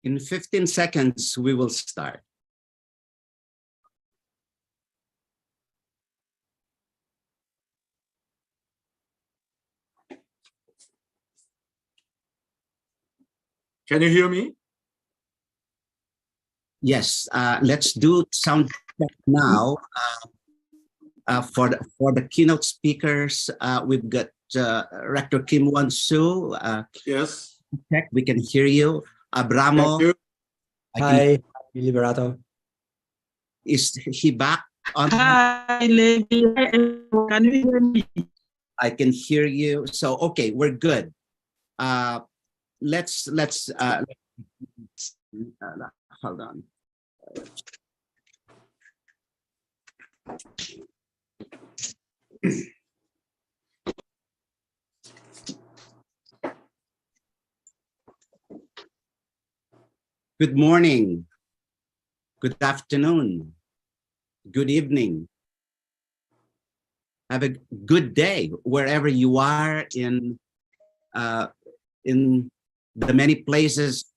In 15 seconds, we will start. Can you hear me? Yes, let's do sound check now. For the keynote speakers, we've got Rector Kim Won-soo. Yes. Check, we can hear you. Abramo. Thank you. Hi, Liberato. Is he back on? Hi, Levi. Can you hear me? I can hear you. So, okay, we're good. Let's hold on. Good morning, good afternoon, good evening. Have a good day wherever you are in the many places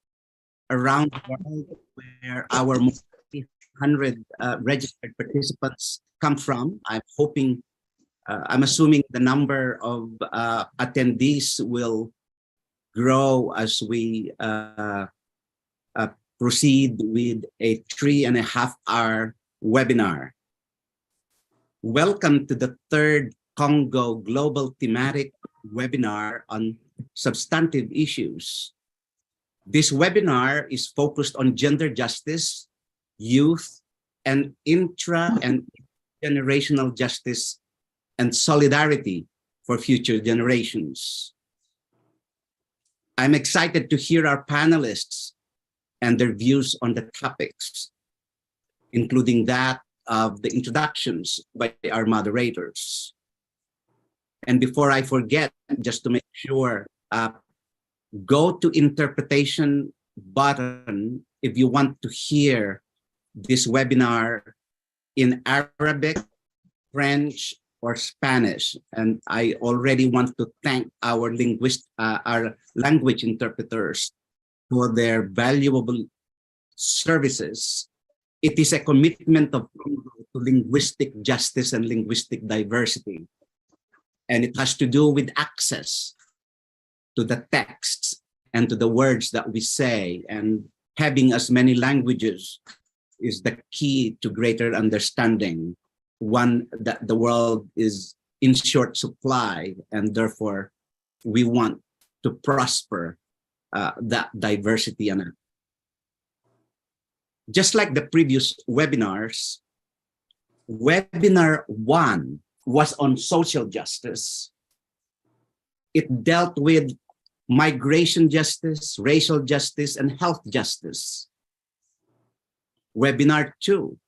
around the world where our 100 registered participants come from. I'm assuming the number of attendees will grow as we proceed with a 3.5-hour webinar. Welcome to the third CoNGO Global Thematic Webinar on substantive issues. This webinar is focused on gender justice, youth, and intra and generational justice and solidarity for future generations. I'm excited to hear our panelists and their views on the topics, including that of the introductions by our moderators. And before I forget, just to make sure, go to interpretation button if you want to hear this webinar in Arabic, French, or Spanish. And I already want to thank our language interpreters for their valuable services. It is a commitment of CoNGO to linguistic justice and linguistic diversity. And it has to do with access to the texts and to the words that we say. And having as many languages is the key to greater understanding. One, that the world is in short supply, and therefore we want to prosper that diversity. And just like the previous webinars, webinar 1 was on social justice. It dealt with migration justice, racial justice, and health justice. Webinar 2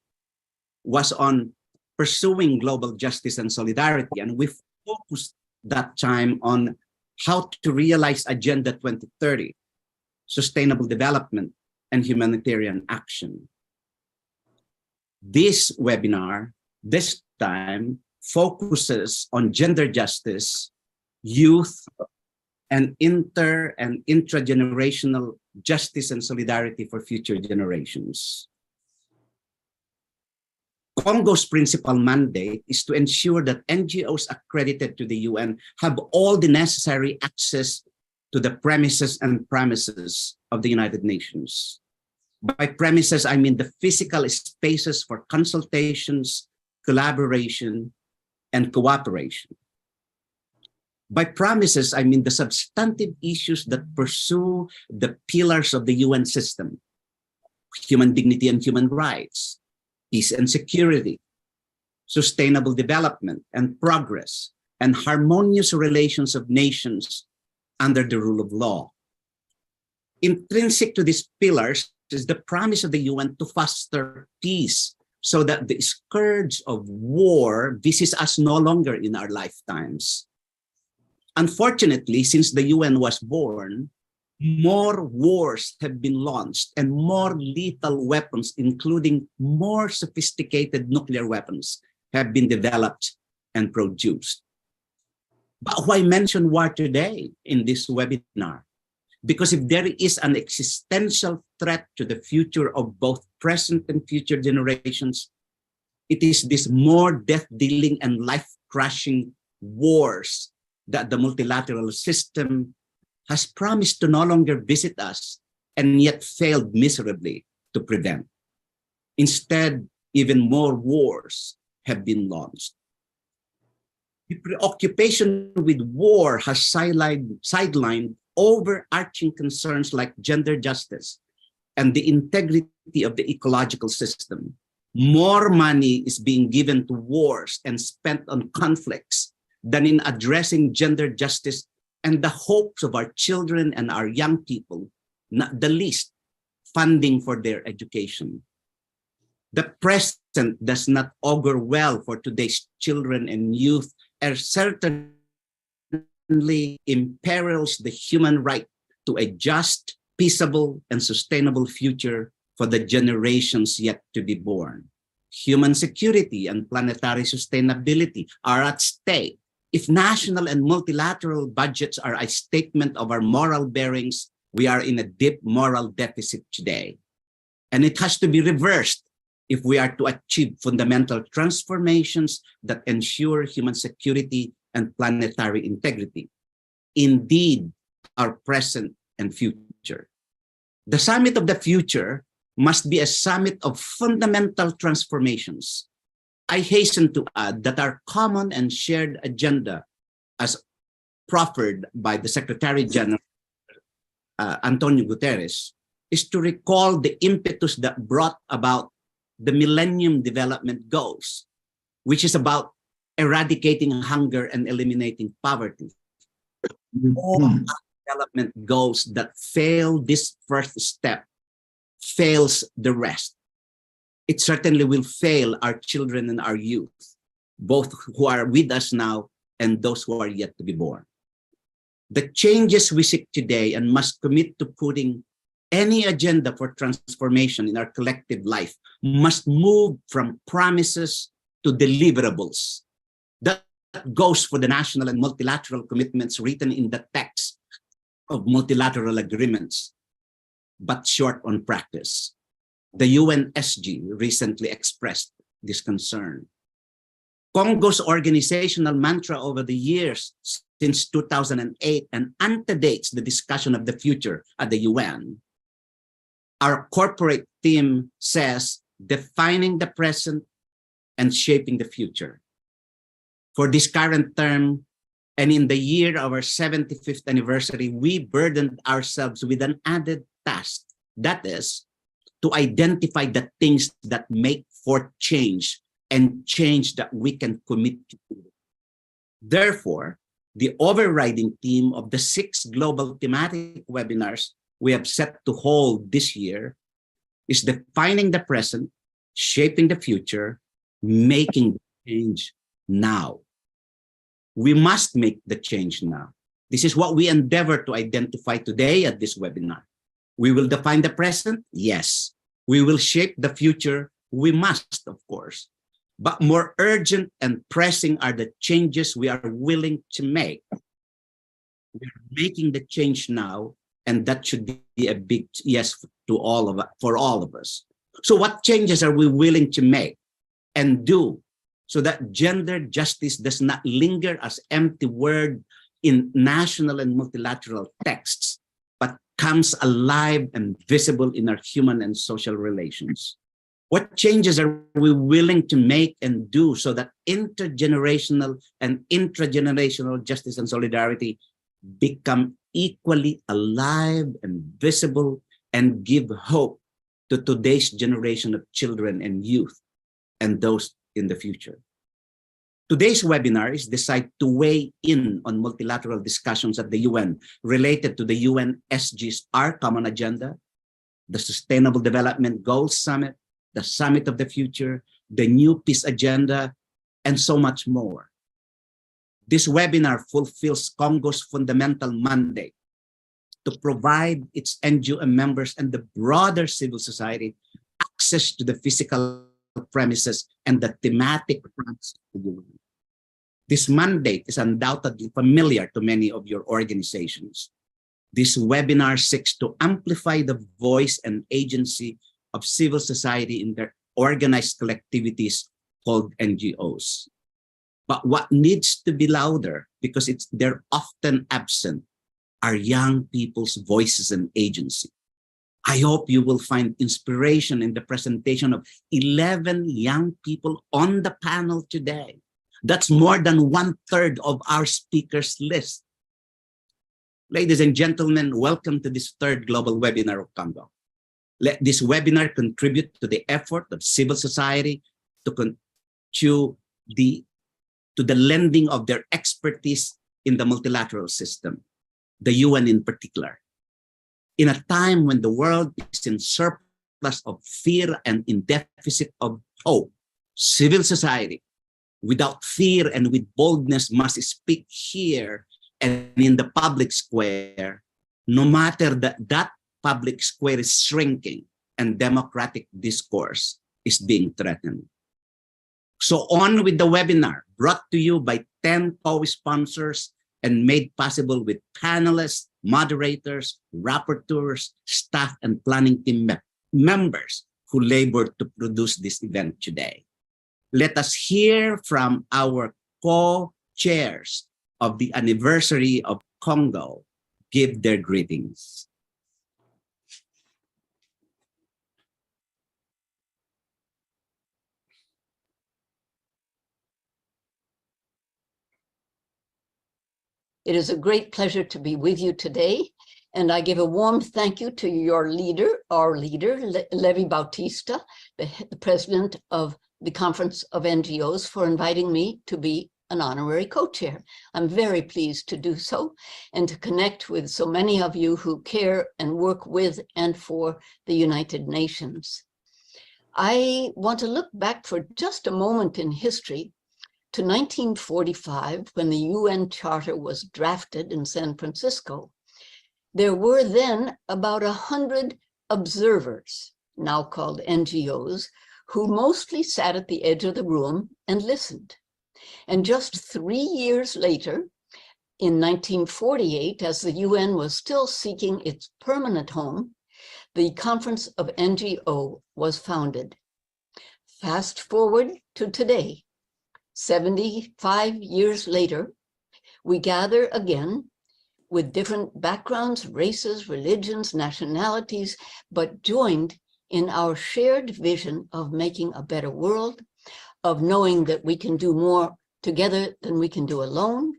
was on pursuing global justice and solidarity, and we focused that time on how to realize Agenda 2030, sustainable development, and humanitarian action. This webinar, this time, focuses on gender justice, youth, and inter and intragenerational justice and solidarity for future generations. CoNGO's principal mandate is to ensure that NGOs accredited to the UN have all the necessary access to the premises and promises of the United Nations. By premises, I mean the physical spaces for consultations, collaboration, and cooperation. By promises, I mean the substantive issues that pursue the pillars of the UN system: human dignity and human rights, peace and security, sustainable development and progress, and harmonious relations of nations under the rule of law. Intrinsic to these pillars is the promise of the UN to foster peace so that the scourge of war visits us no longer in our lifetimes. Unfortunately, since the UN was born, more wars have been launched and more lethal weapons, including more sophisticated nuclear weapons, have been developed and produced. But why mention war today in this webinar? Because if there is an existential threat to the future of both present and future generations, it is this more death-dealing and life-crushing wars that the multilateral system has promised to no longer visit us and yet failed miserably to prevent. Instead, even more wars have been launched. The preoccupation with war has sidelined overarching concerns like gender justice and the integrity of the ecological system. More money is being given to wars and spent on conflicts than in addressing gender justice and the hopes of our children and our young people, not the least, funding for their education. The present does not augur well for today's children and youth, and certainly imperils the human right to a just, peaceable, and sustainable future for the generations yet to be born. Human security and planetary sustainability are at stake. If national and multilateral budgets are a statement of our moral bearings, we are in a deep moral deficit today. And it has to be reversed if we are to achieve fundamental transformations that ensure human security and planetary integrity. Indeed, our present and future. The summit of the future must be a summit of fundamental transformations. I hasten to add that our common and shared agenda, as proffered by the Secretary General, Antonio Guterres, is to recall the impetus that brought about the Millennium Development Goals, which is about eradicating hunger and eliminating poverty. All development goals that fail this first step fails the rest. It certainly will fail our children and our youth, both who are with us now and those who are yet to be born. The changes we seek today and must commit to putting any agenda for transformation in our collective life must move from promises to deliverables. That goes for the national and multilateral commitments written in the text of multilateral agreements, but short on practice. The UNSG recently expressed this concern. CoNGO's organizational mantra over the years since 2008 and antedates the discussion of the future at the UN. Our corporate theme says, defining the present and shaping the future. For this current term, and in the year of our 75th anniversary, we burdened ourselves with an added task. That is, to identify the things that make for change and change that we can commit to. Therefore, the overriding theme of the 6 global thematic webinars we have set to hold this year is defining the present, shaping the future, making the change now. We must make the change now. This is what we endeavor to identify today at this webinar. We will define the present, yes. We will shape the future, we must, of course. But more urgent and pressing are the changes we are willing to make. We are making the change now, and that should be a big yes to all of us, for all of us. So what changes are we willing to make and do so that gender justice does not linger as empty word in national and multilateral texts, but comes alive and visible in our human and social relations? What changes are we willing to make and do so that intergenerational and intragenerational justice and solidarity become equally alive and visible and give hope to today's generation of children and youth and those in the future? Today's webinar is designed to weigh in on multilateral discussions at the UN related to the UNSG's Our Common Agenda, the Sustainable Development Goals Summit, the Summit of the Future, the New Peace Agenda, and so much more. This webinar fulfills CoNGO's fundamental mandate to provide its NGO members and the broader civil society access to the physical premises and the thematic fronts of the UN. This mandate is undoubtedly familiar to many of your organizations. This webinar seeks to amplify the voice and agency of civil society in their organized collectivities called NGOs. But what needs to be louder, because they're often absent, are young people's voices and agency. I hope you will find inspiration in the presentation of 11 young people on the panel today. That's more than 1/3 of our speakers list. Ladies and gentlemen, welcome to this third global webinar of CoNGO. Let this webinar contribute to the effort of civil society to the lending of their expertise in the multilateral system, the UN in particular. In a time when the world is in surplus of fear and in deficit of hope, civil society, without fear and with boldness, must speak here and in the public square, no matter that public square is shrinking and democratic discourse is being threatened. So on with the webinar, brought to you by 10 co-sponsors and made possible with panelists, moderators, rapporteurs, staff, and planning team members who labored to produce this event today. Let us hear from our co-chairs of the anniversary of CoNGO give their greetings. It is a great pleasure to be with you today, and I give a warm thank you to your leader, our leader, Levi Bautista, the president of the Conference of NGOs, for inviting me to be an honorary co-chair. I'm very pleased to do so and to connect with so many of you who care and work with and for the United Nations. I want to look back for just a moment in history to 1945, when the UN Charter was drafted in San Francisco. There were then about 100 observers, now called NGOs, who mostly sat at the edge of the room and listened. And just 3 years later, in 1948, as the UN was still seeking its permanent home, the Conference of NGO was founded. Fast forward to today. 75 years later, we gather again with different backgrounds, races, religions, nationalities, but joined in our shared vision of making a better world, of knowing that we can do more together than we can do alone,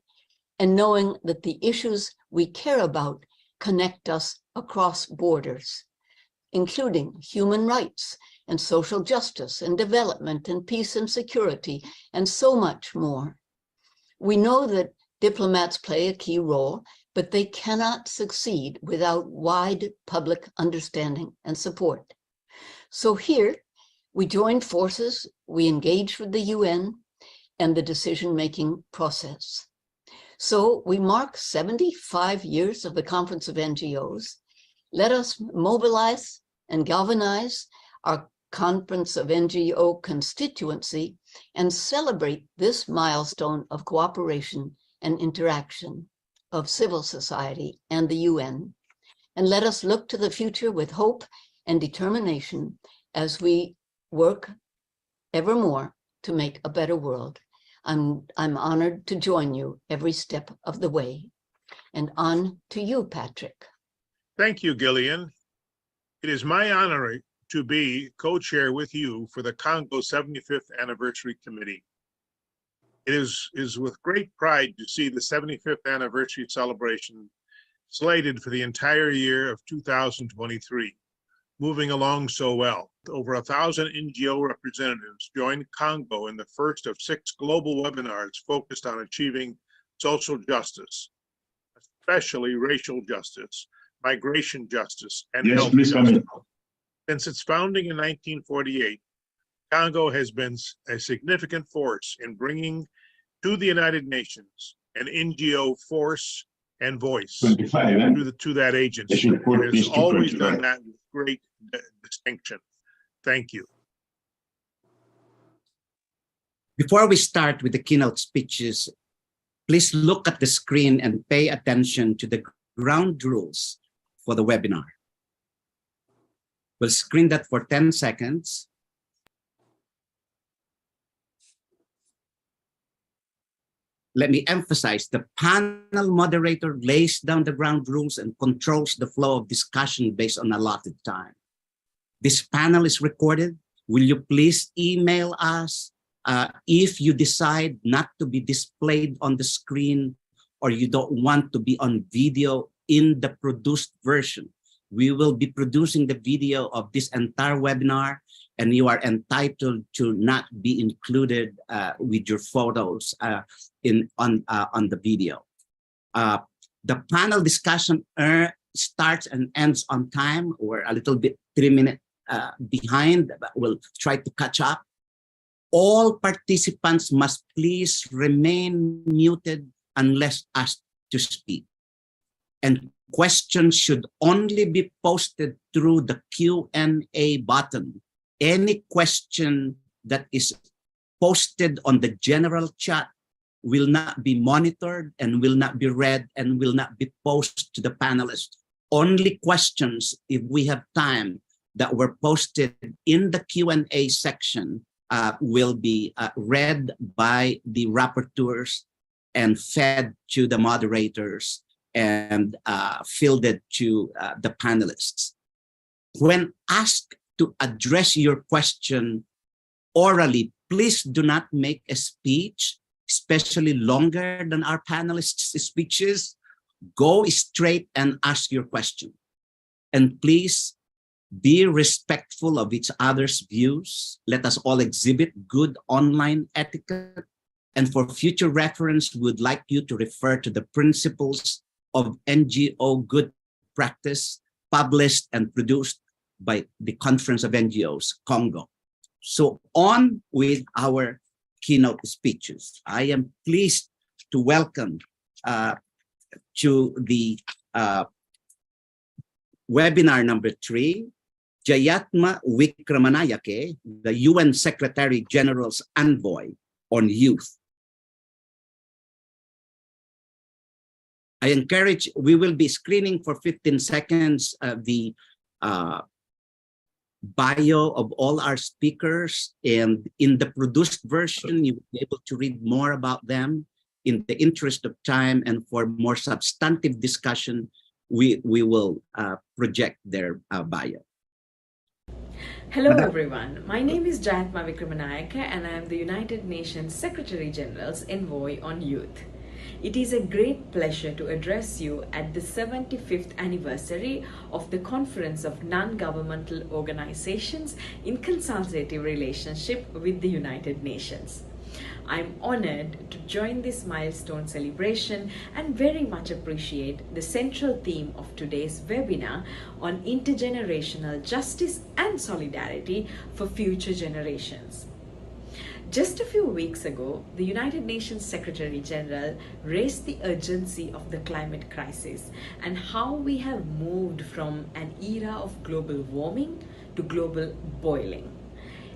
and knowing that the issues we care about connect us across borders, including human rights, and social justice and development and peace and security and so much more. We know that diplomats play a key role, but they cannot succeed without wide public understanding and support. So here we joined forces, we engaged with the UN and the decision-making process. So we mark 75 years of the Conference of NGOs. Let us mobilize and galvanize our Conference of NGO constituency and celebrate this milestone of cooperation and interaction of civil society and the UN. And let us look to the future with hope and determination as we work evermore to make a better world. I'm honored to join you every step of the way. And on to you, Patrick. Thank you, Gillian. It is my honor to be co-chair with you for the CoNGO 75th Anniversary Committee. It is with great pride to see the 75th anniversary celebration slated for the entire year of 2023, moving along so well. Over 1,000 NGO representatives joined CoNGO in the first of 6 global webinars focused on achieving social justice, especially racial justice, migration justice, and health justice. Since its founding in 1948, CoNGO has been a significant force in bringing to the United Nations an NGO force and voice to that agency. It has always done that with great distinction. Thank you. Before we start with the keynote speeches, please look at the screen and pay attention to the ground rules for the webinar. We'll screen that for 10 seconds. Let me emphasize, the panel moderator lays down the ground rules and controls the flow of discussion based on allotted time. This panel is recorded. Will you please email us if you decide not to be displayed on the screen or you don't want to be on video in the produced version? We will be producing the video of this entire webinar, and you are entitled to not be included with your photos on the video. The panel discussion starts and ends on time. We're a little bit 3 minutes behind, but we'll try to catch up. All participants must please remain muted unless asked to speak. And questions should only be posted through the Q&A button. Any question that is posted on the general chat will not be monitored and will not be read and will not be posted to the panelists. Only questions, if we have time, that were posted in the Q&A section will be read by the rapporteurs and fed to the moderators and fielded to the panelists. When asked to address your question orally, please do not make a speech, especially longer than our panelists' speeches. Go straight and ask your question. And please be respectful of each other's views. Let us all exhibit good online etiquette. And for future reference, we would like you to refer to the principles of NGO good practice published and produced by the Conference of NGOs, CoNGO. So on with our keynote speeches. I am pleased to welcome to the webinar number 3, Jayatma Wickramanayake, the UN Secretary General's envoy on youth. I encourage, we will be screening for 15 seconds the bio of all our speakers, and in the produced version, you will be able to read more about them. In the interest of time and for more substantive discussion, we will project their bio. Hello everyone, my name is Jayatma Wickramanayake and I am the United Nations Secretary General's Envoy on Youth. It is a great pleasure to address you at the 75th anniversary of the Conference of Non-Governmental Organizations in Consultative Relationship with the United Nations. I'm honored to join this milestone celebration and very much appreciate the central theme of today's webinar on intergenerational justice and solidarity for future generations. Just a few weeks ago, the United Nations Secretary General raised the urgency of the climate crisis and how we have moved from an era of global warming to global boiling.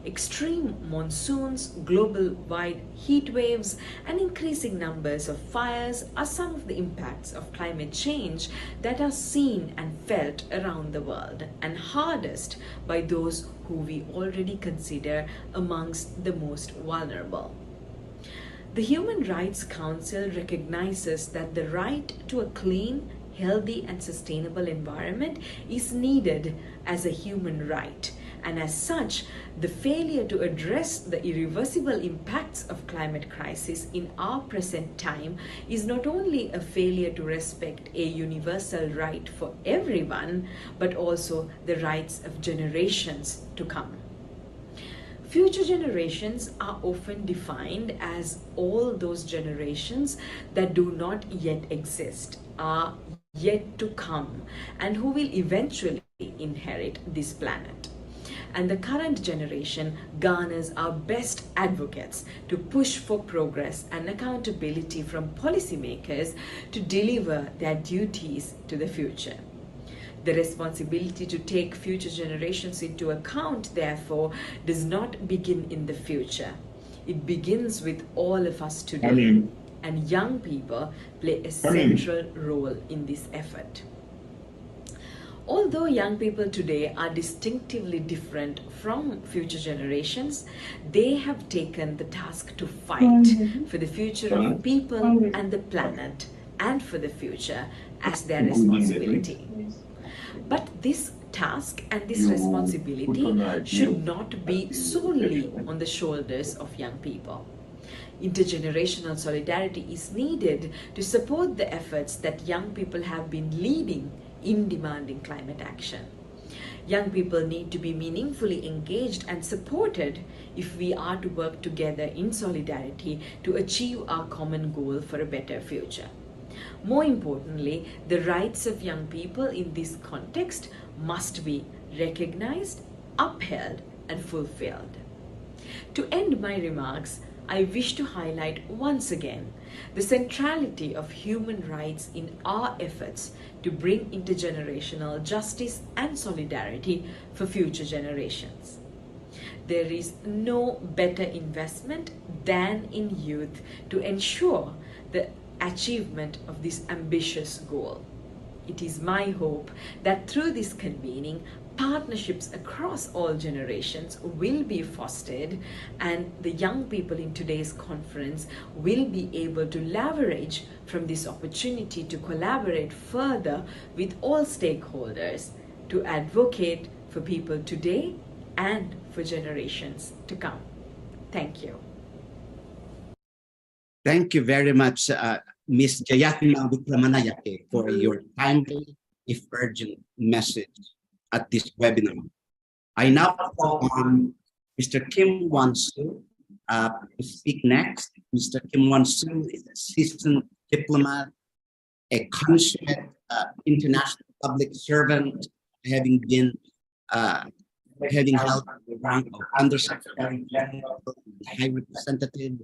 Extreme monsoons, global-wide heat waves, and increasing numbers of fires are some of the impacts of climate change that are seen and felt around the world, and hardest by those who we already consider amongst the most vulnerable. The Human Rights Council recognizes that the right to a clean, healthy, and sustainable environment is needed as a human right. And as such, the failure to address the irreversible impacts of climate crisis in our present time is not only a failure to respect a universal right for everyone, but also the rights of generations to come. Future generations are often defined as all those generations that do not yet exist, are yet to come, and who will eventually inherit this planet. And the current generation garners our best advocates to push for progress and accountability from policymakers to deliver their duties to the future. The responsibility to take future generations into account, therefore, does not begin in the future. It begins with all of us today. and young people play a central role in this effort. Although young people today are distinctively different from future generations, they have taken the task to fight for the future of people and the planet and for the future as their responsibility. But this task and this responsibility should not be solely on the shoulders of young people. Intergenerational solidarity is needed to support the efforts that young people have been leading in demanding climate action. Young people need to be meaningfully engaged and supported if we are to work together in solidarity to achieve our common goal for a better future. More importantly, the rights of young people in this context must be recognized, upheld, and fulfilled. To end my remarks, I wish to highlight once again the centrality of human rights in our efforts to bring intergenerational justice and solidarity for future generations. There is no better investment than in youth to ensure the achievement of this ambitious goal. It is my hope that through this convening, partnerships across all generations will be fostered and the young people in today's conference will be able to leverage from this opportunity to collaborate further with all stakeholders to advocate for people today and for generations to come. Thank you. Thank you very much, Ms. Jayatma Vikramanayake, for your timely, if urgent message at this webinar. I now call on Mr. Kim Wan-soo to speak next. Mr. Kim Wan-soo is assistant diplomat, a consummate international public servant, having held the rank of Undersecretary General, High Representative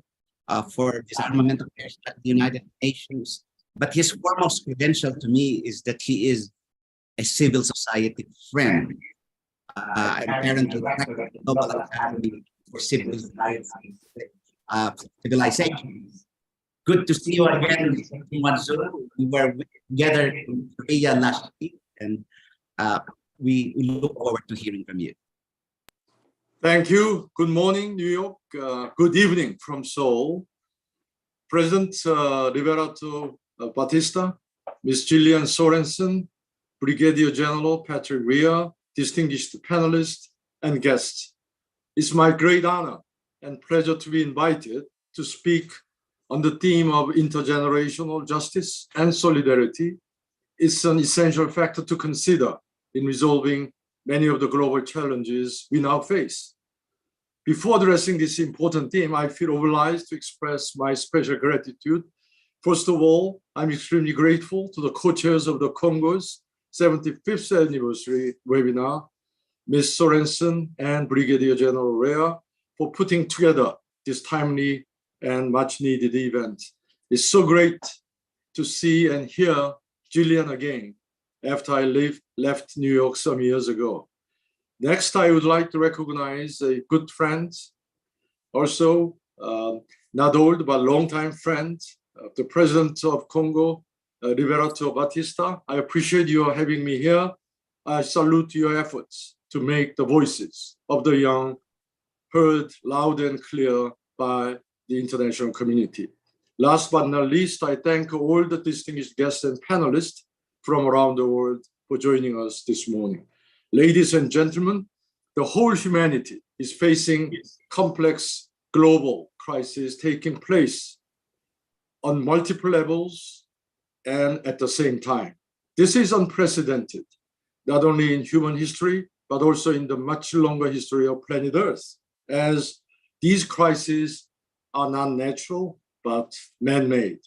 for Disarmament Affairs at the United Nations. But his foremost credential to me is that he is a civil society friend, apparently the Global Academy for Civilization. Good to see you again, Mr. Kim Wan-soo. We were together in Korea last week, and we look forward to hearing from you. Thank you. Good morning, New York. Good evening from Seoul. President Liberato Batista, Ms. Gillian Sorensen, Brigadier General Patrick Rea, distinguished panelists and guests. It's my great honor and pleasure to be invited to speak on the theme of intergenerational justice and solidarity. It's an essential factor to consider in resolving many of the global challenges we now face. Before addressing this important theme, I feel obliged to express my special gratitude. First of all, I'm extremely grateful to the co-chairs of the CoNGO's 75th anniversary webinar, Ms. Sorensen and Brigadier General Rea, for putting together this timely and much needed event. It's so great to see and hear Gillian again after I left New York some years ago. Next, I would like to recognize a good friend, also not old but longtime friend, the President of CoNGO, Liberato Batista. I appreciate you having me here. I salute your efforts to make the voices of the young heard loud and clear by the international community. Last but not least, I thank all the distinguished guests and panelists from around the world for joining us this morning. Ladies and gentlemen, the whole humanity is facing complex global crises taking place on multiple levels and at the same time. This is unprecedented, not only in human history, but also in the much longer history of planet Earth, as these crises are not natural, but man-made.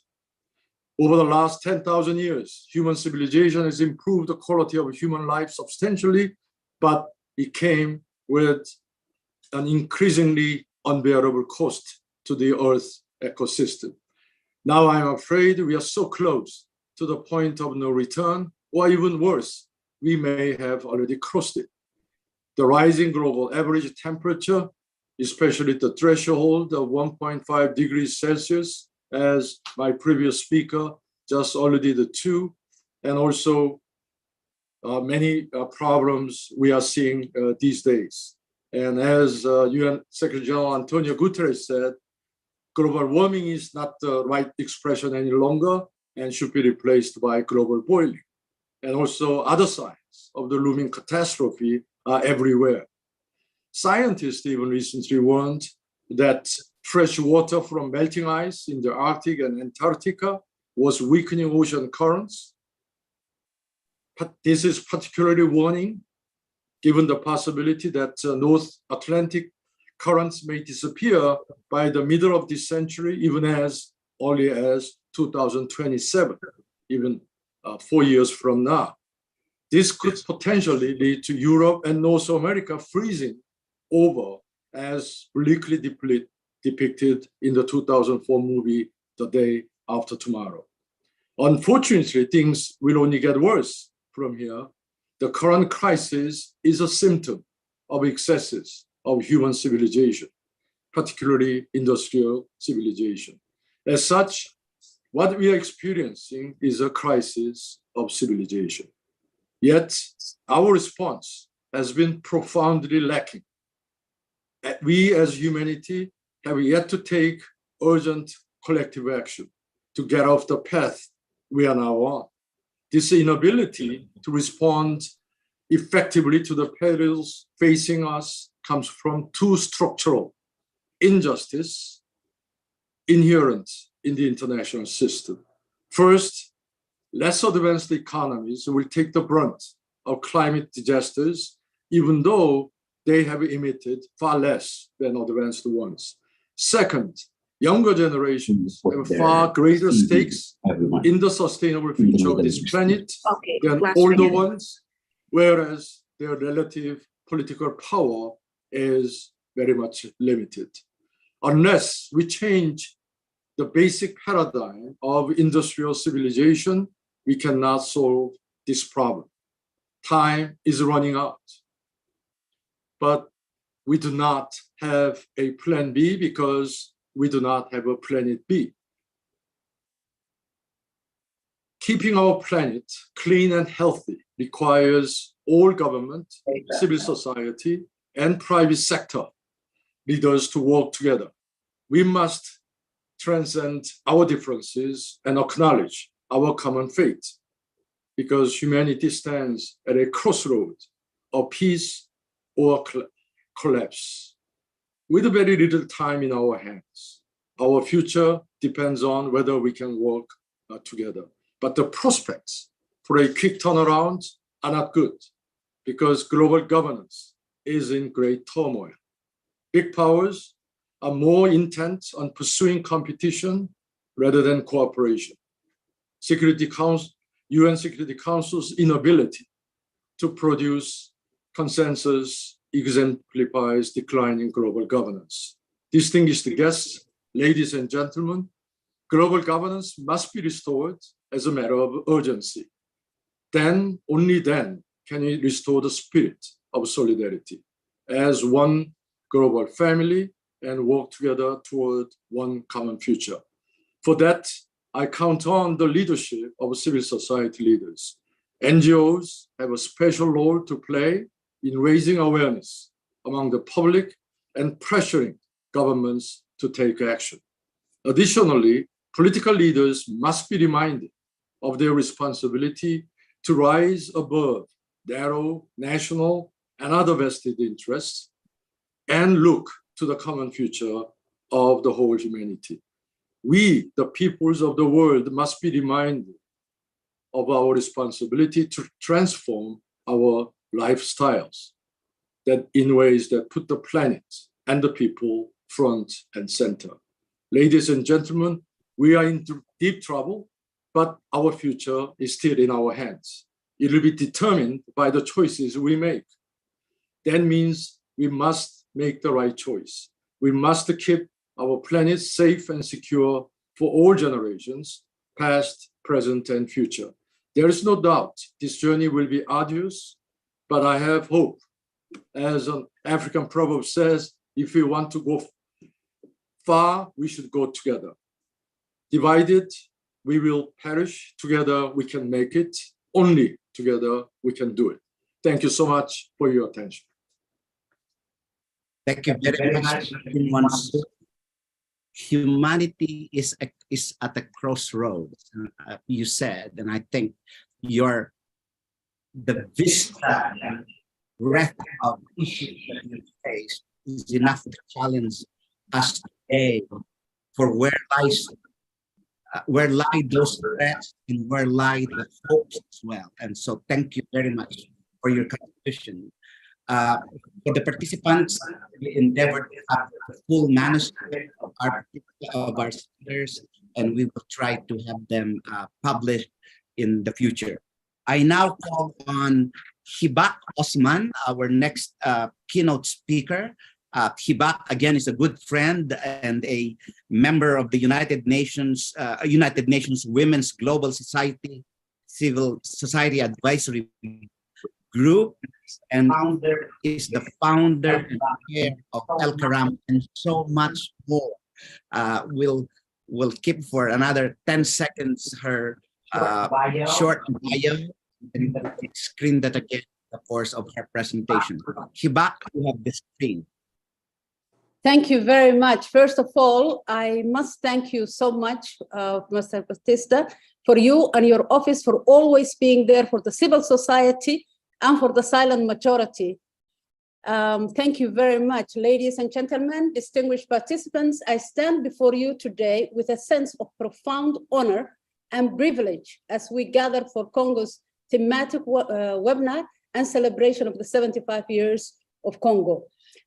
Over the last 10,000 years, human civilization has improved the quality of human life substantially, but it came with an increasingly unbearable cost to the Earth ecosystem. Now I'm afraid we are so close to the point of no return, or even worse, we may have already crossed it. The rising global average temperature, especially the threshold of 1.5 degrees Celsius, as my previous speaker just alluded to, and also many problems we are seeing these days. And as UN Secretary General Antonio Guterres said, global warming is not the right expression any longer and should be replaced by global boiling. And also other signs of the looming catastrophe are everywhere. Scientists even recently warned that fresh water from melting ice in the Arctic and Antarctica was weakening ocean currents. But this is particularly warning, given the possibility that North Atlantic currents may disappear by the middle of this century, even as early as 2027, even 4 years from now. This could potentially lead to Europe and North America freezing over, as bleakly depicted in the 2004 movie, The Day After Tomorrow. Unfortunately, things will only get worse from here. The current crisis is a symptom of excesses of human civilization, particularly industrial civilization. As such, what we are experiencing is a crisis of civilization. Yet, our response has been profoundly lacking. We as humanity have yet to take urgent collective action to get off the path we are now on. This inability to respond effectively to the perils facing us comes from two structural injustice inherent in the international system. First, less advanced economies will take the brunt of climate disasters, even though they have emitted far less than advanced ones. Second, younger generations have far greater stakes in the sustainable future of this planet than older ones, whereas their relative political power is very much limited. Unless we change the basic paradigm of industrial civilization, we cannot solve this problem. Time is running out. But we do not have a plan B because we do not have a planet B. Keeping our planet clean and healthy requires all government, civil society, and private sector leaders to work together. We must transcend our differences and acknowledge our common fate, because humanity stands at a crossroad of peace or collapse. With very little time in our hands, our future depends on whether we can work together. But the prospects for a quick turnaround are not good, because global governance is in great turmoil. Big powers are more intent on pursuing competition rather than cooperation. UN Security Council's inability to produce consensus exemplifies declining global governance. Distinguished guests, ladies and gentlemen, global governance must be restored as a matter of urgency. Then, only then, can we restore the spirit of solidarity as one global family and work together toward one common future. For that, I count on the leadership of civil society leaders. NGOs have a special role to play in raising awareness among the public and pressuring governments to take action. Additionally, political leaders must be reminded of their responsibility to rise above narrow national and other vested interests and look to the common future of the whole humanity. We, the peoples of the world, must be reminded of our responsibility to transform our lifestyles that in ways that put the planet and the people front and center. Ladies and gentlemen, we are in deep trouble, but our future is still in our hands. It will be determined by the choices we make. That means we must make the right choice. We must keep our planet safe and secure for all generations, past, present, and future. There is no doubt this journey will be arduous, but I have hope. As an African proverb says, if we want to go far, we should go together. Divided, we will perish. Together, we can make it. Only together, we can do it. Thank you so much for your attention. Thank you very much. Humanity is at a crossroads, you said, and I think the vista and breadth of issues that you face is enough to challenge us today for where lie those threats and where lie the hopes as well. And so thank you very much for your contribution. For the participants, we endeavor to have the full manuscript of our speakers, and we will try to have them published in the future. I now call on Hibak Osman, our next keynote speaker. Hibak, again, is a good friend and a member of the United Nations Women's Global Civil Society Advisory Group, and is the founder and chair of El Karam, and so much more. We'll keep for another 10 seconds her short bio, and screen that again in the course of her presentation. Hibak, you have the screen. Thank you very much. First of all, I must thank you so much, Mr. Batista, for you and your office for always being there for the civil society and for the silent majority. Thank you very much, ladies and gentlemen, distinguished participants. I stand before you today with a sense of profound honor and privilege as we gather for CoNGO's thematic webinar and celebration of the 75 years of CoNGO.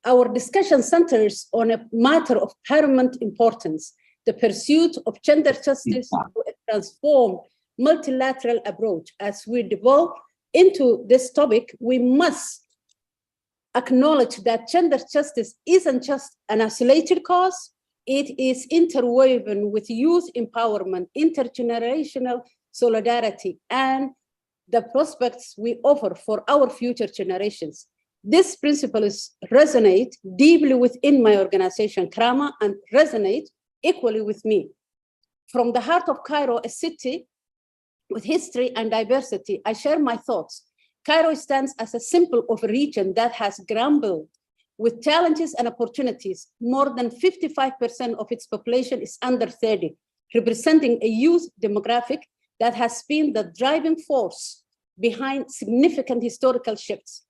Our discussion centers on a matter of paramount importance, the pursuit of gender justice through a transformed multilateral approach. As we devolve into this topic, we must acknowledge that gender justice isn't just an isolated cause, it is interwoven with youth empowerment, intergenerational solidarity, and the prospects we offer for our future generations. These principles resonate deeply within my organization, Krama, and resonate equally with me. From the heart of Cairo, a city with history and diversity, I share my thoughts. Cairo stands as a symbol of a region that has grappled with challenges and opportunities. More than 55% of its population is under 30, representing a youth demographic that has been the driving force behind significant historical shifts.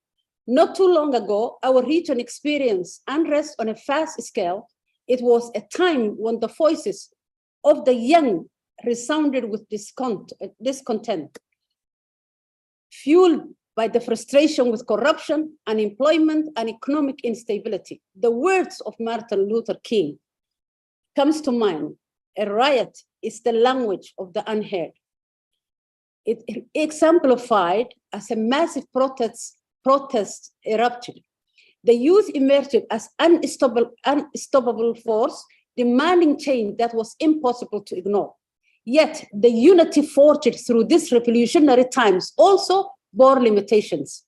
Not too long ago, our region experienced unrest on a fast scale. It was a time when the voices of the young resounded with discontent, fueled by the frustration with corruption, unemployment, and economic instability. The words of Martin Luther King comes to mind. A riot is the language of the unheard. It exemplified as a massive protest erupted. The youth emerged as unstoppable force, demanding change that was impossible to ignore. Yet the unity forged through these revolutionary times also bore limitations.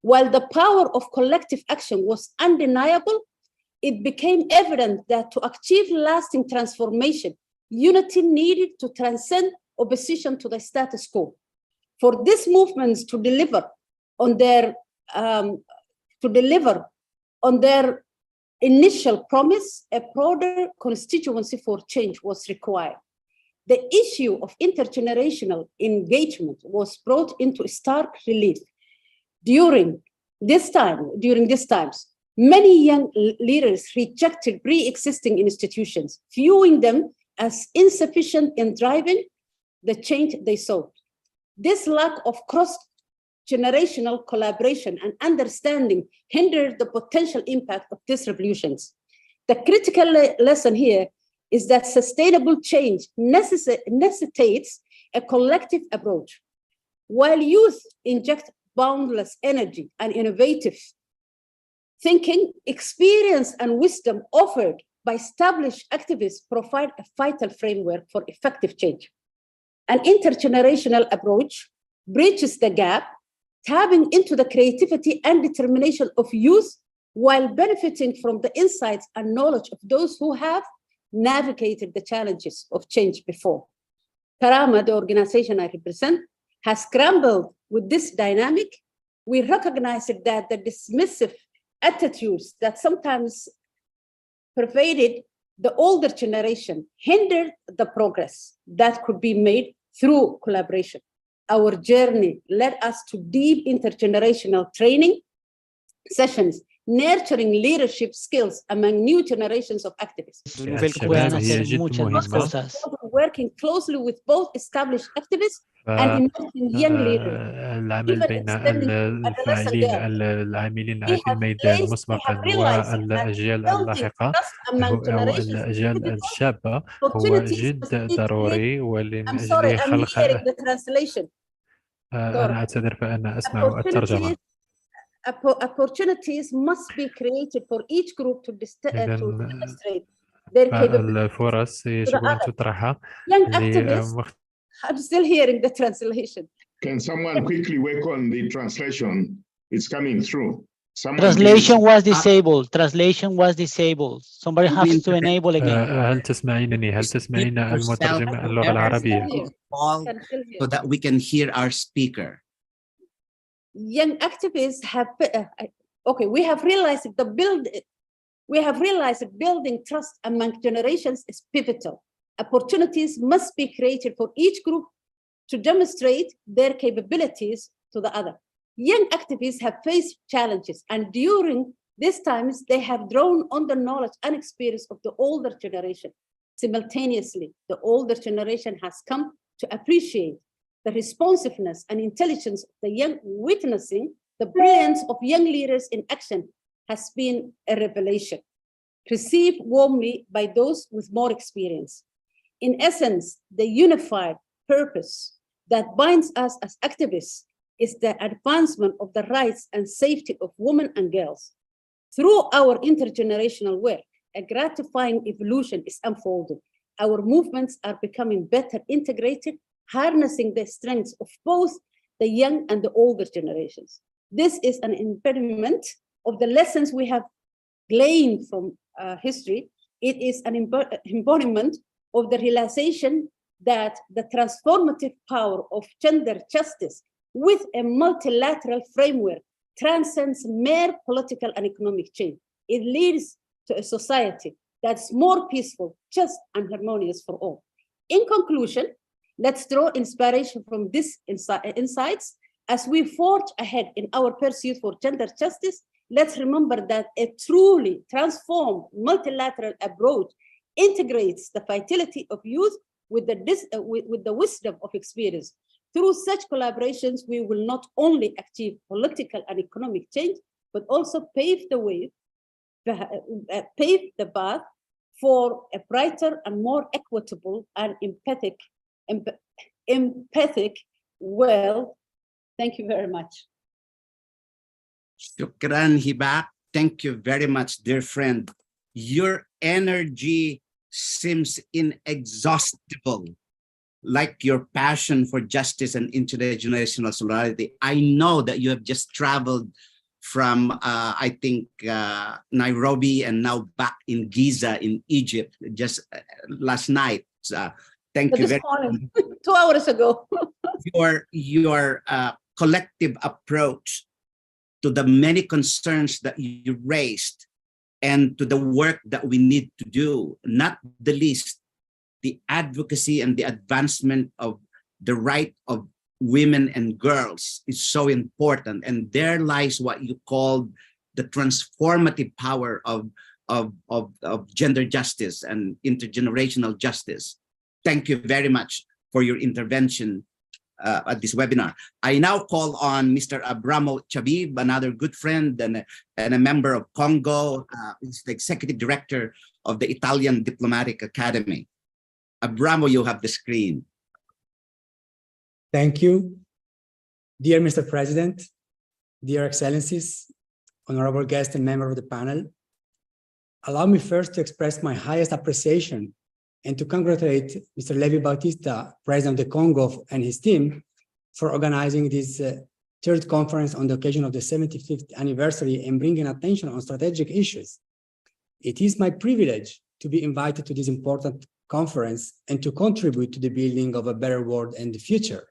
While the power of collective action was undeniable, it became evident that to achieve lasting transformation, unity needed to transcend opposition to the status quo. For these movements to deliver on their initial promise, a broader constituency for change was required. The issue of intergenerational engagement was brought into stark relief. During these times, many young leaders rejected pre-existing institutions, viewing them as insufficient in driving the change they sought. This lack of cross-generational collaboration and understanding hindered the potential impact of these revolutions. The critical lesson here is that sustainable change necessitates a collective approach. While youth inject boundless energy and innovative thinking, experience and wisdom offered by established activists provide a vital framework for effective change. An intergenerational approach bridges the gap, tapping into the creativity and determination of youth while benefiting from the insights and knowledge of those who have navigated the challenges of change before. Karama, the organization I represent, has scrambled with this dynamic. We recognize that the dismissive attitudes that sometimes pervaded the older generation hindered the progress that could be made through collaboration. Our journey led us to deep intergenerational training sessions, nurturing leadership skills among new generations of activists. Pueden hacer muchas más cosas. Working closely with both established activists and emerging young leaders. العمل بين الفاعلين العاملين في الميدان مسبقا والأجيال اللاحقة أو الأجيال الشابة هو جد ضروري ولمن أجل خلق أنا أعتذر فأنا أسمع الترجمة. Opportunities must be created for each group to demonstrate الفرص يجب أن تطرح. I'm still hearing the translation. Can someone quickly work on the translation? It's coming through. Translation was disabled. Translation was disabled. Somebody has to enable again. هل تسمعينني؟ هل تسمعين المترجم اللغة العربية؟ So that we can hear our speaker. Young activists have we have realized that building trust among generations is pivotal. Opportunities must be created for each group to demonstrate their capabilities to the other. Young activists have faced challenges, and during these times, they have drawn on the knowledge and experience of the older generation. Simultaneously, the older generation has come to appreciate the responsiveness and intelligence of the young. Witnessing the brilliance of young leaders in action has been a revelation, received warmly by those with more experience. In essence, the unified purpose that binds us as activists is the advancement of the rights and safety of women and girls. Through our intergenerational work, a gratifying evolution is unfolding. Our movements are becoming better integrated, harnessing the strengths of both the young and the older generations. This is an embodiment of the lessons we have gleaned from history. It is an embodiment of the realization that the transformative power of gender justice with a multilateral framework transcends mere political and economic change. It leads to a society that's more peaceful, just, and harmonious for all. In conclusion, let's draw inspiration from these insights as we forge ahead in our pursuit for gender justice. Let's remember that a truly transformed multilateral approach integrates the vitality of youth with the wisdom of experience. Through such collaborations, we will not only achieve political and economic change, but also pave the path for a brighter and more equitable and empathic world. Thank you very much. Shukran, Hibak. Thank you very much, dear friend. Your energy seems inexhaustible, like your passion for justice and intergenerational solidarity. I know that you have just traveled from, I think, Nairobi and now back in Giza in Egypt just last night. Thank you very much. 2 hours ago. Your collective approach to the many concerns that you raised and to the work that we need to do, not the least, the advocacy and the advancement of the right of women and girls is so important. And there lies what you called the transformative power of gender justice and intergenerational justice. Thank you very much for your intervention at this webinar. I now call on Mr. Abramo Chabib, another good friend and a member of CoNGO. He's the executive director of the Italian Diplomatic Academy. Abramo, you have the screen. Thank you. Dear Mr. President, dear Excellencies, honorable guests and members of the panel, allow me first to express my highest appreciation and to congratulate Mr. Levi Bautista, President of the CoNGO, and his team for organizing this third conference on the occasion of the 75th anniversary and bringing attention on strategic issues. It is my privilege to be invited to this important conference and to contribute to the building of a better world and the future.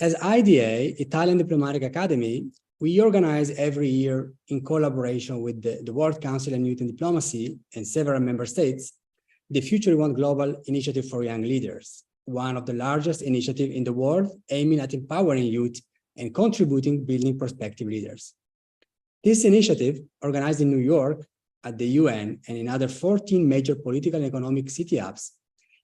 As IDA, Italian Diplomatic Academy, we organize every year in collaboration with the World Council on Youth and Diplomacy and several member states, the Future We Want Global Initiative for Young Leaders, one of the largest initiatives in the world aiming at empowering youth and contributing building prospective leaders. This initiative, organized in New York at the UN and in other 14 major political and economic city hubs,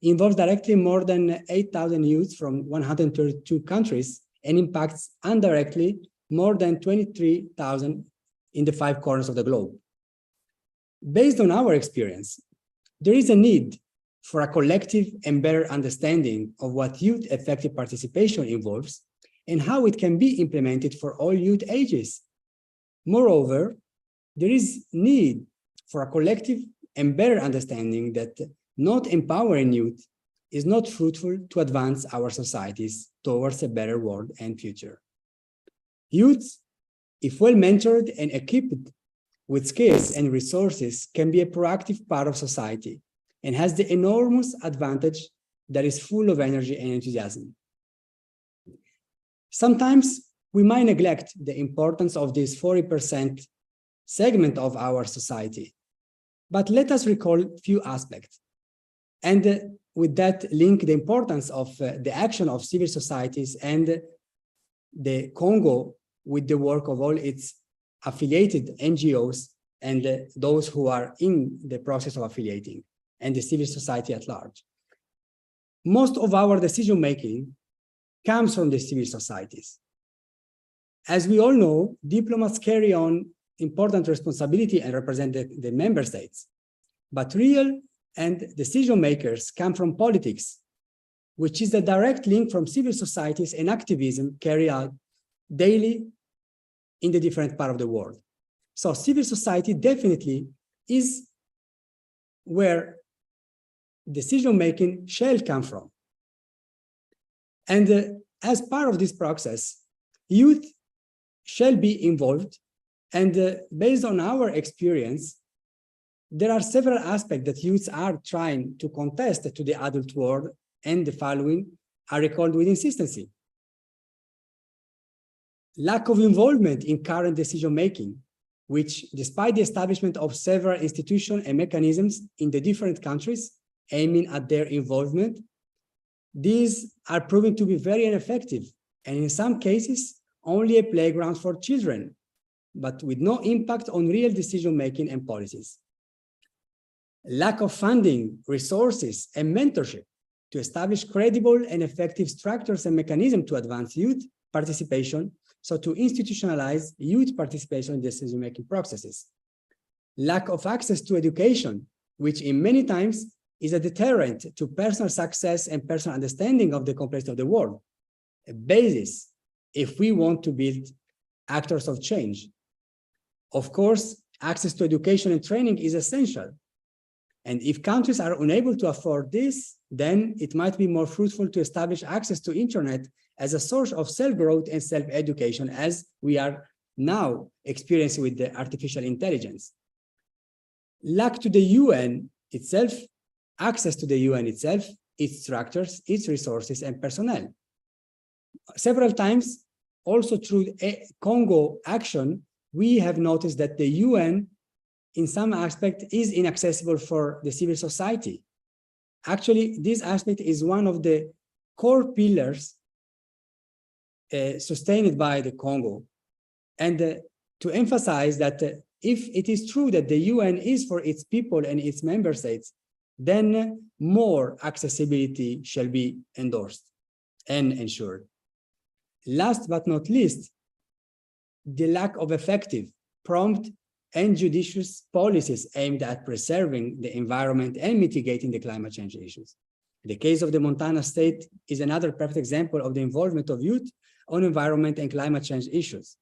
involves directly more than 8,000 youths from 132 countries and impacts indirectly more than 23,000 in the 5 corners of the globe. Based on our experience, there is a need for a collective and better understanding of what youth effective participation involves and how it can be implemented for all youth ages. Moreover, there is need for a collective and better understanding that not empowering youth is not fruitful to advance our societies towards a better world and future. Youth, if well mentored and equipped with skills and resources, can be a proactive part of society and has the enormous advantage that is full of energy and enthusiasm. Sometimes we might neglect the importance of this 40% segment of our society, but let us recall a few aspects. And with that, link the importance of the action of civil societies and the CoNGO with the work of all its affiliated NGOs and those who are in the process of affiliating, and the civil society at large. Most of our decision-making comes from the civil societies. As we all know, diplomats carry on important responsibility and represent the member states, but real and decision makers come from politics, which is a direct link from civil societies and activism carried out daily in the different part of the world. So civil society definitely is where decision-making shall come from. And as part of this process, youth shall be involved. And based on our experience, there are several aspects that youths are trying to contest to the adult world, and the following are recalled with insistency. Lack of involvement in current decision-making, which, despite the establishment of several institutions and mechanisms in the different countries aiming at their involvement, these are proving to be very ineffective, and in some cases, only a playground for children, but with no impact on real decision-making and policies. Lack of funding, resources, and mentorship to establish credible and effective structures and mechanisms to advance youth participation, so to institutionalize youth participation in decision-making processes. Lack of access to education, which in many times is a deterrent to personal success and personal understanding of the complexity of the world, a basis if we want to build actors of change. Of course, access to education and training is essential. And if countries are unable to afford this, then it might be more fruitful to establish access to internet as a source of self-growth and self-education, as we are now experiencing with the artificial intelligence. Lack to the UN itself, access to the UN itself, its structures, its resources, and personnel. Several times, also through CoNGO action, we have noticed that the UN, in some aspect, is inaccessible for the civil society. Actually, this aspect is one of the core pillars sustained by the CoNGO. And to emphasize that if it is true that the UN is for its people and its member states, then more accessibility shall be endorsed and ensured. Last but not least, the lack of effective, prompt, and judicious policies aimed at preserving the environment and mitigating the climate change issues. The case of the Montana state is another perfect example of the involvement of youth on environment and climate change issues.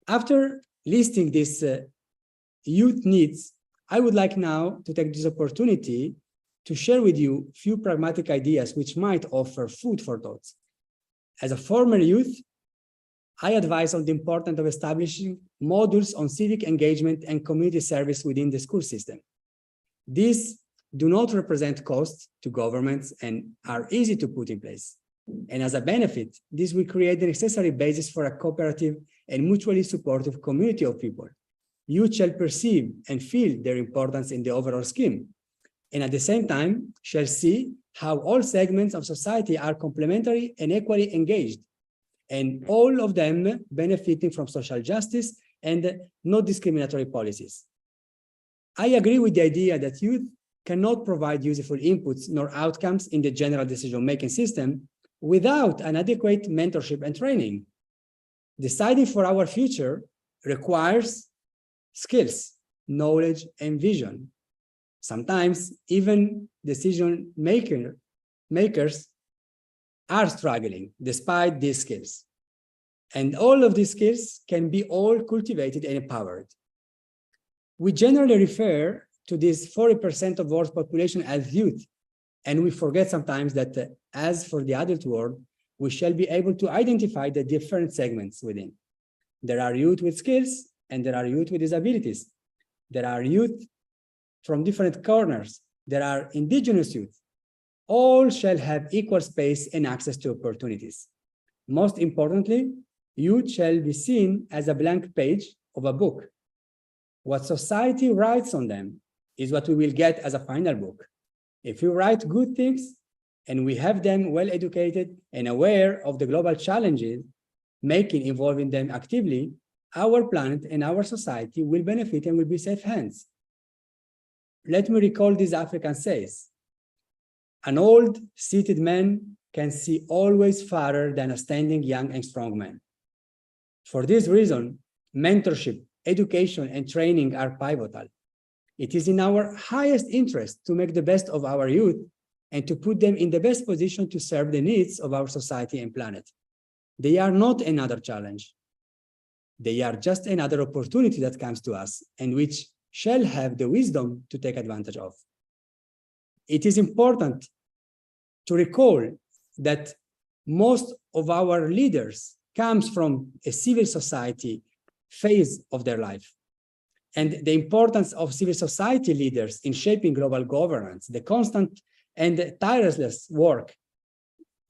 After listing these youth needs, I would like now to take this opportunity to share with you a few pragmatic ideas which might offer food for thought. As a former youth, I advise on the importance of establishing modules on civic engagement and community service within the school system. These do not represent costs to governments and are easy to put in place. And as a benefit, this will create the necessary basis for a cooperative and mutually supportive community of people. Youth shall perceive and feel their importance in the overall scheme, and at the same time shall see how all segments of society are complementary and equally engaged, and all of them benefiting from social justice and not discriminatory policies. I agree with the idea that youth cannot provide useful inputs nor outcomes in the general decision-making system without an adequate mentorship and training. Deciding for our future requires skills, knowledge, and vision. Sometimes even decision makers are struggling despite these skills. And all of these skills can be all cultivated and empowered. We generally refer to this 40% of world's population as youth, and we forget sometimes that as for the adult world, we shall be able to identify the different segments within. There are youth with skills, and there are youth with disabilities. There are youth from different corners. There are indigenous youth. All shall have equal space and access to opportunities. Most importantly, youth shall be seen as a blank page of a book. What society writes on them is what we will get as a final book. If we write good things and we have them well educated and aware of the global challenges, involving them actively, our planet and our society will benefit and will be safe hands. Let me recall this African says, an old seated man can see always farther than a standing young and strong man. For this reason, mentorship, education, and training are pivotal. It is in our highest interest to make the best of our youth and to put them in the best position to serve the needs of our society and planet. They are not another challenge. They are just another opportunity that comes to us and which shall have the wisdom to take advantage of. It is important to recall that most of our leaders comes from a civil society phase of their life. And the importance of civil society leaders in shaping global governance, the constant and tireless work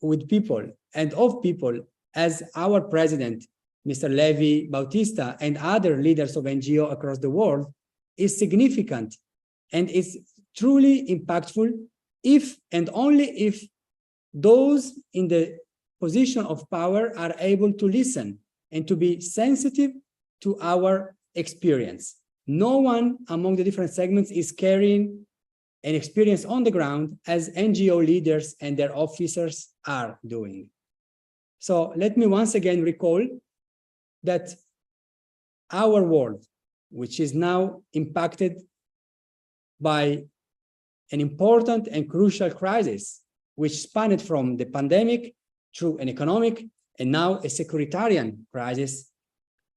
with people and of people, as our president, Mr. Levi Bautista, and other leaders of NGO across the world, is significant and is truly impactful if and only if those in the position of power are able to listen and to be sensitive to our experience. No one among the different segments is carrying an experience on the ground as NGO leaders and their officers are doing. So let me once again recall that our world, which is now impacted by an important and crucial crisis, which spanned from the pandemic through an economic and now a securitarian crisis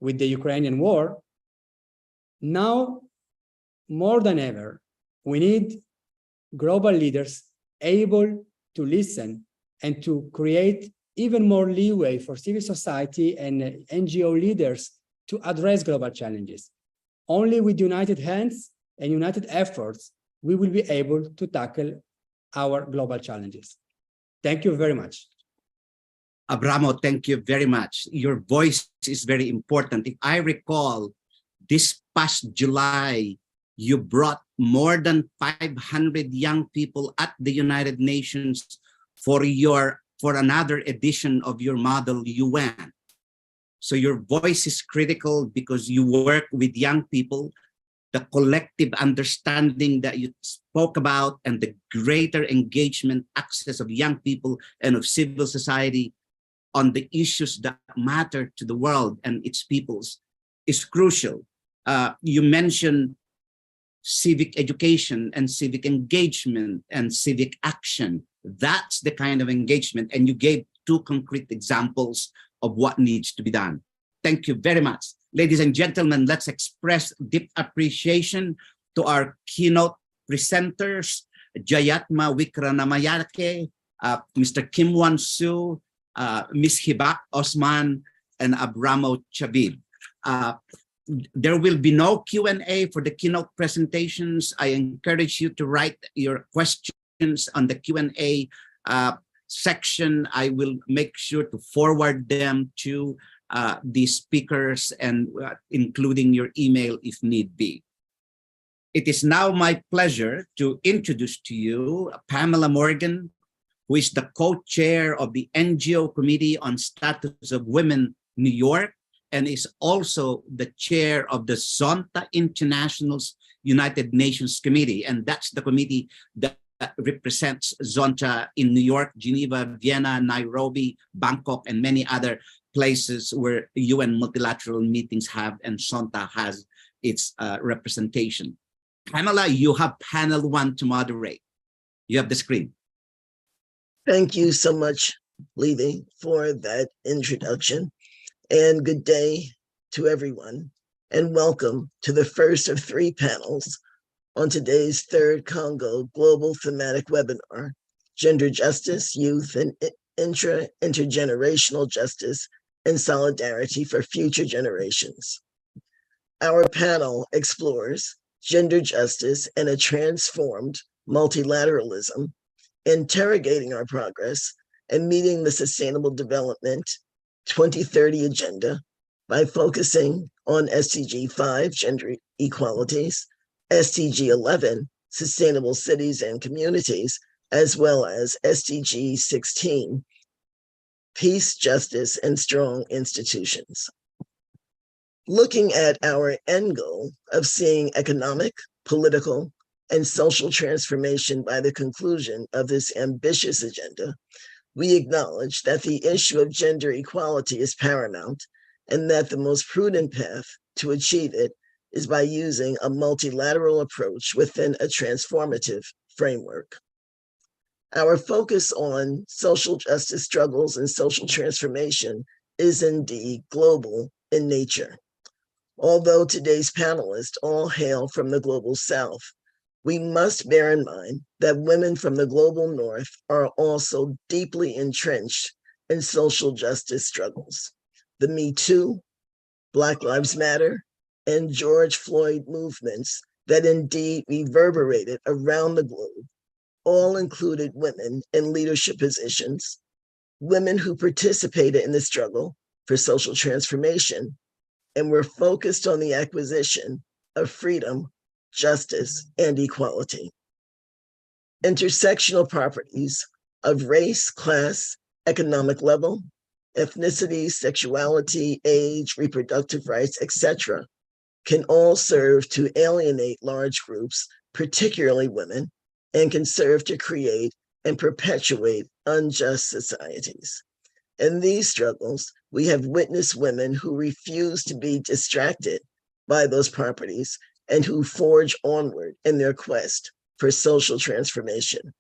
with the Ukrainian war. Now, more than ever, we need global leaders able to listen and to create even more leeway for civil society and NGO leaders to address global challenges. Only with united hands and united efforts, we will be able to tackle our global challenges. Thank you very much. Abramo, thank you very much. Your voice is very important. If I recall, this past July, you brought more than 500 young people at the United Nations for another edition of your model UN. So your voice is critical because you work with young people, the collective understanding that you spoke about, and the greater engagement, access of young people and of civil society on the issues that matter to the world and its peoples is crucial. You mentioned civic education and civic engagement and civic action. That's the kind of engagement, and you gave two concrete examples of what needs to be done. Thank you very much. Ladies and gentlemen, let's express deep appreciation to our keynote presenters, Jayatma Wikranamayake, Mr. Kim Wan Soo, Ms. Hibak Osman, and Abramo Chavib. There will be no Q&A for the keynote presentations. I encourage you to write your questions on the Q&A section. I will make sure to forward them to the speakers and including your email if need be. It is now my pleasure to introduce to you Pamela Morgan, who is the co-chair of the NGO Committee on Status of Women, New York, and is also the chair of the Zonta International's United Nations Committee. And that's the committee that represents Zonta in New York, Geneva, Vienna, Nairobi, Bangkok, and many other places where UN multilateral meetings have and Zonta has its representation. Pamela, you have panel 1 to moderate. You have the screen. Thank you so much, Levy, for that introduction. And good day to everyone, and welcome to the first of 3 panels on today's 3rd CoNGO Global Thematic Webinar, Gender Justice, Youth, and Intergenerational Justice and Solidarity for Future Generations. Our panel explores gender justice and a transformed multilateralism, interrogating our progress and meeting the Sustainable Development 2030 agenda by focusing on SDG 5, gender equalities, SDG 11, sustainable cities and communities, as well as SDG 16, peace, justice, and strong institutions. Looking at our end goal of seeing economic, political, and social transformation by the conclusion of this ambitious agenda, we acknowledge that the issue of gender equality is paramount and that the most prudent path to achieve it is by using a multilateral approach within a transformative framework. Our focus on social justice struggles and social transformation is indeed global in nature. Although today's panelists all hail from the global South, we must bear in mind that women from the global North are also deeply entrenched in social justice struggles. The Me Too, Black Lives Matter, and George Floyd movements that indeed reverberated around the globe all included women in leadership positions, women who participated in the struggle for social transformation, and were focused on the acquisition of freedom, justice, and equality. Intersectional properties of race, class, economic level, ethnicity, sexuality, age, reproductive rights, etc., can all serve to alienate large groups, particularly women, and can serve to create and perpetuate unjust societies. In these struggles, we have witnessed women who refuse to be distracted by those properties and who forge onward in their quest for social transformation.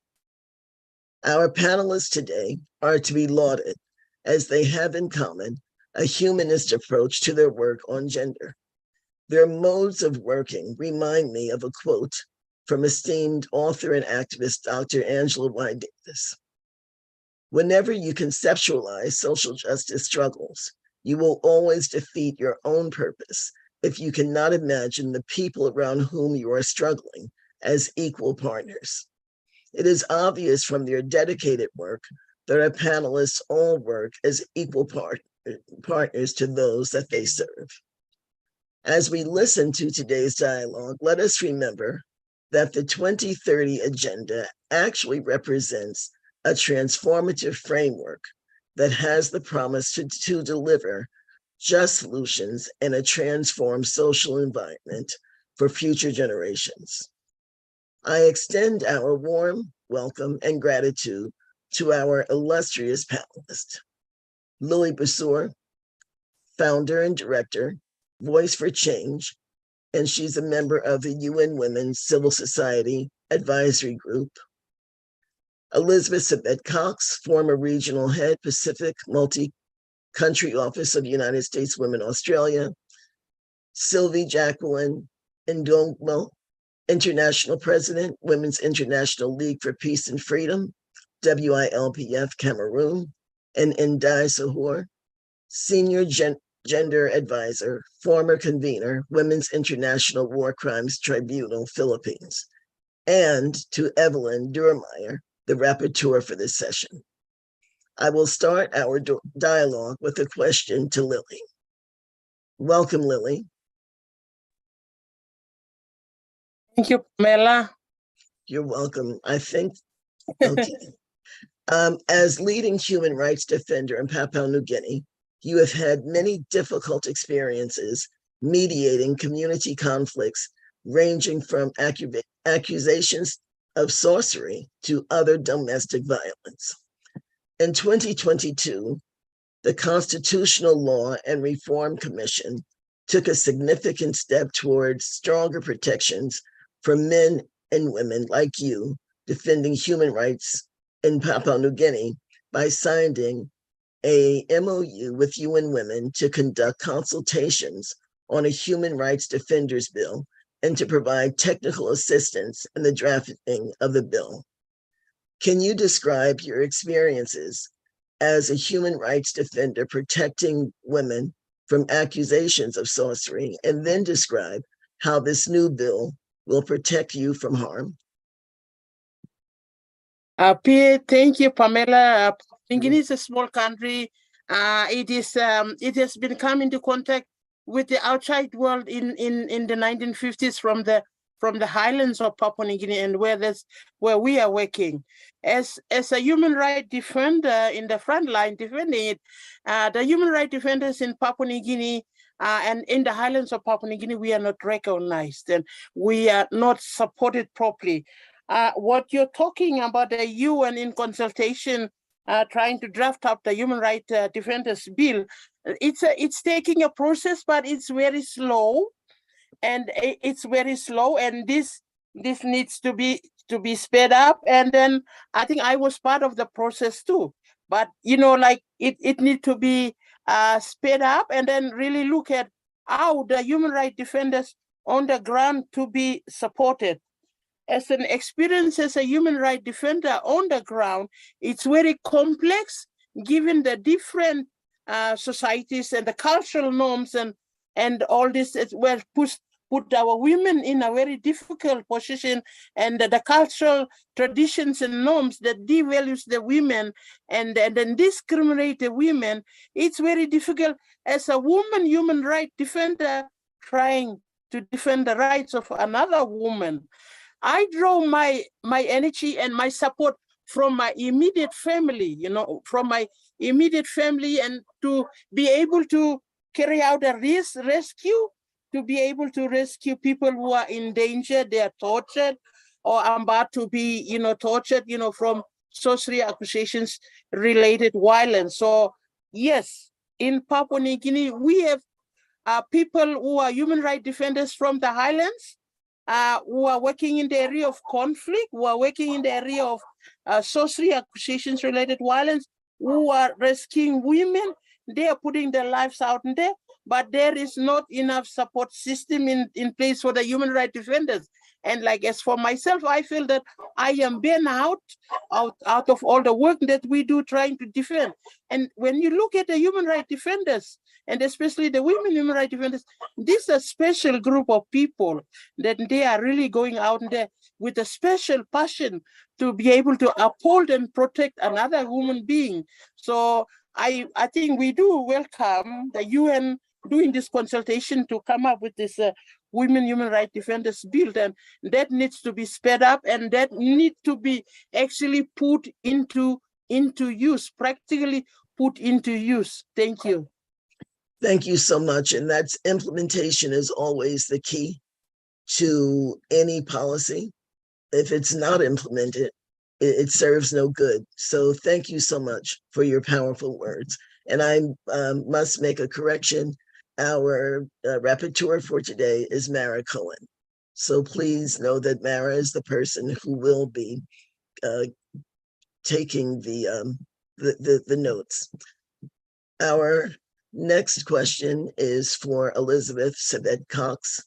Our panelists today are to be lauded as they have in common a humanist approach to their work on gender. Their modes of working remind me of a quote from esteemed author and activist Dr. Angela Y. Davis. Whenever you conceptualize social justice struggles, you will always defeat your own purpose if you cannot imagine the people around whom you are struggling as equal partners. It is obvious from their dedicated work that our panelists all work as equal partners to those that they serve. As we listen to today's dialogue, let us remember that the 2030 agenda actually represents a transformative framework that has the promise to deliver just solutions in a transformed social environment for future generations. I extend our warm welcome and gratitude to our illustrious panelists. Lily Bassour, founder and director, Voice for Change, and she's a member of the UN Women's Civil Society Advisory Group. Elizabeth Sabet Cox, former regional head, Pacific Multi-Country Office of United States Women Australia. Sylvie Jacqueline Ndongmo, International President, Women's International League for Peace and Freedom, WILPF Cameroon, and Ndai Sahur, Senior Gender Advisor, former convener, Women's International War Crimes Tribunal, Philippines, and to Evelyn Durmeyer, the rapporteur for this session. I will start our dialogue with a question to Lily. Welcome, Lily. Thank you, Pamela. You're welcome. I think, okay. As leading human rights defender in Papua New Guinea, you have had many difficult experiences mediating community conflicts ranging from accusations of sorcery to other domestic violence. In 2022, the Constitutional Law and Reform Commission took a significant step towards stronger protections for men and women like you defending human rights in Papua New Guinea by signing a MOU with UN Women to conduct consultations on a human rights defenders bill and to provide technical assistance in the drafting of the bill. Can you describe your experiences as a human rights defender protecting women from accusations of sorcery, and then describe how this new bill will protect you from harm? Thank you, Pamela. New Guinea is a small country. It has been come into contact with the outside world in the 1950s from the highlands of Papua New Guinea, and where we are working as a human rights defender in the front line defending it. The human rights defenders in Papua New Guinea and in the highlands of Papua New Guinea, we are not recognized and we are not supported properly. What you're talking about, the UN in consultation trying to draft up the human rights defenders bill, it's taking a process, but it's very slow. And it's very slow, and this needs to be sped up. And then I think I was part of the process too, but like it needs to be sped up, and then really look at how the human rights defenders on the ground to be supported. As an experience as a human rights defender on the ground, it's very complex given the different societies and the cultural norms and all this were put our women in a very difficult position, and the cultural traditions and norms that devalues the women and then discriminate the women. It's very difficult as a woman human rights defender trying to defend the rights of another woman. I draw my energy and my support from my immediate family, from my immediate family, and to be able to carry out a rescue, to be able to rescue people who are in danger, they are tortured or about to be, tortured, from sorcery accusations related violence. So yes, in Papua New Guinea, we have people who are human rights defenders from the highlands, who are working in the area of conflict, who are working in the area of sorcery accusations related violence, who are rescuing women. They are putting their lives out in there, but there is not enough support system in place for the human rights defenders. And like as for myself, I feel that I am burned out of all the work that we do trying to defend. And when you look at the human rights defenders, and especially the women human rights defenders, this is a special group of people that they are really going out there with a special passion to be able to uphold and protect another human being. So I think we do welcome the UN doing this consultation to come up with this women human rights defenders bill, and that needs to be sped up, and that needs to be actually put into use, practically put into use. Thank you. Thank you so much. And that's implementation is always the key to any policy. If it's not implemented, it serves no good. So thank you so much for your powerful words. And I must make a correction. Our rapporteur for today is Mara Cohen. So please know that Mara is the person who will be taking the notes. Our next question is for Elizabeth Sabet Cox.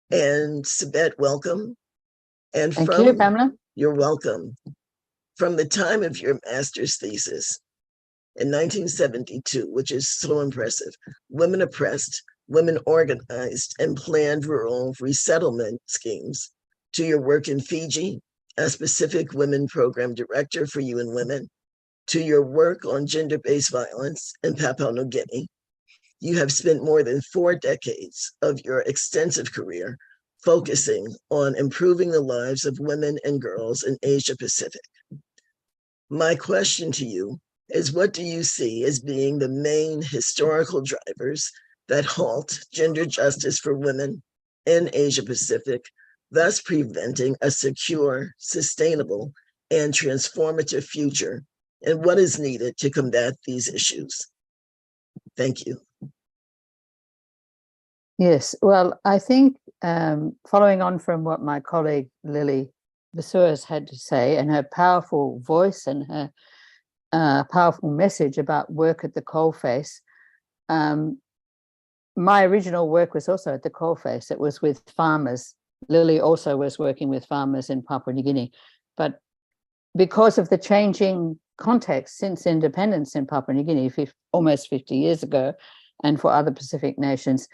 And Sabet, welcome. And Thank you, Pamela. You're welcome. From the time of your master's thesis in 1972, which is so impressive, women oppressed, women organized and planned rural resettlement schemes, to your work in Fiji as Pacific Women Program Director for UN Women, to your work on gender-based violence in Papua New Guinea. You have spent more than 4 decades of your extensive career focusing on improving the lives of women and girls in Asia Pacific. My question to you is, what do you see as being the main historical drivers that halt gender justice for women in Asia Pacific, thus preventing a secure, sustainable, and transformative future? And what is needed to combat these issues? Thank you. Yes, well, I think following on from what my colleague Lily Basua has had to say, and her powerful voice and her powerful message about work at the coalface, my original work was also at the coalface. It was with farmers. Lily also was working with farmers in Papua New Guinea. But because of the changing context since independence in Papua New Guinea, almost 50 years ago, and for other Pacific nations,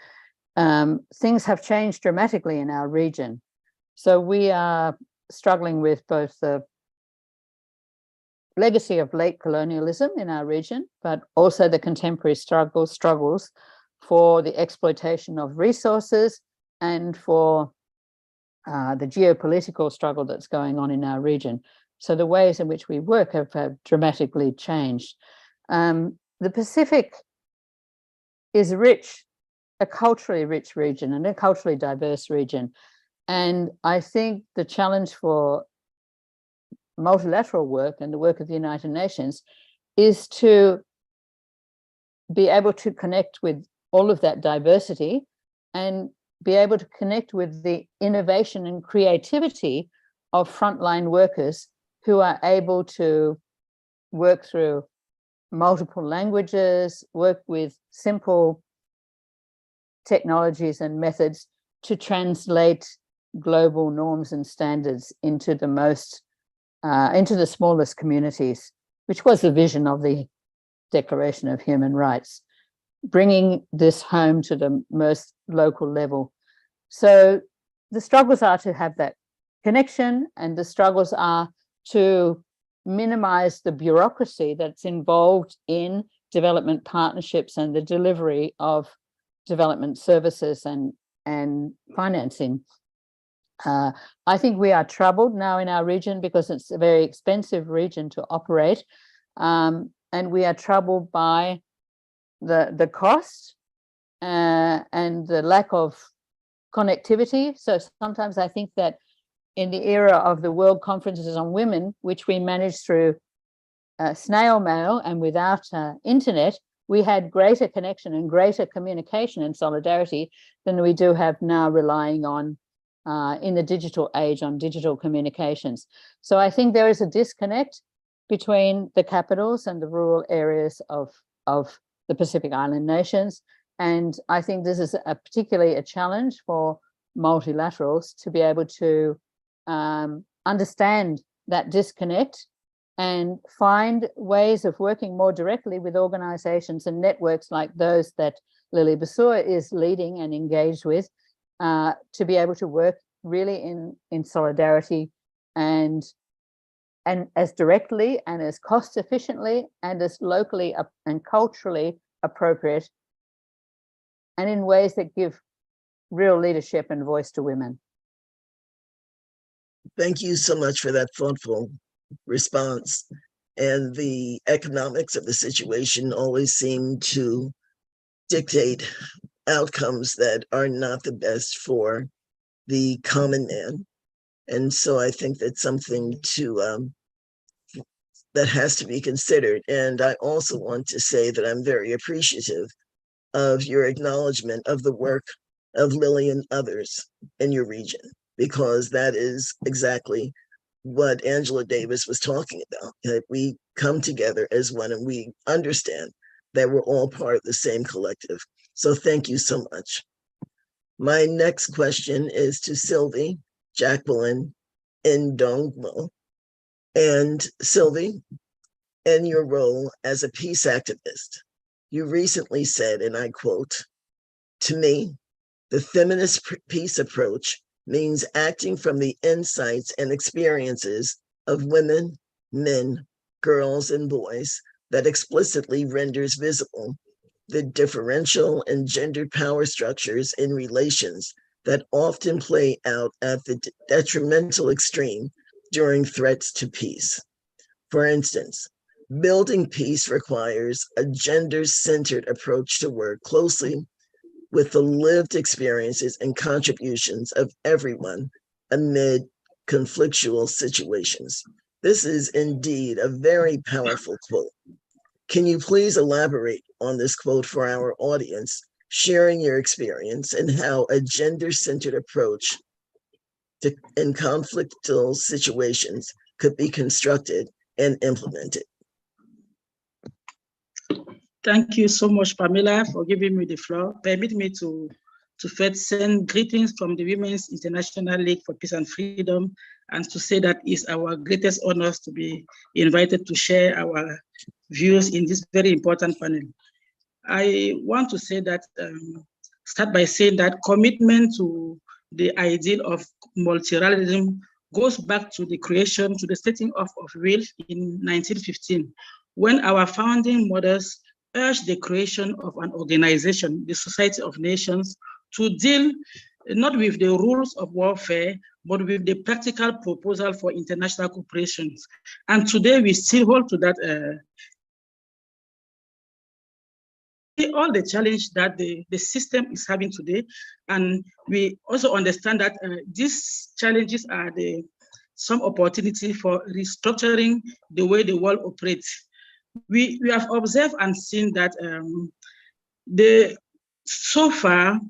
things have changed dramatically in our region. So we are struggling with both the legacy of late colonialism in our region, but also the contemporary struggles for the exploitation of resources and for the geopolitical struggle that's going on in our region. So the ways in which we work have dramatically changed. The Pacific is rich, a culturally rich region and a culturally diverse region. And I think the challenge for multilateral work and the work of the United Nations is to be able to connect with all of that diversity and be able to connect with the innovation and creativity of frontline workers who are able to work through multiple languages, work with simple technologies and methods to translate global norms and standards into the smallest communities, which was the vision of the Declaration of Human Rights, bringing this home to the most local level. So the struggles are to have that connection, and the struggles are to minimize the bureaucracy that's involved in development partnerships and the delivery of development services and financing. I think we are troubled now in our region because it's a very expensive region to operate, and we are troubled by the cost and the lack of connectivity. So sometimes I think that in the era of the World Conferences on Women, which we managed through snail mail and without internet, we had greater connection and greater communication and solidarity than we do have now, relying on in the digital age on digital communications. So I think there is a disconnect between the capitals and the rural areas of the Pacific Island nations. And I think this is particularly a challenge for multilaterals to be able to understand that disconnect and find ways of working more directly with organizations and networks like those that Lily Basua is leading and engaged with, to be able to work really in solidarity and as directly and as cost efficiently and as locally and culturally appropriate, and in ways that give real leadership and voice to women. Thank you so much for that thoughtful response. And the economics of the situation always seem to dictate outcomes that are not the best for the common man. And so I think that's something that has to be considered. And I also want to say that I'm very appreciative of your acknowledgement of the work of Lily and others in your region, because that is exactly what Angela Davis was talking about, that we come together as one and we understand that we're all part of the same collective. So thank you so much. My next question is to Sylvie Jacqueline Ndongmo. And Sylvie, and your role as a peace activist. You recently said, and I quote, "To me, the feminist peace approach means acting from the insights and experiences of women, men, girls, and boys that explicitly renders visible the differential and gendered power structures in relations that often play out at the detrimental extreme during threats to peace. For instance, building peace requires a gender-centered approach to work closely with the lived experiences and contributions of everyone amid conflictual situations." This is indeed a very powerful quote. Can you please elaborate on this quote for our audience, sharing your experience and how a gender-centered approach in conflictual situations could be constructed and implemented? Thank you so much, Pamela, for giving me the floor. Permit me to first send greetings from the Women's International League for Peace and Freedom, and to say that it's our greatest honor to be invited to share our views in this very important panel. I want to say that, start by saying that commitment to the ideal of multilateralism goes back to the creation, to the setting up of WILF in 1915, when our founding mothers urged the creation of an organization, the Society of Nations, to deal not with the rules of warfare, but with the practical proposal for international cooperation. And today we still hold to that all the challenge that the system is having today. And we also understand that these challenges are some opportunity for restructuring the way the world operates. We have observed and seen that so far,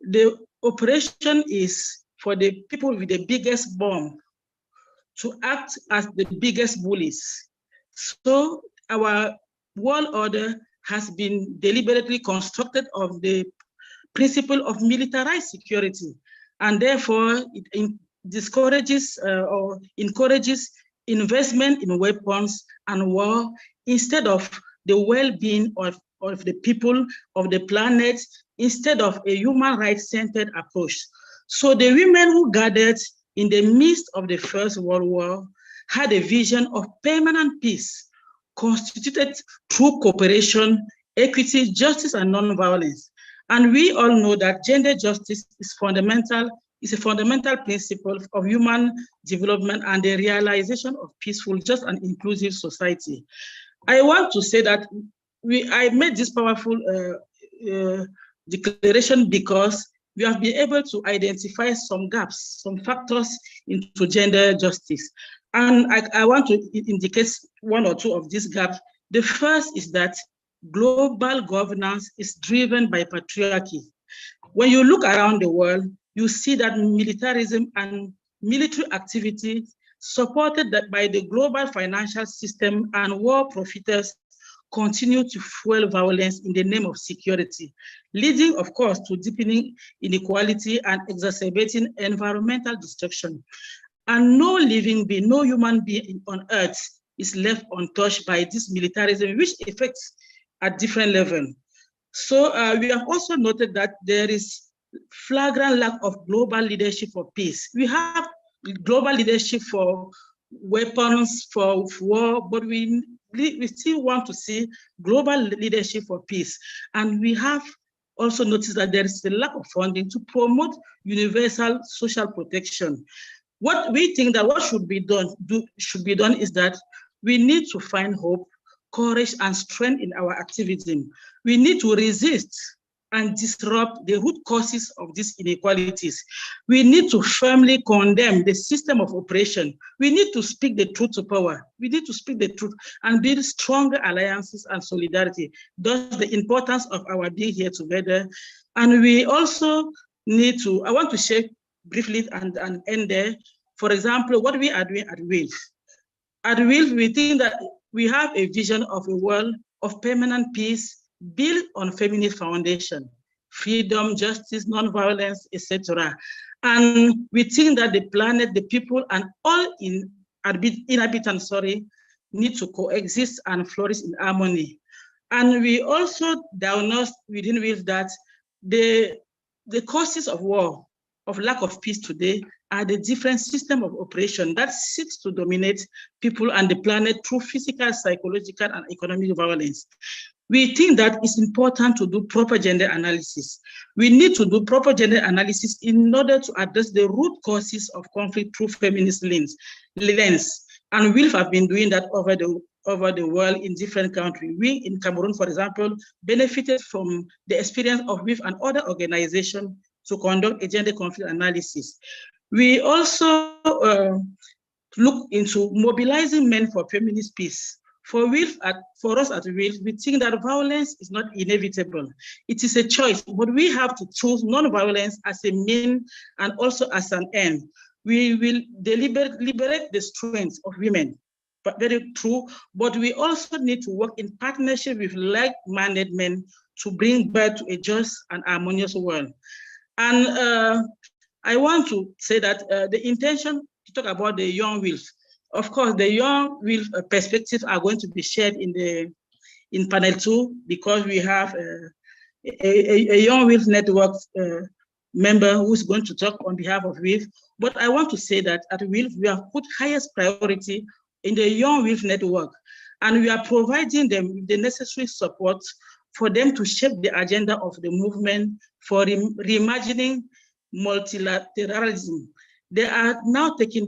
the operation is for the people with the biggest bomb to act as the biggest bullies. So our world order has been deliberately constructed of the principle of militarized security, and therefore it discourages or encourages investment in weapons and war instead of the well-being of the people, of the planet, instead of a human rights-centered approach. So the women who gathered in the midst of the First World War had a vision of permanent peace, constituted through cooperation, equity, justice, and non-violence. And we all know that gender justice is a fundamental principle of human development and the realization of peaceful, just, and inclusive society. I want to say that I made this powerful declaration because we have been able to identify some gaps, some factors into gender justice. And I want to indicate one or two of these gaps. The first is that global governance is driven by patriarchy. When you look around the world, you see that militarism and military activity supported by the global financial system and war profiteers continue to fuel violence in the name of security, leading, of course, to deepening inequality and exacerbating environmental destruction. And no living being, no human being on earth is left untouched by this militarism, which affects at different levels. So we have also noted that there is flagrant lack of global leadership for peace. We have global leadership for weapons, for war, but we still want to see global leadership for peace. And we have also noticed that there is a lack of funding to promote universal social protection. What we think that what should be done is that we need to find hope, courage, and strength in our activism. We need to resist and disrupt the root causes of these inequalities. We need to firmly condemn the system of oppression. We need to speak the truth to power. We need to speak the truth and build stronger alliances and solidarity. Thus, the importance of our being here together. And we also need to, I want to share briefly and end there. For example, what we are doing at WILF. At WILF, we think that we have a vision of a world of permanent peace built on feminist foundation, freedom, justice, non-violence, etc. And we think that the planet, the people, and all inhabitants, need to coexist and flourish in harmony. And we also diagnosed within WILF that the causes of war, of lack of peace today, are the different system of operation that seeks to dominate people and the planet through physical, psychological, and economic violence. We think that it's important to do proper gender analysis. We need to do proper gender analysis in order to address the root causes of conflict through feminist lens. And WILF have been doing that over the world in different countries. We in Cameroon, for example, benefited from the experience of WILF and other organizations to conduct a gender conflict analysis. We also look into mobilizing men for feminist peace. For us at WILF, we think that violence is not inevitable. It is a choice, but we have to choose non-violence as a mean and also as an end. We will liberate the strengths of women, but very true, but we also need to work in partnership with like-minded men to bring back to a just and harmonious world. And I want to say that the intention to talk about the young WILF, of course, the young WILF perspectives are going to be shared in panel 2 because we have a young WILF network member who's going to talk on behalf of WILF. But I want to say that at WILF, we have put highest priority in the young WILF network, and we are providing them with the necessary support for them to shape the agenda of the movement for reimagining multilateralism. The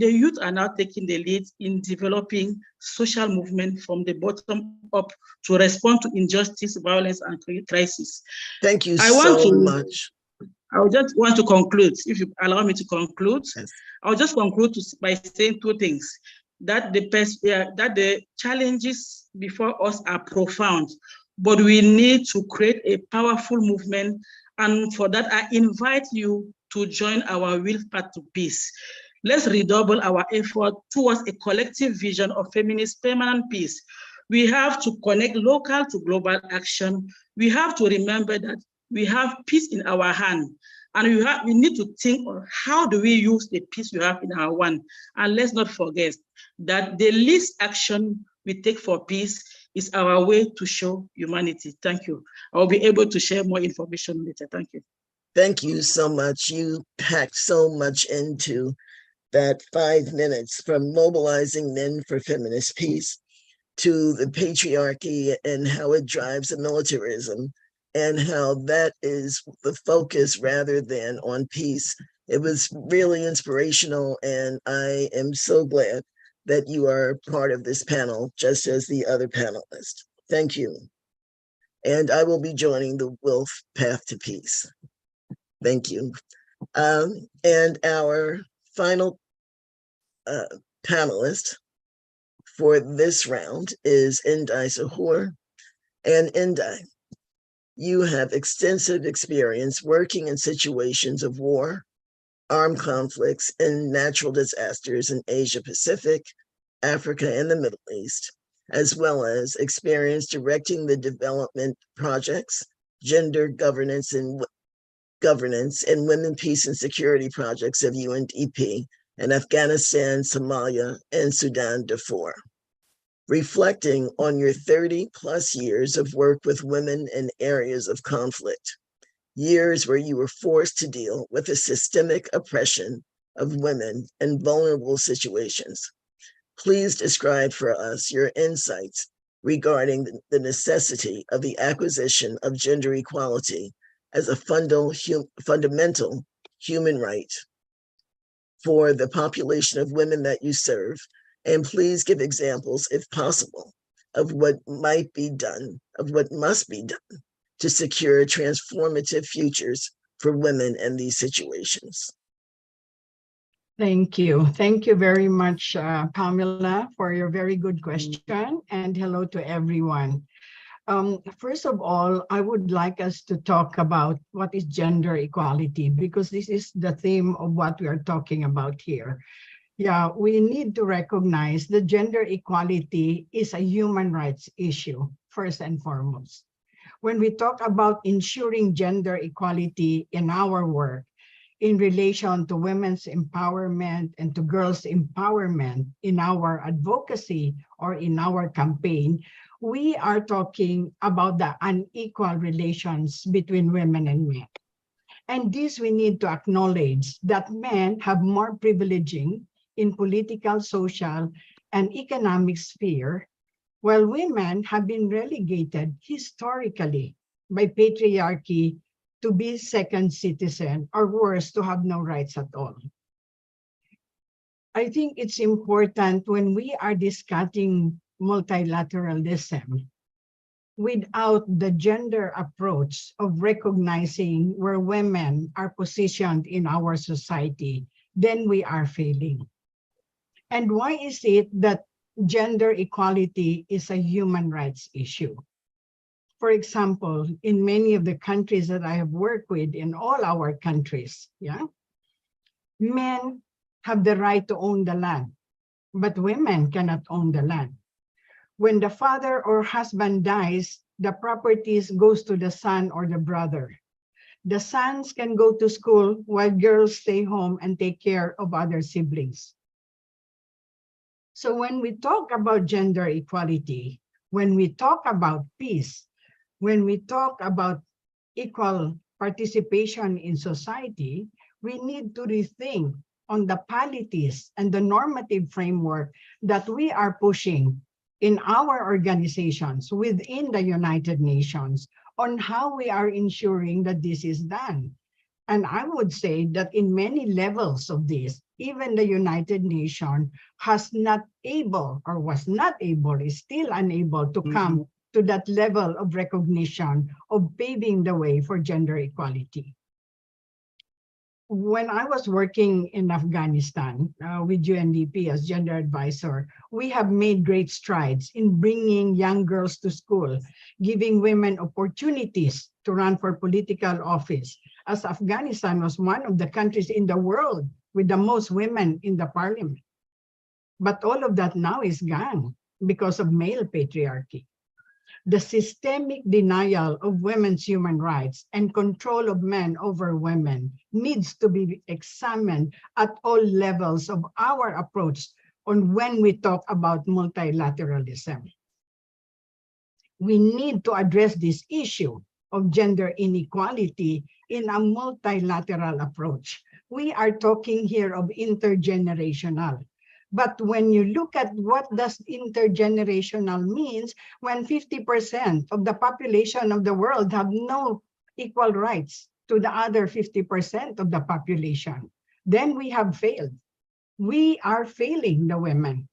youth are now taking the lead in developing social movement from the bottom up to respond to injustice, violence, and crisis. Thank you so much. I just want to conclude, if you allow me to conclude. Yes. I'll just conclude by saying two things. That the challenges before us are profound, but we need to create a powerful movement. And for that, I invite you to join our WILF Path to Peace. Let's redouble our effort towards a collective vision of feminist permanent peace. We have to connect local to global action. We have to remember that we have peace in our hand, and we need to think on how do we use the peace we have in our hand. And let's not forget that the least action we take for peace is our way to show humanity. Thank you. I'll be able to share more information later. Thank you. Thank you so much. You packed so much into that 5 minutes, from mobilizing men for feminist peace to the patriarchy and how it drives the militarism and how that is the focus rather than on peace. It was really inspirational, and I am so glad that you are part of this panel, just as the other panelists. Thank you. And I will be joining the WILF Path to Peace. Thank you. And our final panelist for this round is Ndai Sahur. And Ndai, you have extensive experience working in situations of war, armed conflicts, and natural disasters in Asia Pacific, Africa, and the Middle East, as well as experience directing the development projects, gender governance and women, peace and security projects of UNDP in Afghanistan, Somalia, and Sudan Darfur. Reflecting on your 30+ years of work with women in areas of conflict, years where you were forced to deal with the systemic oppression of women in vulnerable situations. Please describe for us your insights regarding the necessity of the acquisition of gender equality as a fundamental human right for the population of women that you serve. And please give examples, if possible, of what might be done, of what must be done to secure transformative futures for women in these situations. Thank you. Thank you very much, Pamela, for your very good question, and hello to everyone. First of all, I would like us to talk about what is gender equality, because this is the theme of what we are talking about here. Yeah, we need to recognize that gender equality is a human rights issue, first and foremost. When we talk about ensuring gender equality in our work, in relation to women's empowerment and to girls' empowerment in our advocacy or in our campaign, we are talking about the unequal relations between women and men. And this we need to acknowledge that men have more privileging in political, social, and economic sphere, while women have been relegated historically by patriarchy to be second citizen, or worse, to have no rights at all. I think it's important when we are discussing multilateralism without the gender approach of recognizing where women are positioned in our society, then we are failing. And why is it that gender equality is a human rights issue? For example, in many of the countries that I have worked with, in all our countries, men have the right to own the land, but women cannot own the land. When the father or husband dies, the properties goes to the son or the brother. The sons can go to school while girls stay home and take care of other siblings. So when we talk about gender equality, when we talk about peace, when we talk about equal participation in society, we need to rethink on the policies and the normative framework that we are pushing in our organizations within the United Nations on how we are ensuring that this is done. And I would say that in many levels of this, even the United Nations has not able or was not able, is still unable to come to that level of recognition of paving the way for gender equality. When I was working in Afghanistan with UNDP as gender advisor, we have made great strides in bringing young girls to school, giving women opportunities to run for political office, as Afghanistan was one of the countries in the world with the most women in the parliament. But all of that now is gone because of male patriarchy. The systemic denial of women's human rights and control of men over women needs to be examined at all levels of our approach on when we talk about multilateralism. We need to address this issue of gender inequality in a multilateral approach. We are talking here of intergenerational. But when you look at what does intergenerational means, when 50% of the population of the world have no equal rights to the other 50% of the population, then we have failed. We are failing the women.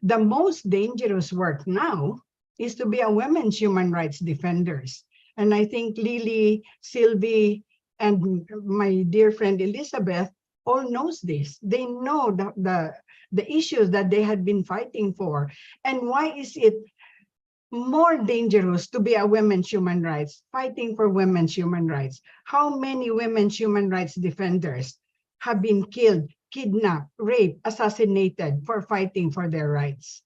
The most dangerous work now is to be a women's human rights defenders. And I think Lily, Sylvie, and my dear friend Elizabeth all knows this. They know the issues that they had been fighting for. And why is it more dangerous to be a women's human rights, fighting for women's human rights? How many women's human rights defenders have been killed, kidnapped, raped, assassinated for fighting for their rights?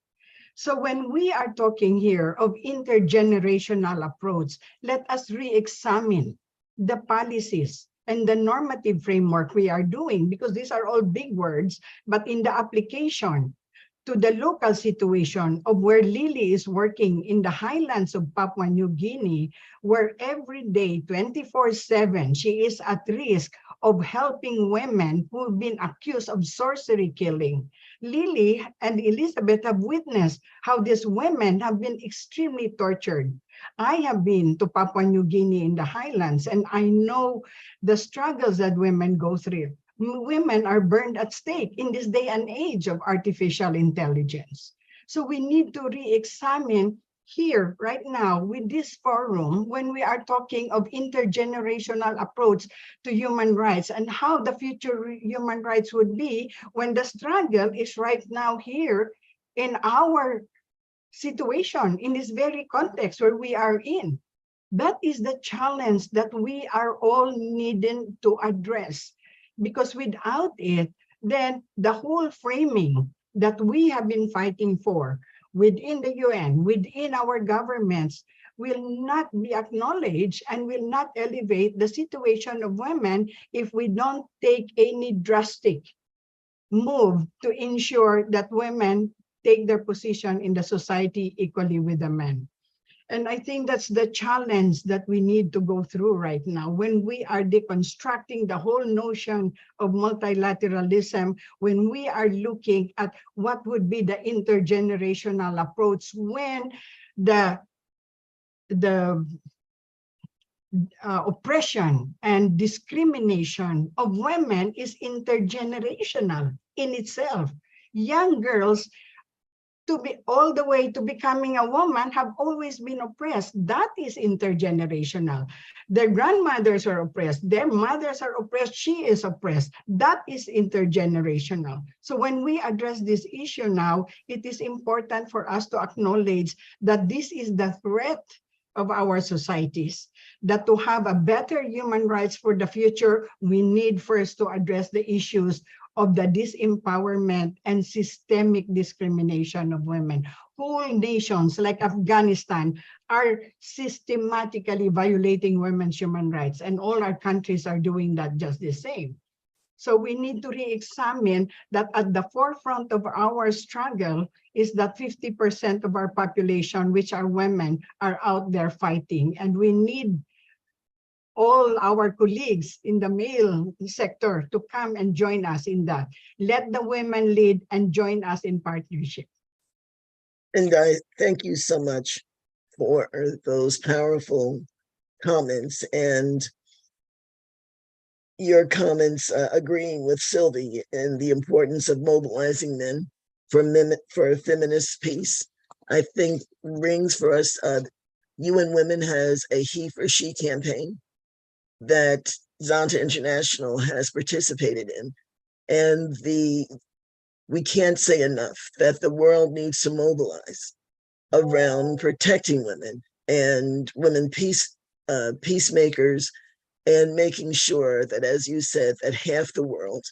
So when we are talking here of intergenerational approach, let us re-examine the policies and the normative framework we are doing, because these are all big words, but in the application to the local situation of where Lily is working in the highlands of Papua New Guinea, where every day, 24/7, she is at risk of helping women who've been accused of sorcery killing. Lily and Elizabeth have witnessed how these women have been extremely tortured. I have been to Papua New Guinea in the highlands, and I know the struggles that women go through. Women are burned at stake in this day and age of artificial intelligence. So we need to re-examine here right now with this forum when we are talking of intergenerational approach to human rights and how the future human rights would be when the struggle is right now here in our situation, in this very context where we are in. That is the challenge that we are all needing to address, because without it, then the whole framing that we have been fighting for within the UN, within our governments, will not be acknowledged and will not elevate the situation of women if we don't take any drastic move to ensure that women take their position in the society equally with the men. And I think that's the challenge that we need to go through right now when we are deconstructing the whole notion of multilateralism, when we are looking at what would be the intergenerational approach when the oppression and discrimination of women is intergenerational in itself. Young girls to be all the way to becoming a woman have always been oppressed. That is intergenerational. Their grandmothers are oppressed. Their mothers are oppressed. She is oppressed. That is intergenerational. So when we address this issue now, it is important for us to acknowledge that this is the threat of our societies, that to have a better human rights for the future, we need first to address the issues of the disempowerment and systemic discrimination of women. Whole nations like Afghanistan are systematically violating women's human rights, and all our countries are doing that just the same. So we need to re-examine that at the forefront of our struggle is that 50% of our population, which are women, are out there fighting. And we need all our colleagues in the male sector to come and join us in that. Let the women lead and join us in partnership. And I thank you so much for those powerful comments and your comments agreeing with Sylvie in the importance of mobilizing men for feminist peace. I think rings for us, UN Women has a He for She campaign that Zonta International has participated in. And we can't say enough that the world needs to mobilize around protecting women and women peacemakers, and making sure that, as you said, that half the world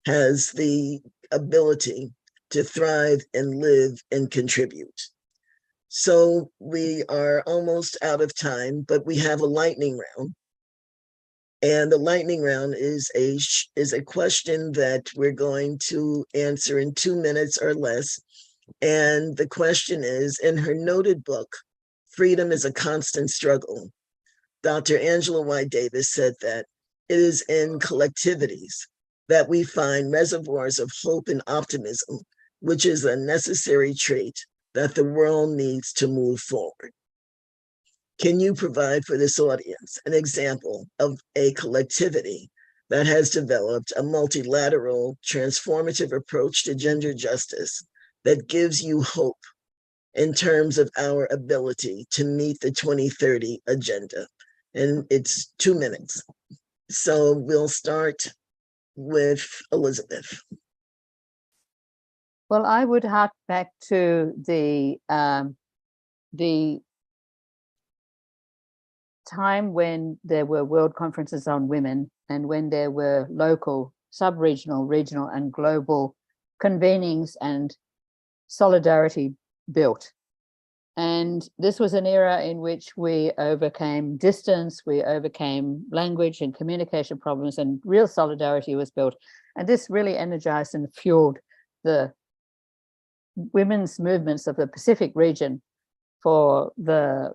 has the ability to thrive and live and contribute. So we are almost out of time, but we have a lightning round. And the lightning round is a question that we're going to answer in 2 minutes or less. And the question is, in her noted book, Freedom is a Constant Struggle, Dr. Angela White Davis said that it is in collectivities that we find reservoirs of hope and optimism, which is a necessary trait that the world needs to move forward. Can you provide for this audience an example of a collectivity that has developed a multilateral, transformative approach to gender justice that gives you hope in terms of our ability to meet the 2030 agenda? And it's 2 minutes. So we'll start with Elizabeth. Well, I would hark back to the time when there were world conferences on women and when there were local, sub-regional, regional, and global convenings and solidarity built. And this was an era in which we overcame distance, we overcame language and communication problems, and real solidarity was built. And this really energized and fueled the women's movements of the Pacific region for the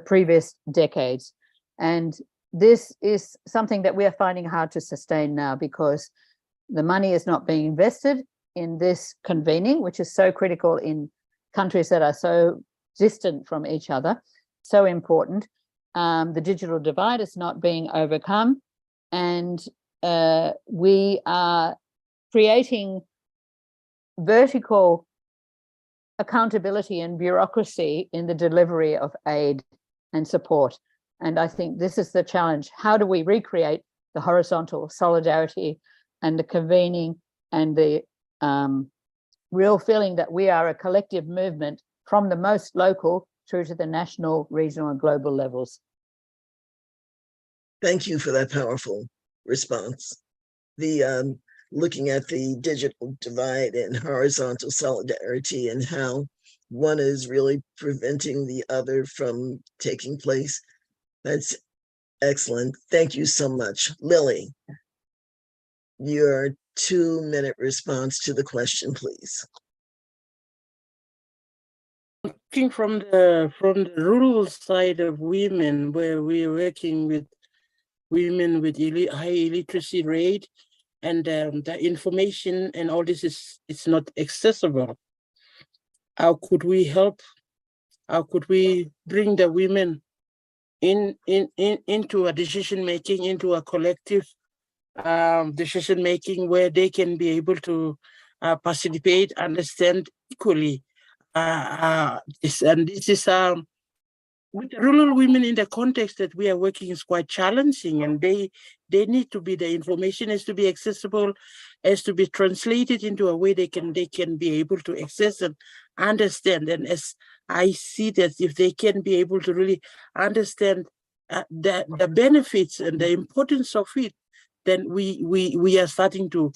previous decades. And this is something that we are finding hard to sustain now because the money is not being invested in this convening, which is so critical in countries that are so distant from each other, so important. The digital divide is not being overcome, and we are creating vertical accountability and bureaucracy in the delivery of aid and support. And I think this is the challenge. How do we recreate the horizontal solidarity and the convening and the real feeling that we are a collective movement from the most local through to the national, regional, and global levels? Thank you for that powerful response. The looking at the digital divide and horizontal solidarity and how one is really preventing the other from taking place. That's excellent. Thank you so much. Lily, your 2-minute response to the question, please. Looking from the rural side of women, where we're working with women with high illiteracy rate, and the information and all this it's not accessible. How could we help? How could we bring the women into a decision making, into a collective decision making, where they can be able to participate, understand equally? This is with the rural women in the context that we are working is quite challenging, and they need to be, the information has to be accessible, has to be translated into a way they can be able to access and understand. And as I see that, if they can be able to really understand the benefits and the importance of it, then we are starting to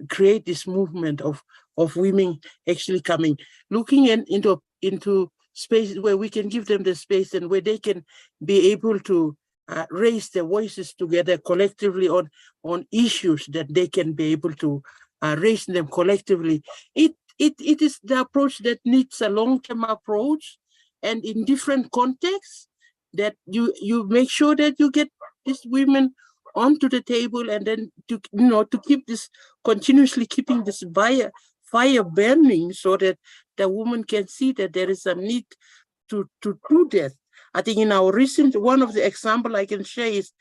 create this movement of women actually coming, looking into spaces where we can give them the space and where they can be able to raise their voices together collectively on issues that they can be able to raise them collectively. It is the approach that needs a long-term approach, and in different contexts, that you make sure that you get these women onto the table, and then to keep this continuously keeping this fire burning, so that the woman can see that there is a need to do that. I think in our recent, one of the example I can share is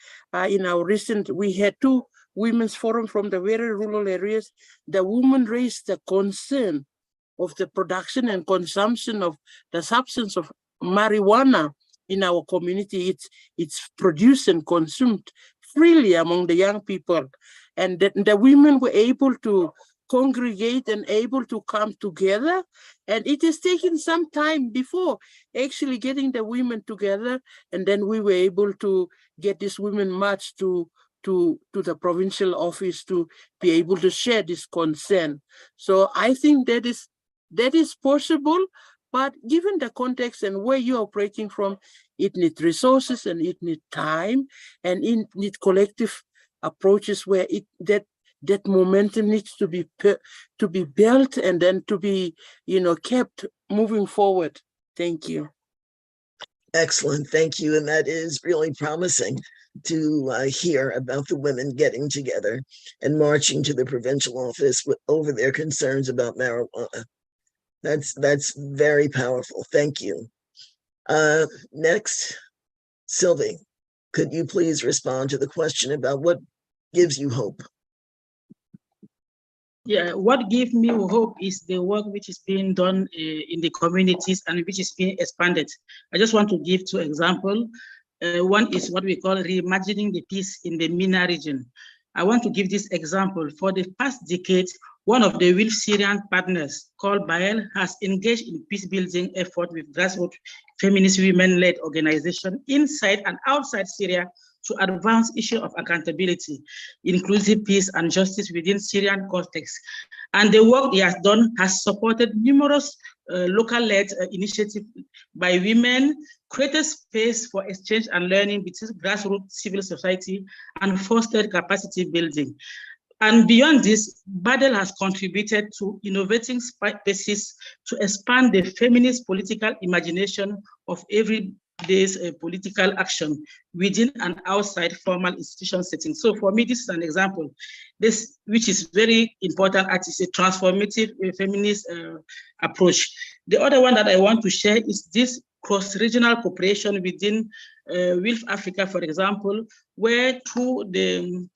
in our recent, we had 2 women's forum from the very rural areas. The women raised the concern of the production and consumption of the substance of marijuana in our community. It's produced and consumed freely among the young people, and the women were able to congregate and able to come together. And it has taken some time before actually getting the women together, and then we were able to get these women marched to the provincial office to be able to share this concern. So I think that is possible, but given the context and where you're operating from, it needs resources, and it needs time, and it needs collective approaches where that momentum needs to be built, and then to be kept moving forward. Thank you. Excellent, thank you. And that is really promising to hear about the women getting together and marching to the provincial office over their concerns about marijuana. That's very powerful. Thank you. Next, Sylvie, could you please respond to the question about what gives you hope? Yeah, what gives me hope is the work which is being done in the communities and which is being expanded. I just want to give 2 examples. One is what we call reimagining the peace in the MENA region. I want to give this example. For the past decade, one of the WILF Syrian partners, called Bael, has engaged in peace-building effort with grassroots feminist women-led organizations inside and outside Syria to advance issue of accountability, inclusive peace and justice within Syrian context. And the work he has done has supported numerous local-led initiatives by women, created space for exchange and learning between grassroots civil society, and fostered capacity building. And beyond this, Badel has contributed to innovating spaces to expand the feminist political imagination of everyday's political action within and outside formal institution settings. So for me, this is an example, which is very important as a transformative feminist approach. The other one that I want to share is this cross-regional cooperation within WILF Africa, for example, where through the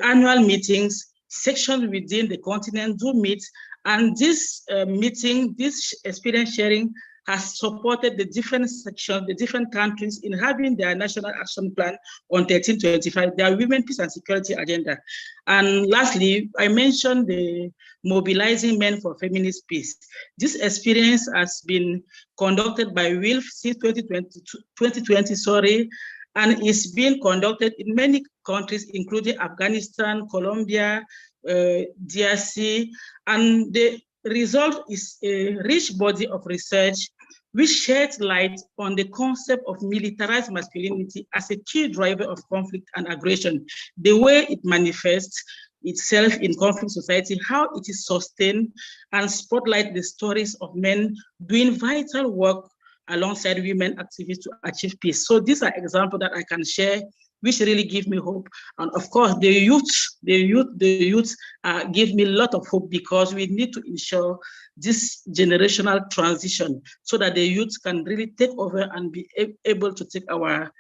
annual meetings, sections within the continent do meet, and this meeting, this experience sharing has supported the different sections, the different countries in having their national action plan on 1325, their women, peace and security agenda. And lastly, I mentioned the mobilizing men for feminist peace. This experience has been conducted by WILF since 2020, and is being conducted in many countries, including Afghanistan, Colombia, DRC, and the result is a rich body of research which sheds light on the concept of militarized masculinity as a key driver of conflict and aggression, the way it manifests itself in conflict society, how it is sustained, and spotlight the stories of men doing vital work alongside women activists to achieve peace. So these are examples that I can share, which really give me hope. And of course, the youth give me a lot of hope, because we need to ensure this generational transition so that the youth can really take over and be able to take our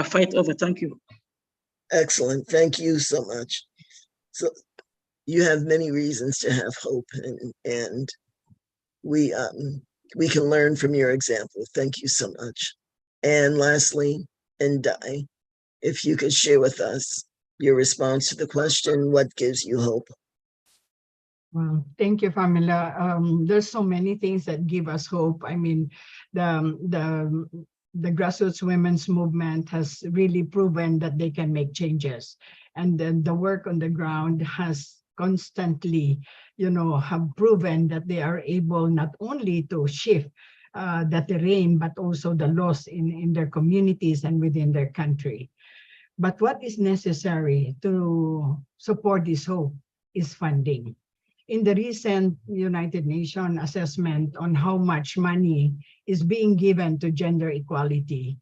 fight over. Thank you. Excellent. Thank you so much. So you have many reasons to have hope, and we can learn from your example. Thank you so much. And lastly, Ndai, if you could share with us your response to the question, what gives you hope? Well, thank you, Pamela. There's so many things that give us hope. I mean, the grassroots women's movement has really proven that they can make changes. And then the work on the ground has constantly, have proven that they are able not only to shift the terrain, but also the laws in their communities and within their country. But what is necessary to support this hope is funding. In the recent United Nations assessment on how much money is being given to gender equality,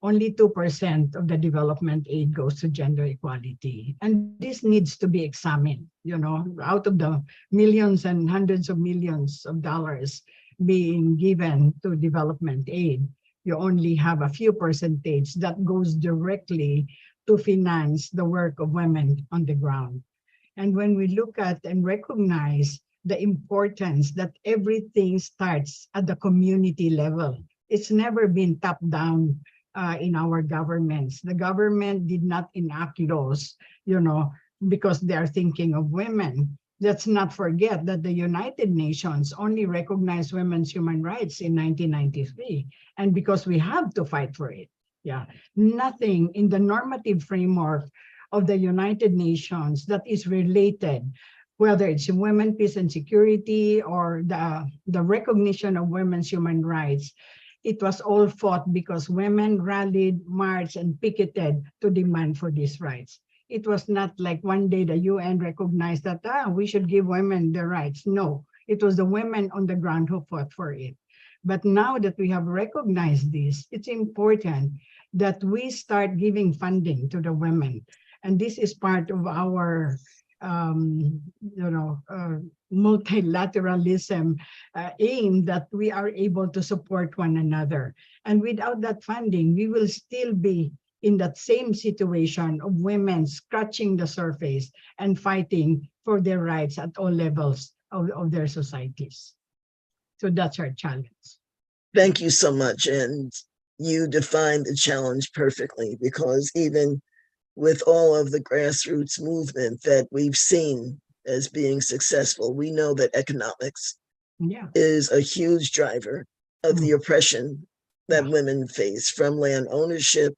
only 2% of the development aid goes to gender equality. And this needs to be examined, out of the millions and hundreds of millions of dollars being given to development aid, you only have a few percentage that goes directly to finance the work of women on the ground. And when we look at and recognize the importance that everything starts at the community level, it's never been top down in our governments. The government did not enact laws, because they are thinking of women. Let's not forget that the United Nations only recognized women's human rights in 1993, and because we have to fight for it. Yeah, nothing in the normative framework of the United Nations that is related, whether it's women, peace and security, or the recognition of women's human rights. It was all fought because women rallied, marched, and picketed to demand for these rights. It was not like one day the UN recognized that we should give women their rights. No, it was the women on the ground who fought for it. But now that we have recognized this, it's important that we start giving funding to the women. And this is part of our, multilateralism aim, that we are able to support one another. And without that funding, we will still be in that same situation of women scratching the surface and fighting for their rights at all levels of their societies. So that's our challenge. Thank you so much. And you defined the challenge perfectly, because even with all of the grassroots movement that we've seen as being successful, we know that economics is a huge driver of the oppression that women face, from land ownership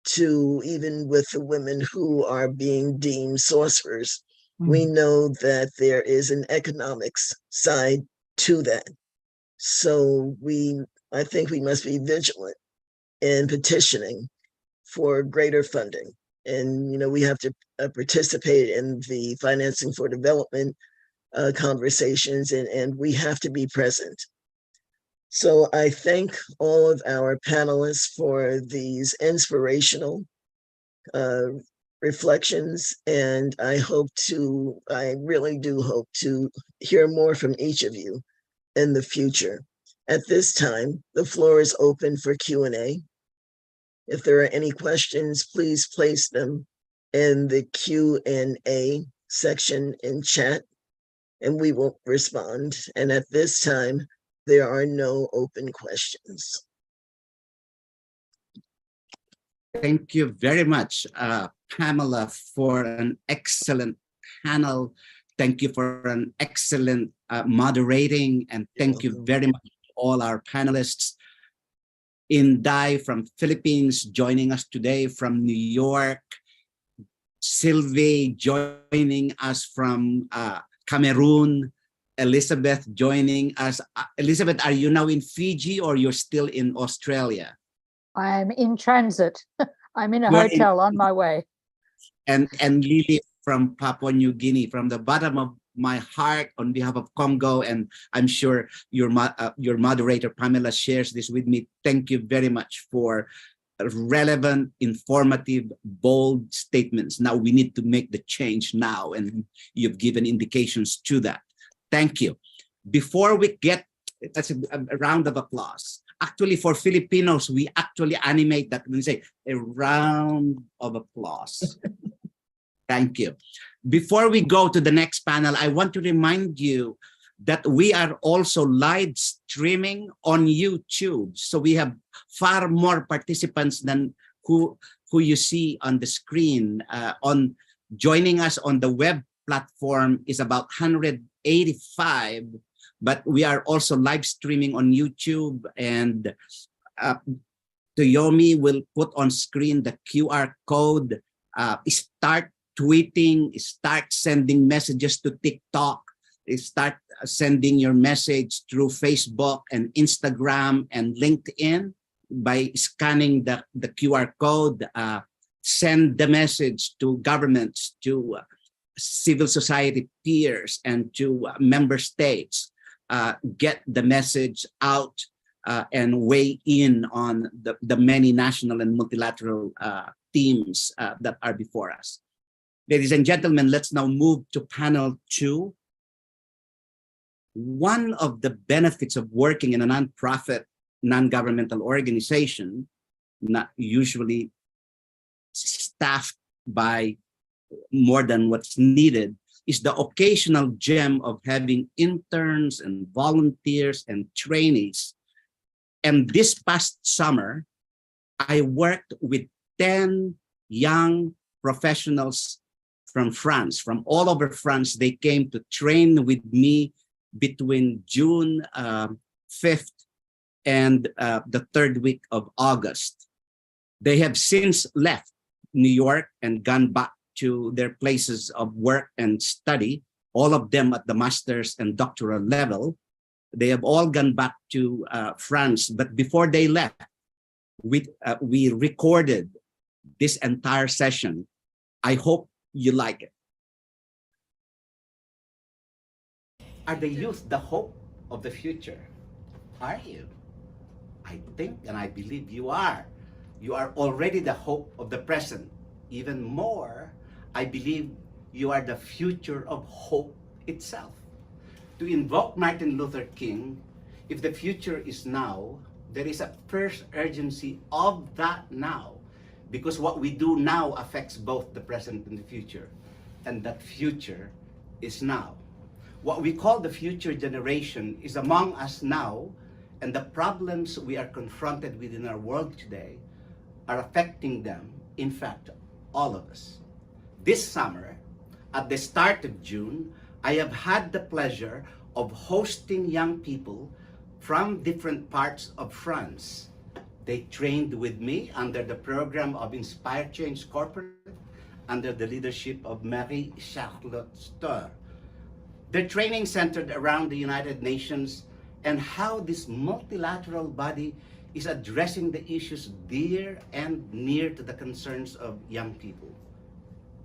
to even with the women who are being deemed sorcerers. We know that there is an economics side to that. So I think we must be vigilant in petitioning for greater funding. And, we have to participate in the financing for development conversations, and we have to be present. So I thank all of our panelists for these inspirational reflections, and I really do hope to hear more from each of you in the future. At this time, the floor is open for Q&A. If there are any questions, please place them in the Q&A section in chat, and we will respond. And at this time, there are no open questions. Thank you very much, Pamela, for an excellent panel. Thank you for an excellent moderating, and thank you very much to all our panelists. Inday from Philippines joining us today from New York. Sylvie joining us from Cameroon. Elizabeth joining us. Elizabeth, are you now in Fiji or you're still in Australia? I'm in transit. I'm in a You're hotel on my way. And Lily from Papua New Guinea, from the bottom of my heart, on behalf of CoNGO, and I'm sure your moderator Pamela shares this with me. Thank you very much for relevant, informative, bold statements. Now we need to make the change now, and you've given indications to that. Thank you. Before we get, that's a round of applause. Actually, for Filipinos, we actually animate that. We say a round of applause. Thank you. Before we go to the next panel, I want to remind you that we are also live streaming on YouTube. So we have far more participants than who you see on the screen. On joining us on the web platform is about 185, but we are also live streaming on YouTube, and Toyomi will put on screen the QR code. Start tweeting, start sending messages to TikTok, start sending your message through Facebook and Instagram and LinkedIn by scanning the QR code. Send the message to governments, to civil society peers, and to member states. Get the message out and weigh in on the many national and multilateral themes that are before us. Ladies and gentlemen, let's now move to panel 2. One of the benefits of working in a nonprofit, non-governmental organization, not usually staffed by more than what's needed, is the occasional gem of having interns and volunteers and trainees. And this past summer, I worked with 10 young professionals from France, from all over France. They came to train with me between June 5th and the 3rd week of August. They have since left New York and gone back to their places of work and study, all of them at the master's and doctoral level. They have all gone back to France, but before they left, we recorded this entire session. I hope you like it. Are the youth the hope of the future? Are you? I think and I believe you are. You are already the hope of the present. Even more, I believe you are the future of hope itself. To invoke Martin Luther King, if the future is now, there is a first urgency of that now, because what we do now affects both the present and the future, and that future is now. What we call the future generation is among us now, and the problems we are confronted with in our world today are affecting them, in fact, all of us. This summer, at the start of June, I have had the pleasure of hosting young people from different parts of France. They trained with me under the program of Inspire Change Corporate, under the leadership of Marie-Charlotte Steur. Their training centered around the United Nations and how this multilateral body is addressing the issues dear and near to the concerns of young people.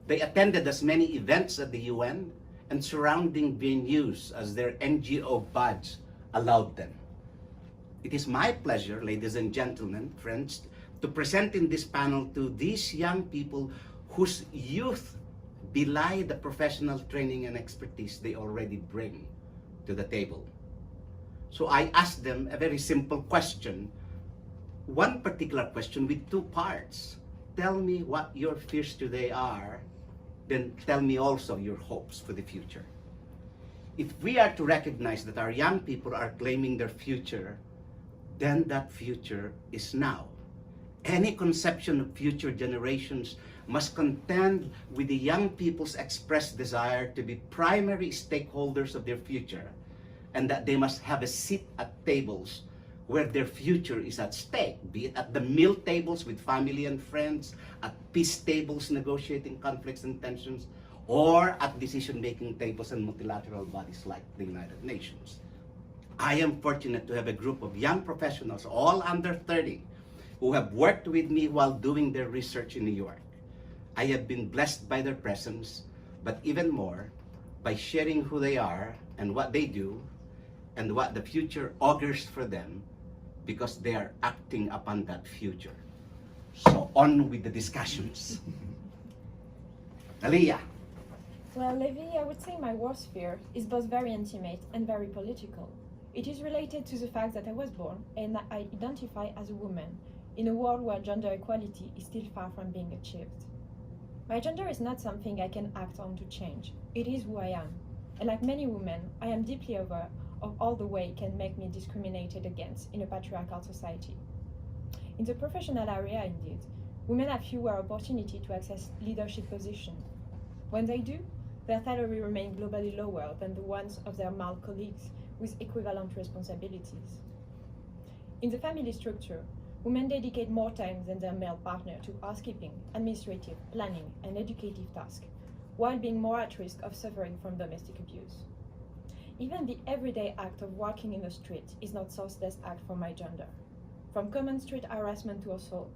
They attended as many events at the UN and surrounding venues as their NGO badge allowed them. It is my pleasure, ladies and gentlemen, friends, to present in this panel to these young people whose youth belie the professional training and expertise they already bring to the table. So I asked them a very simple question, one particular question with two parts. Tell me what your fears today are, then tell me also your hopes for the future. If we are to recognize that our young people are claiming their future, then that future is now. Any conception of future generations must contend with the young people's expressed desire to be primary stakeholders of their future, and that they must have a seat at tables where their future is at stake, be it at the meal tables with family and friends, at peace tables negotiating conflicts and tensions, or at decision-making tables and multilateral bodies like the United Nations. I am fortunate to have a group of young professionals, all under 30, who have worked with me while doing their research in New York. I have been blessed by their presence, but even more, by sharing who they are and what they do, and what the future augurs for them, because they are acting upon that future. So on with the discussions. Dalia. Well, Levi, I would say my worst fear is both very intimate and very political. It is related to the fact that I was born and I identify as a woman in a world where gender equality is still far from being achieved. My gender is not something I can act on to change. It is who I am. And like many women, I am deeply aware of all the way it can make me discriminated against in a patriarchal society. In the professional area, indeed, women have fewer opportunities to access leadership positions. When they do, their salary remains globally lower than the ones of their male colleagues with equivalent responsibilities. In the family structure, women dedicate more time than their male partner to housekeeping, administrative, planning, and educative tasks, while being more at risk of suffering from domestic abuse. Even the everyday act of walking in the street is not sourceless act for my gender. From common street harassment to assault,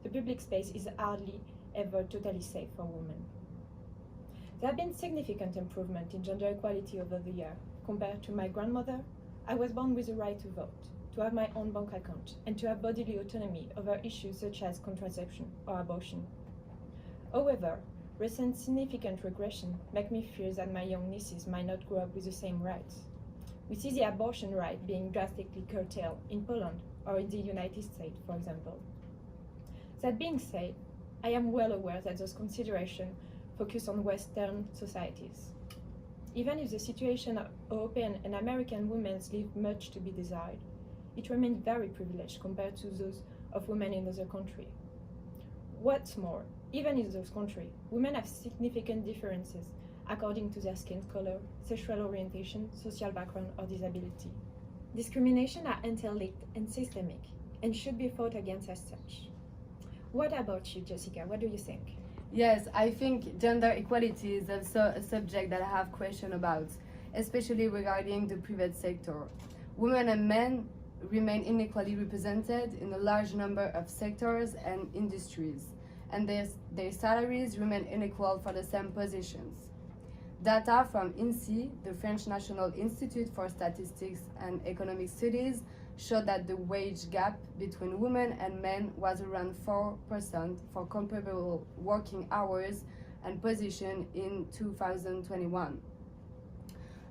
the public space is hardly ever totally safe for women. There have been significant improvement in gender equality over the year. Compared to my grandmother, I was born with the right to vote, to have my own bank account, and to have bodily autonomy over issues such as contraception or abortion. However, recent significant regression make me fear that my young nieces might not grow up with the same rights. We see the abortion right being drastically curtailed in Poland or in the United States, for example. That being said, I am well aware that those considerations focus on Western societies. Even if the situation of European and American women leaves much to be desired, it remains very privileged compared to those of women in other countries. What's more, even in those countries, women have significant differences according to their skin color, sexual orientation, social background, or disability. Discrimination are interlinked and systemic, and should be fought against as such. What about you, Jessica? What do you think? Yes, I think gender equality is also a subject that I have questions about, especially regarding the private sector. Women and men remain unequally represented in a large number of sectors and industries, and their salaries remain unequal for the same positions. Data from INSEE, the French National Institute for Statistics and Economic Studies, showed that the wage gap between women and men was around 4% for comparable working hours and positions in 2021.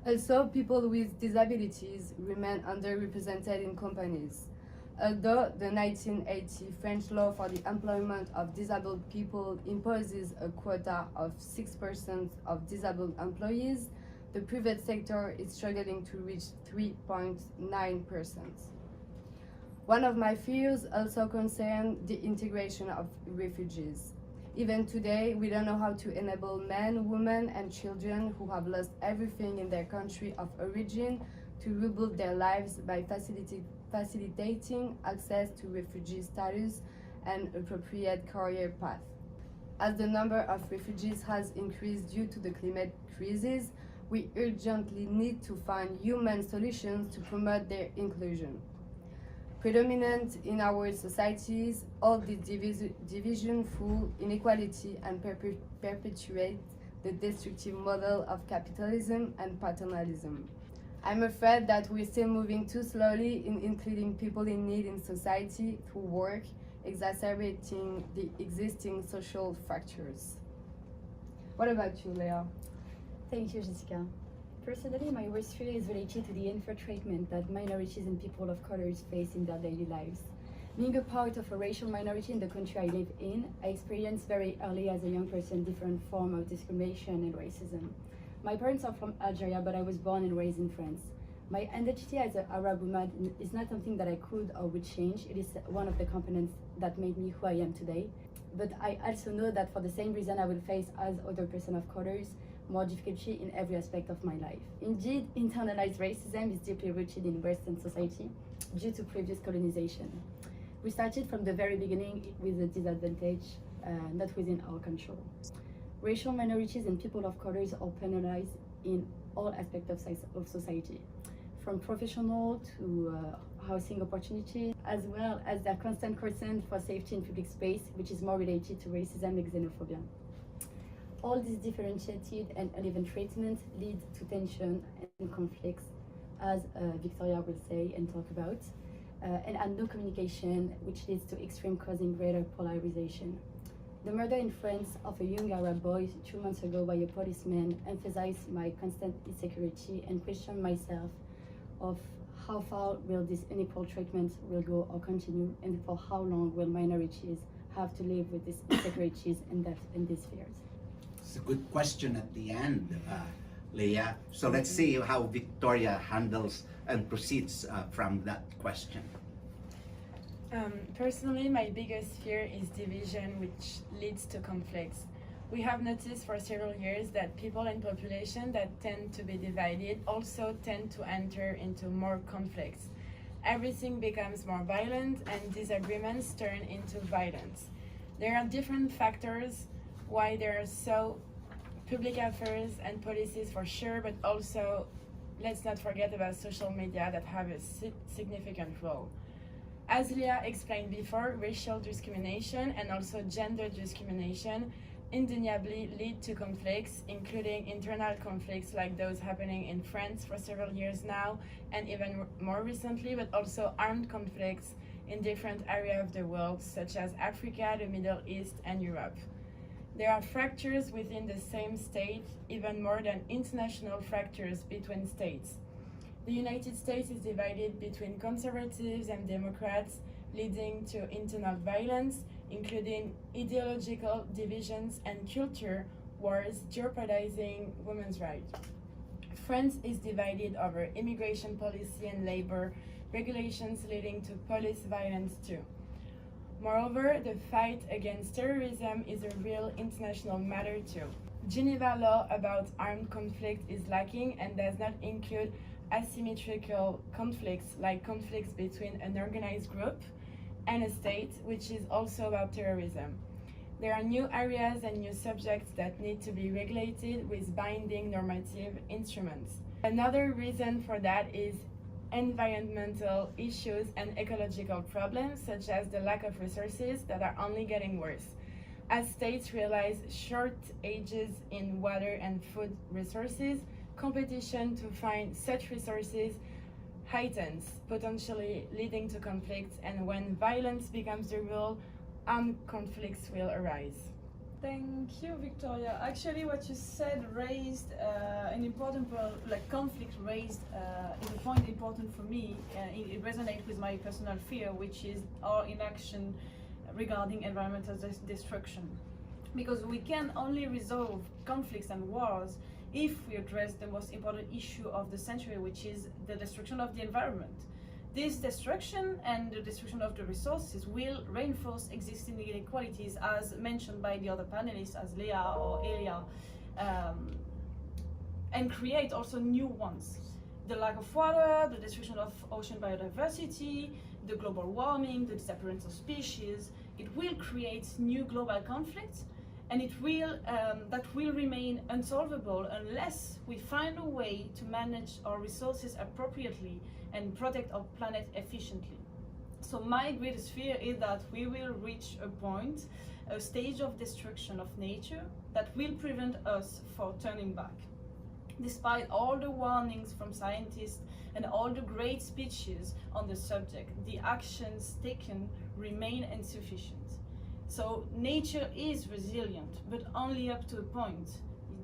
Also, people with disabilities remain underrepresented in companies. Although the 1980 French law for the employment of disabled people imposes a quota of 6% of disabled employees, the private sector is struggling to reach 3.9%. One of my fears also concerns the integration of refugees. Even today, we don't know how to enable men, women, and children who have lost everything in their country of origin to rebuild their lives by facilitating access to refugee status and appropriate career path. As the number of refugees has increased due to the climate crisis, we urgently need to find human solutions to promote their inclusion. Predominant in our societies, all the division fuel inequality and perpetuate the destructive model of capitalism and paternalism. I'm afraid that we're still moving too slowly in including people in need in society through work, exacerbating the existing social fractures. What about you, Leah? Thank you, Jessica. Personally, my worst fear is related to the unfair treatment that minorities and people of colors face in their daily lives. Being a part of a racial minority in the country I live in, I experienced very early as a young person different forms of discrimination and racism. My parents are from Algeria, but I was born and raised in France. My identity as an Arab woman is not something that I could or would change. It is one of the components that made me who I am today. But I also know that for the same reason I will face as other person of colors, more difficulty in every aspect of my life. Indeed, internalized racism is deeply rooted in Western society due to previous colonization. We started from the very beginning with a disadvantage not within our control. Racial minorities and people of colors are penalized in all aspects of society, from professional to housing opportunity, as well as their constant concern for safety in public space, which is more related to racism and xenophobia. All these differentiated and uneven treatment lead to tension and conflicts, as Victoria will say and talk about, and no communication, which leads to extreme causing greater polarization. The murder in France of a young Arab boy 2 months ago by a policeman emphasized my constant insecurity and questioned myself of how far will this unequal treatment will go or continue, and for how long will minorities have to live with these insecurities and these fears. It's a good question at the end, Leah. So let's see how Victoria handles and proceeds from that question. Personally, my biggest fear is division, which leads to conflicts. We have noticed for several years that people and population that tend to be divided also tend to enter into more conflicts. Everything becomes more violent and disagreements turn into violence. There are different factors why there are so public affairs and policies for sure, but also let's not forget about social media that have a significant role. As Leah explained before, racial discrimination and also gender discrimination undeniably lead to conflicts, including internal conflicts like those happening in France for several years now, and even more recently, but also armed conflicts in different areas of the world, such as Africa, the Middle East, and Europe. There are fractures within the same state, even more than international fractures between states. The United States is divided between conservatives and Democrats, leading to internal violence, including ideological divisions and culture wars jeopardizing women's rights. France is divided over immigration policy and labor regulations, leading to police violence too. Moreover, the fight against terrorism is a real international matter too. Geneva law about armed conflict is lacking and does not include asymmetrical conflicts like conflicts between an organized group and a state, which is also about terrorism. There are new areas and new subjects that need to be regulated with binding normative instruments. Another reason for that is environmental issues and ecological problems, such as the lack of resources that are only getting worse. As states realize shortages in water and food resources, competition to find such resources heightens, potentially leading to conflicts, and when violence becomes the rule, armed conflicts will arise. Thank you, Victoria. Actually, what you said raised an important conflict raised is a point important for me. It resonates with my personal fear, which is our inaction regarding environmental destruction. Because we can only resolve conflicts and wars if we address the most important issue of the century, which is the destruction of the environment. This destruction and the destruction of the resources will reinforce existing inequalities, as mentioned by the other panelists, as Leah or Elia, and create also new ones. The lack of water, the destruction of ocean biodiversity, the global warming, the disappearance of species, it will create new global conflicts, and that will remain unsolvable unless we find a way to manage our resources appropriately and protect our planet efficiently. So my greatest fear is that we will reach a stage of destruction of nature that will prevent us from turning back. Despite all the warnings from scientists and all the great speeches on the subject, the actions taken remain insufficient. So nature is resilient, but only up to a point.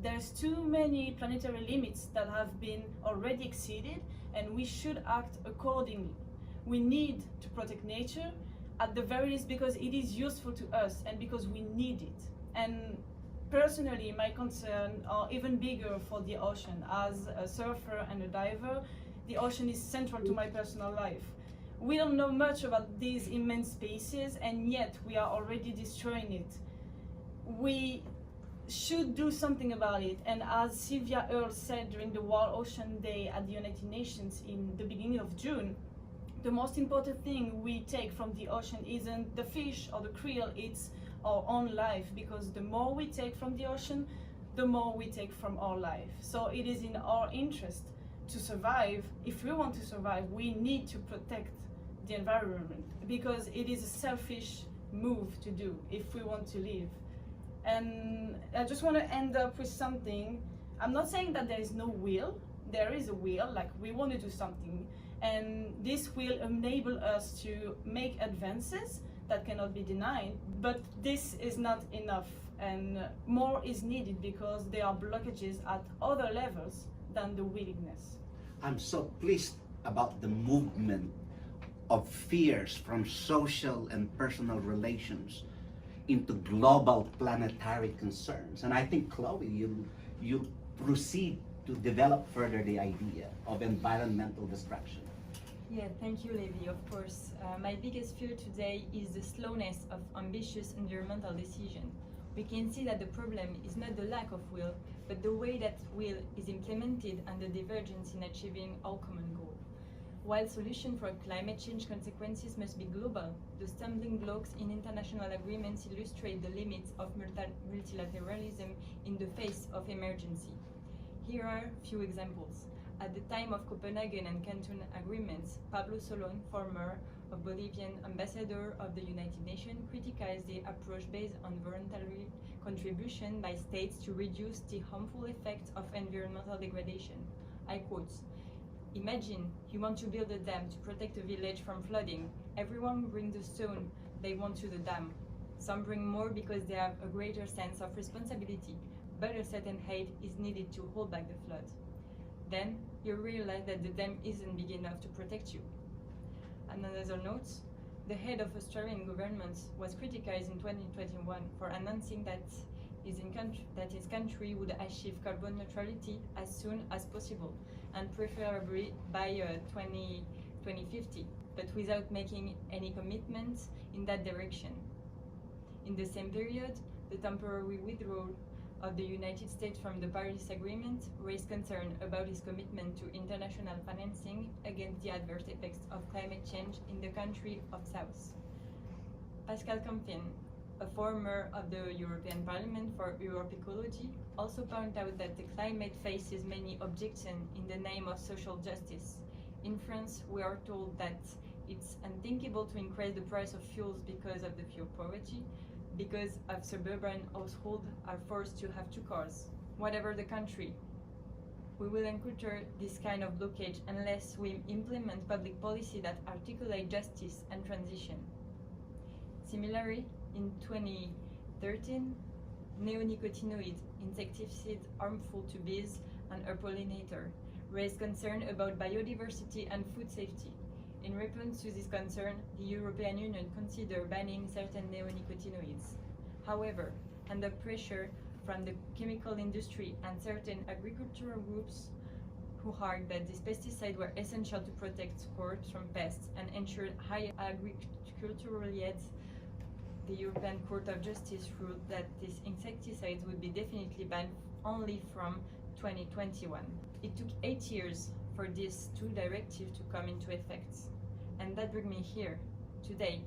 There's too many planetary limits that have been already exceeded, and we should act accordingly. We need to protect nature, at the very least because it is useful to us and because we need it. And personally, my concerns are even bigger for the ocean. As a surfer and a diver, the ocean is central to my personal life. We don't know much about these immense spaces, and yet we are already destroying it. We should do something about it, and as Sylvia Earle said during the World Ocean Day at the United Nations in the beginning of June, the most important thing we take from the ocean isn't the fish or the krill, it's our own life, because the more we take from the ocean, the more we take from our life. So it is in our interest to survive. If we want to survive, we need to protect the environment, because it is a selfish move to do if we want to live. And I just want to end up with something. I'm not saying that there is no will. There is a will, like we want to do something, and this will enable us to make advances that cannot be denied, but this is not enough, and more is needed because there are blockages at other levels than the willingness. I'm so pleased about the movement of fears from social and personal relations into global planetary concerns. And I think, Chloe, you proceed to develop further the idea of environmental destruction. Yeah, thank you, Levi. Of course, my biggest fear today is the slowness of ambitious environmental decision. We can see that the problem is not the lack of will, but the way that will is implemented and the divergence in achieving our common goal. While solutions for climate change consequences must be global, the stumbling blocks in international agreements illustrate the limits of multilateralism in the face of emergency. Here are a few examples. At the time of Copenhagen and Canton agreements, Pablo Solon, former Bolivian ambassador of the United Nations, criticized the approach based on voluntary contribution by states to reduce the harmful effects of environmental degradation. I quote, "Imagine you want to build a dam to protect a village from flooding. Everyone brings the stone they want to the dam. Some bring more because they have a greater sense of responsibility, but a certain height is needed to hold back the flood. Then you realize that the dam isn't big enough to protect you." On another note, the head of Australian government was criticized in 2021 for announcing that his country would achieve carbon neutrality as soon as possible, and preferably by 2050, but without making any commitment in that direction. In the same period, the temporary withdrawal of the United States from the Paris Agreement raised concern about its commitment to international financing against the adverse effects of climate change in the country of South. Pascal Canfin, a former of the European Parliament for Europe Ecology, also pointed out that the climate faces many objections in the name of social justice. In France, we are told that it's unthinkable to increase the price of fuels because of the fuel poverty, because of suburban households are forced to have 2 cars. Whatever the country, we will encounter this kind of blockage unless we implement public policy that articulate justice and transition. Similarly, in 2013, neonicotinoid insecticides harmful to bees and her pollinator raised concern about biodiversity and food safety. In response to this concern, the European Union considered banning certain neonicotinoids. However, under pressure from the chemical industry and certain agricultural groups who argued that these pesticides were essential to protect crops from pests and ensure high agricultural yields, the European Court of Justice ruled that these insecticides would be definitely banned only from 2021. It took 8 years for these 2 directives to come into effect. And that brings me here. Today,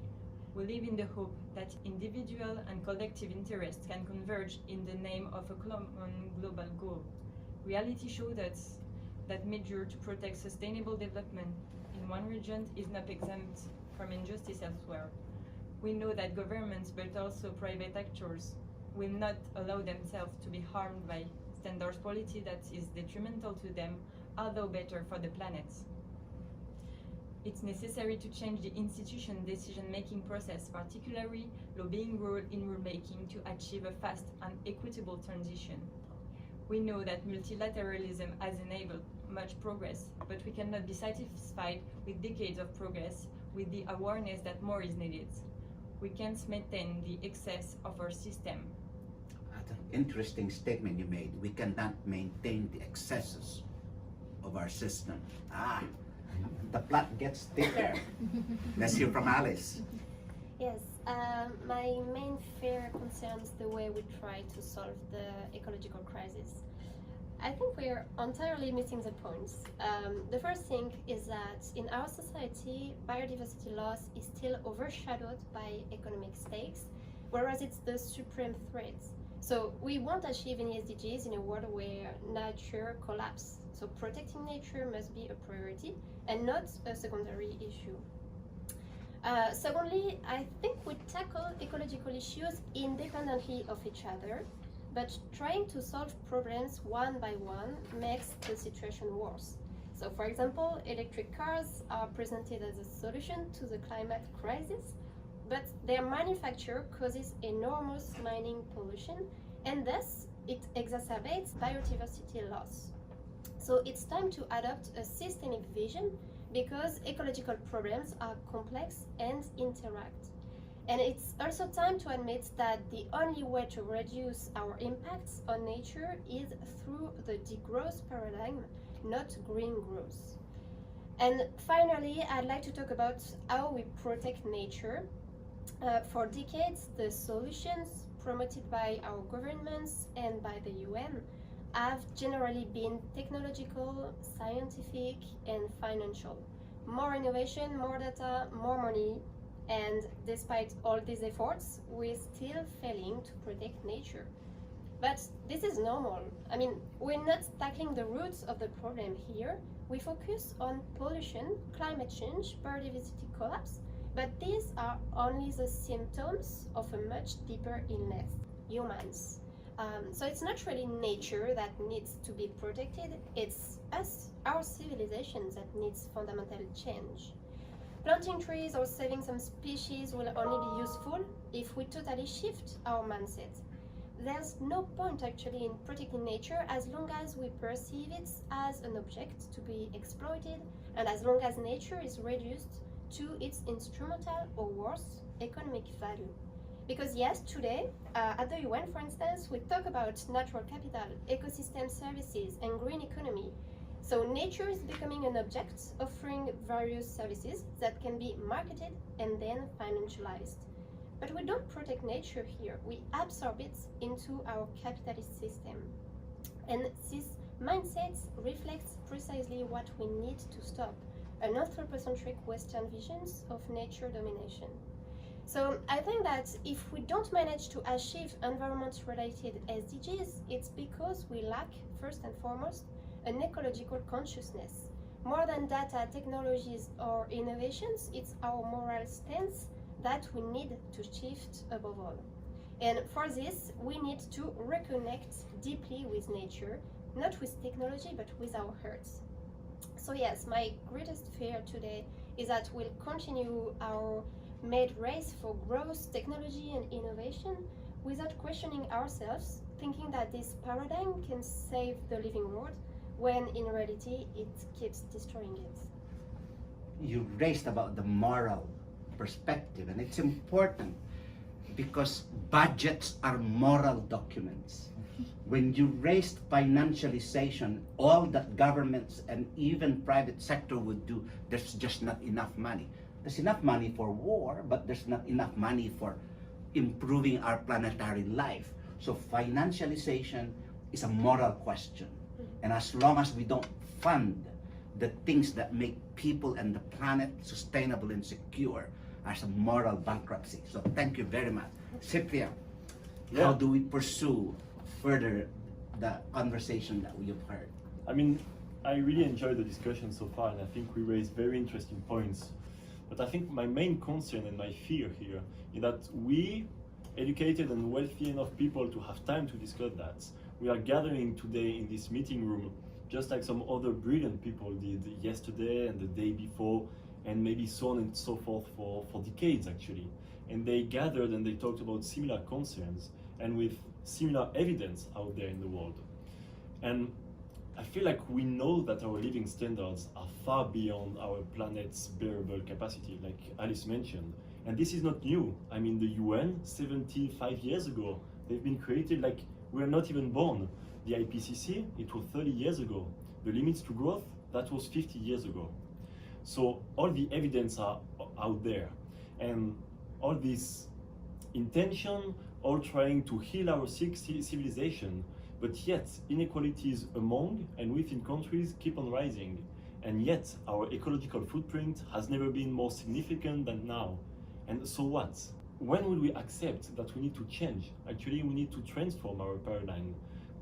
we live in the hope that individual and collective interests can converge in the name of a common global goal. Reality shows us that measures to protect sustainable development in one region is not exempt from injustice elsewhere. We know that governments, but also private actors, will not allow themselves to be harmed by standards policy that is detrimental to them, although better for the planet. It's necessary to change the institution decision-making process, particularly lobbying role in rulemaking, to achieve a fast and equitable transition. We know that multilateralism has enabled much progress, but we cannot be satisfied with decades of progress with the awareness that more is needed. We can't maintain the excess of our system. That's an interesting statement you made. We cannot maintain the excesses of our system. The plot gets thicker. Let's hear from Alice. Yes, my main fear concerns the way we try to solve the ecological crisis. I think we're entirely missing the points. The first thing is that in our society, biodiversity loss is still overshadowed by economic stakes, whereas it's the supreme threat. So we won't achieve any SDGs in a world where nature collapses. So protecting nature must be a priority and not a secondary issue. Secondly, I think we tackle ecological issues independently of each other, but trying to solve problems one by one makes the situation worse. So for example, electric cars are presented as a solution to the climate crisis, but their manufacture causes enormous mining pollution, and thus it exacerbates biodiversity loss. So it's time to adopt a systemic vision because ecological problems are complex and interact. And it's also time to admit that the only way to reduce our impacts on nature is through the degrowth paradigm, not green growth. And finally, I'd like to talk about how we protect nature. For decades, the solutions promoted by our governments and by the UN have generally been technological, scientific, and financial. More innovation, more data, more money, and despite all these efforts, we're still failing to protect nature. But this is normal. I mean, we're not tackling the roots of the problem here. We focus on pollution, climate change, biodiversity collapse, but these are only the symptoms of a much deeper illness, humans. So it's not really nature that needs to be protected, it's us, our civilizations, that needs fundamental change. Planting trees or saving some species will only be useful if we totally shift our mindset. There's no point actually in protecting nature as long as we perceive it as an object to be exploited, and as long as nature is reduced to its instrumental or worse economic value. Because yes, today, at the UN, for instance, we talk about natural capital, ecosystem services, and green economy. So nature is becoming an object, offering various services that can be marketed and then financialized. But we don't protect nature here, we absorb it into our capitalist system. And this mindset reflects precisely what we need to stop, an anthropocentric Western visions of nature domination. So I think that if we don't manage to achieve environment-related SDGs, it's because we lack, first and foremost, an ecological consciousness. More than data, technologies, or innovations, it's our moral stance that we need to shift above all. And for this, we need to reconnect deeply with nature, not with technology, but with our hearts. So yes, my greatest fear today is that we'll continue our mad race for growth, technology, and innovation without questioning ourselves, thinking that this paradigm can save the living world, when in reality it keeps destroying it. You raised about the moral perspective, and it's important because budgets are moral documents. When you raised financialization, all that governments and even private sector would do, there's just not enough money. There's enough money for war, but there's not enough money for improving our planetary life. So financialization is a moral question. And as long as we don't fund the things that make people and the planet sustainable and secure, as a moral bankruptcy. So thank you very much. Cyprian, how do we pursue further the conversation that we have heard? I mean, I really enjoyed the discussion so far, and I think we raised very interesting points. But I think my main concern and my fear here is that we, educated and wealthy enough people to have time to discuss that, we are gathering today in this meeting room just like some other brilliant people did yesterday and the day before, and maybe so on and so forth for decades actually. And they gathered and they talked about similar concerns and with similar evidence out there in the world. And I feel like we know that our living standards are far beyond our planet's bearable capacity, like Alice mentioned. And this is not new. I mean, the UN, 75 years ago, they've been created like we're not even born. The IPCC, it was 30 years ago. The limits to growth, that was 50 years ago. So all the evidence are out there. And all this intention, all trying to heal our civilization, But yet, inequalities among and within countries keep on rising. And yet, our ecological footprint has never been more significant than now. And so what? When will we accept that we need to change? Actually, we need to transform our paradigm.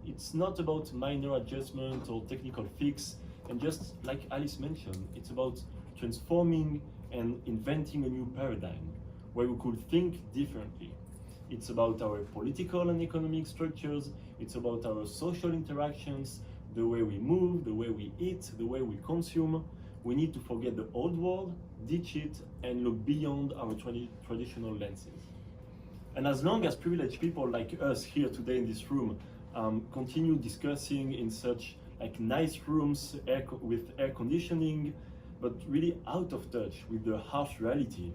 It's not about minor adjustment or technical fix. And just like Alice mentioned, it's about transforming and inventing a new paradigm where we could think differently. It's about our political and economic structures. It's about our social interactions, the way we move, the way we eat, the way we consume. We need to forget the old world, ditch it, and look beyond our traditional lenses. And as long as privileged people like us here today in this room continue discussing in such like nice rooms with air conditioning, but really out of touch with the harsh reality,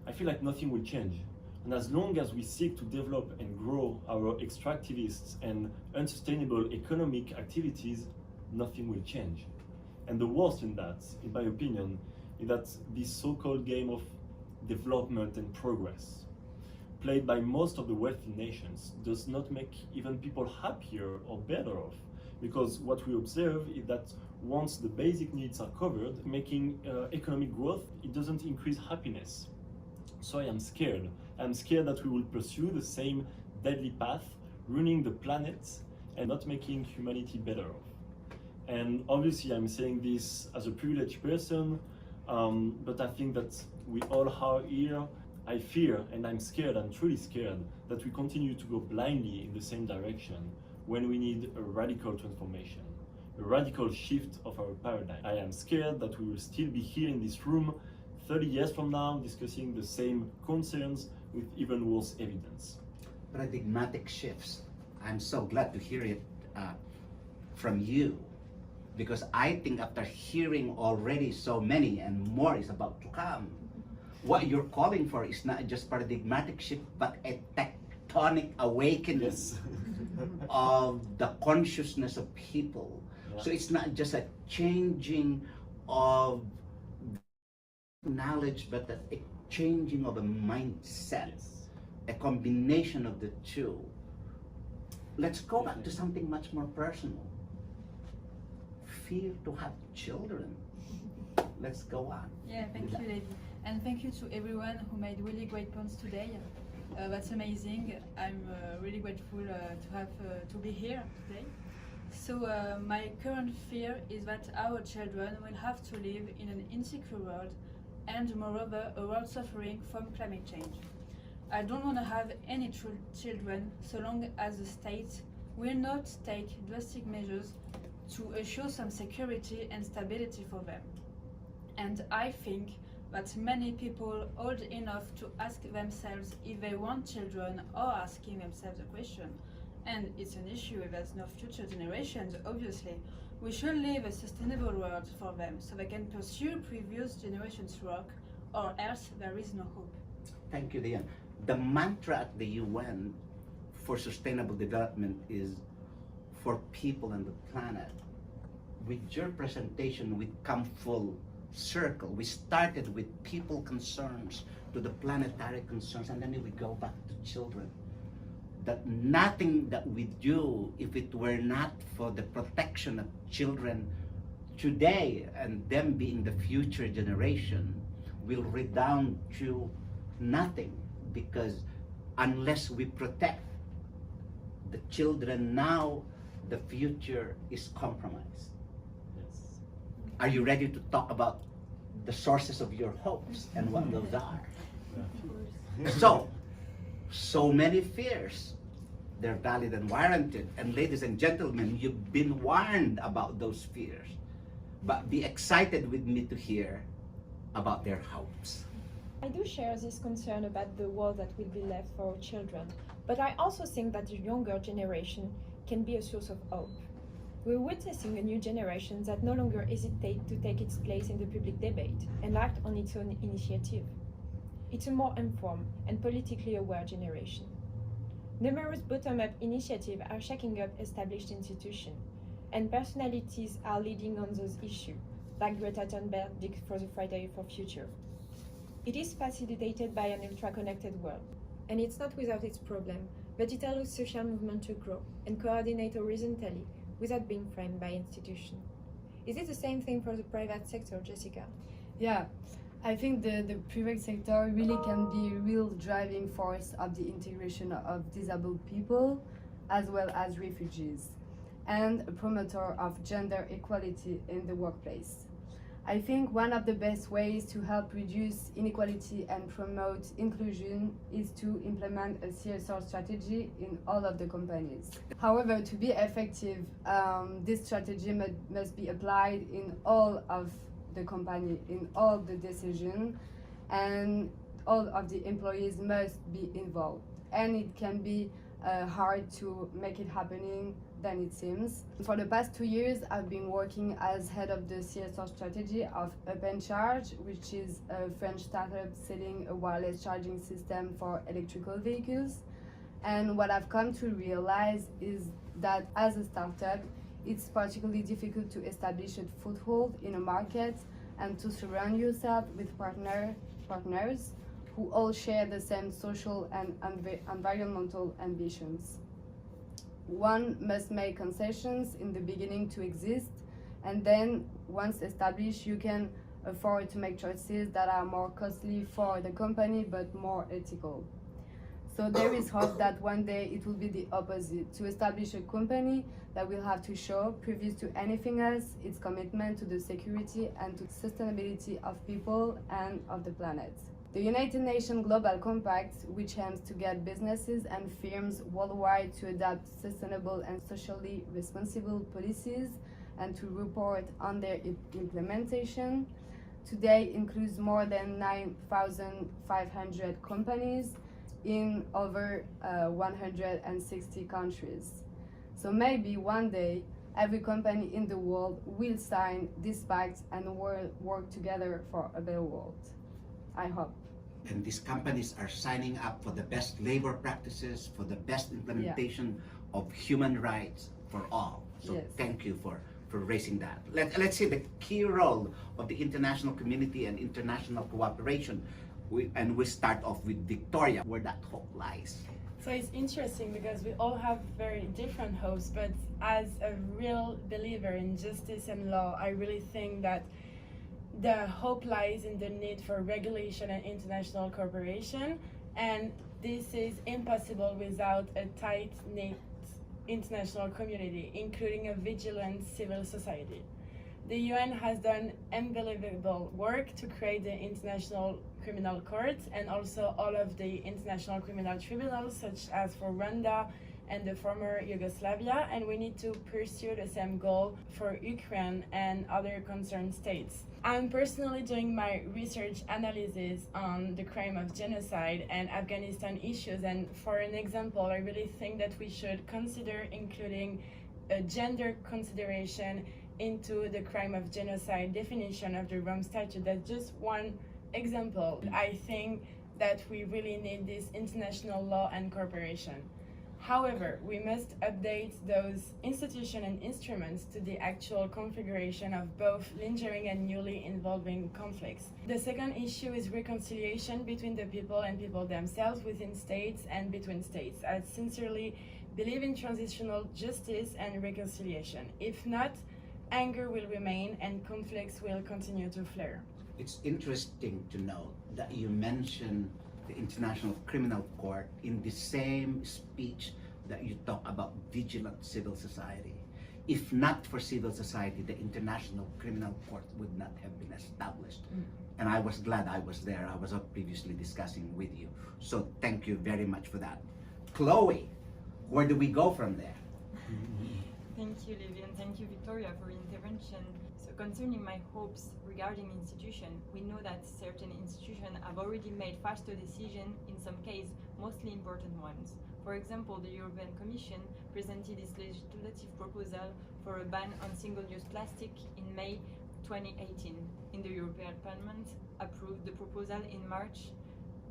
I feel like nothing will change. And as long as we seek to develop and grow our extractivist and unsustainable economic activities, nothing will change. And the worst in that, in my opinion, is that this so-called game of development and progress, played by most of the wealthy nations, does not make even people happier or better off. Because what we observe is that once the basic needs are covered, making economic growth, it doesn't increase happiness. So I am scared. I'm scared that we will pursue the same deadly path, ruining the planet and not making humanity better off. And obviously I'm saying this as a privileged person, but I think that we all are here. I fear and I'm scared, I'm truly scared, that we continue to go blindly in the same direction when we need a radical transformation, a radical shift of our paradigm. I am scared that we will still be here in this room 30 years from now discussing the same concerns with even worse evidence. Paradigmatic shifts. I'm so glad to hear it from you, because I think after hearing already so many and more is about to come, what you're calling for is not just paradigmatic shift, but a tectonic awakening. Yes. Of the consciousness of people. Yeah. So it's not just a changing of knowledge, but a changing of a mindset, yes. A combination of the two. Let's go back to something much more personal. Fear to have children. Let's go on. Yeah, thank you, Levi. And thank you to everyone who made really great points today. That's amazing. I'm really grateful to be here today. So my current fear is that our children will have to live in an insecure world, and moreover a world suffering from climate change. I don't want to have any children so long as the state will not take drastic measures to assure some security and stability for them. And I think that many people old enough to ask themselves if they want children are asking themselves the question. And it's an issue if there's no future generations, obviously. We should leave a sustainable world for them so they can pursue previous generations' work, or else there is no hope. Thank you, Diane. The mantra at the UN for sustainable development is for people and the planet. With your presentation, we come full circle. We started with people concerns to the planetary concerns, and then we go back to children. That nothing that we do, if it were not for the protection of children today and them being the future generation, will redound to nothing, because unless we protect the children now, the future is compromised. Yes. Are you ready to talk about the sources of your hopes and what those are? Yeah. So many fears. They're valid and warranted. And ladies and gentlemen, you've been warned about those fears. But be excited with me to hear about their hopes. I do share this concern about the world that will be left for our children, but I also think that the younger generation can be a source of hope. We're witnessing a new generation that no longer hesitates to take its place in the public debate and act on its own initiative. It's a more informed and politically aware generation. Numerous bottom-up initiatives are shaking up established institutions, and personalities are leading on those issues, like Greta Thunberg did for the Friday for Future. It is facilitated by an ultra-connected world, and it's not without its problem, but it allows social movement to grow and coordinate horizontally without being framed by institutions. Is it the same thing for the private sector, Jessica? Yeah, I think the private sector really can be a real driving force of the integration of disabled people as well as refugees, and a promoter of gender equality in the workplace. I think one of the best ways to help reduce inequality and promote inclusion is to implement a CSR strategy in all of the companies. However, to be effective, this strategy must be applied in all of the company, in all the decisions, and all of the employees must be involved. And it can be hard to make it happening than it seems. For the past 2 years, I've been working as head of the CSR strategy of UpNCharge, which is a French startup selling a wireless charging system for electrical vehicles. And what I've come to realize is that as a startup, it's particularly difficult to establish a foothold in a market and to surround yourself with partners who all share the same social and environmental ambitions. One must make concessions in the beginning to exist, and then once established, you can afford to make choices that are more costly for the company but more ethical. So there is hope that one day it will be the opposite, to establish a company that will have to show, previous to anything else, its commitment to the security and to sustainability of people and of the planet. The United Nations Global Compact, which aims to get businesses and firms worldwide to adopt sustainable and socially responsible policies and to report on their implementation, today includes more than 9,500 companies in over 160 countries. So maybe one day, every company in the world will sign this pact and work together for a better world. I hope. And these companies are signing up for the best labor practices, for the best implementation of human rights for all. So thank you for raising that. Let's see the key role of the international community and international cooperation. And we start off with Victoria, where that hope lies. So it's interesting because we all have very different hopes, but as a real believer in justice and law, I really think that the hope lies in the need for regulation and international cooperation, and this is impossible without a tight-knit international community, including a vigilant civil society. The UN has done unbelievable work to create the International Criminal Court and also all of the international criminal tribunals, such as for Rwanda and the former Yugoslavia, and we need to pursue the same goal for Ukraine and other concerned states. I'm personally doing my research analysis on the crime of genocide and Afghanistan issues, and for an example, I really think that we should consider including a gender consideration into the crime of genocide definition of the Rome Statute. That's just one example. I think that we really need this international law and cooperation. However, we must update those institutions and instruments to the actual configuration of both lingering and newly evolving conflicts. The second issue is reconciliation between the people and people themselves, within states and between states. I sincerely believe in transitional justice and reconciliation. If not, anger will remain and conflicts will continue to flare. It's interesting to note that you mentioned the International Criminal Court in the same speech that you talk about vigilant civil society. If not for civil society, the International Criminal Court would not have been established. And I was glad I was there. I was previously discussing with you. So thank you very much for that. Chloe, where do we go from there? Thank you, Levi, and thank you, Victoria, for your intervention. So concerning my hopes regarding institutions, we know that certain institutions have already made faster decisions, in some cases, mostly important ones. For example, the European Commission presented its legislative proposal for a ban on single-use plastic in May 2018. In the European Parliament, approved the proposal in March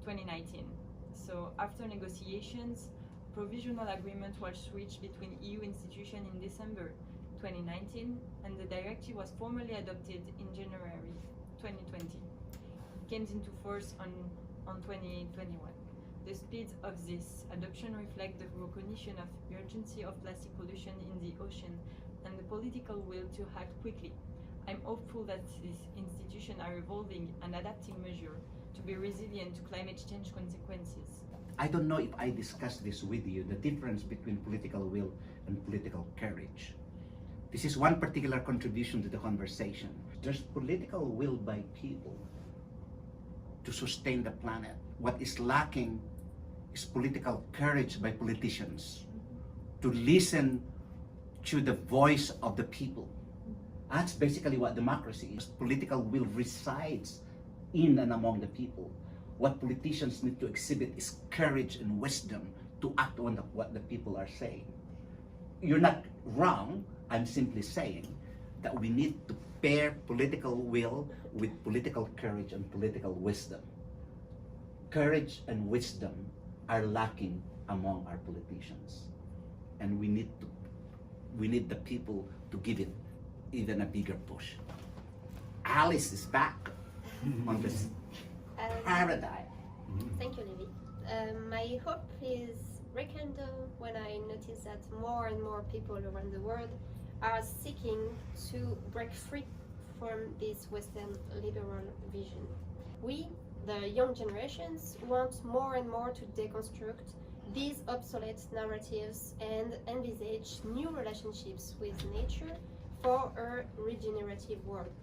2019. So after negotiations, provisional agreement was reached between EU institutions in December 2019, and the directive was formally adopted in January 2020. It came into force on 2021. The speed of this adoption reflects the recognition of urgency of plastic pollution in the ocean and the political will to act quickly. I'm hopeful that these institutions are evolving and adapting measures to be resilient to climate change consequences. I don't know if I discussed this with you, the difference between political will and political courage. This is one particular contribution to the conversation. There's political will by people to sustain the planet. What is lacking is political courage by politicians to listen to the voice of the people. That's basically what democracy is. Political will resides in and among the people. What politicians need to exhibit is courage and wisdom to act on what the people are saying. You're not wrong. I'm simply saying that we need to pair political will with political courage and political wisdom. Courage and wisdom are lacking among our politicians, and we need the people to give it even a bigger push. Alice is back on this paradigm. Thank you, Levi. My hope is rekindled when I notice that more and more people around the world are seeking to break free from this Western liberal vision. We, the young generations, want more and more to deconstruct these obsolete narratives and envisage new relationships with nature for a regenerative world.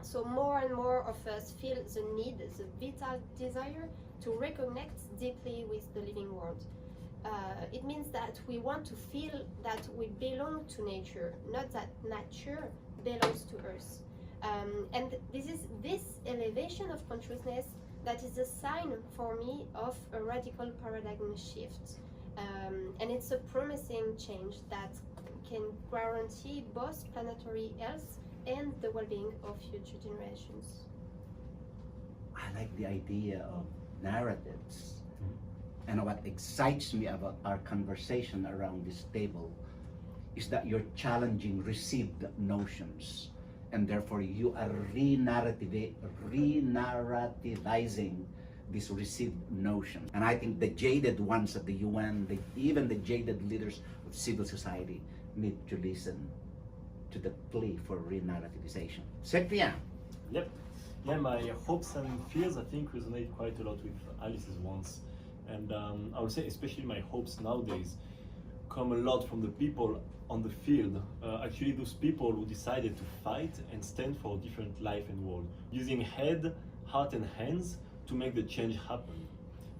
So more and more of us feel the need, the vital desire to reconnect deeply with the living world. It means that we want to feel that we belong to nature, not that nature belongs to us. And this elevation of consciousness that is a sign for me of a radical paradigm shift. And it's a promising change that can guarantee both planetary health and the well-being of future generations. I like the idea of narratives. And what excites me about our conversation around this table is that you're challenging received notions, and therefore you are re-narrativizing this received notion. And I think the jaded ones of the UN, even the jaded leaders of civil society, need to listen to the plea for re-narrativization. Cyprien. Yep. Yeah, my hopes and fears, I think, resonate quite a lot with Alice's ones. And I would say especially my hopes nowadays come a lot from the people on the field. Actually, those people who decided to fight and stand for a different life and world, using head, heart and hands to make the change happen.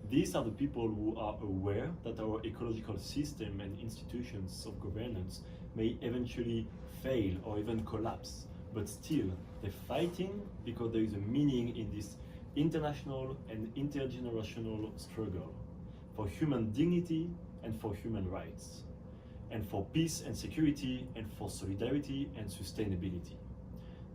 These are the people who are aware that our ecological system and institutions of governance may eventually fail or even collapse. But still, they're fighting because there is a meaning in this international and intergenerational struggle for human dignity and for human rights, and for peace and security, and for solidarity and sustainability.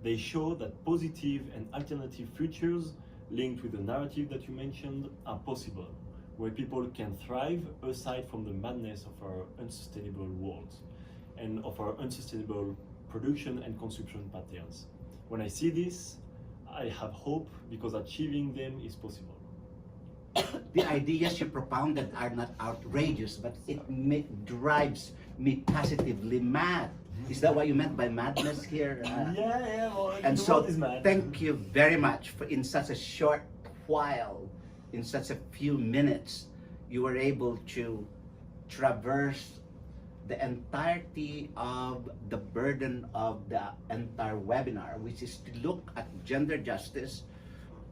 They show that positive and alternative futures linked with the narrative that you mentioned are possible, where people can thrive aside from the madness of our unsustainable world and of our unsustainable production and consumption patterns. When I see this, I have hope because achieving them is possible. The ideas you propounded are not outrageous, but it drives me positively mad. Is that what you meant by madness here? Yeah. Well, and so, thank you very much for in such a short while, in such a few minutes, you were able to traverse the entirety of the burden of the entire webinar, which is to look at gender justice,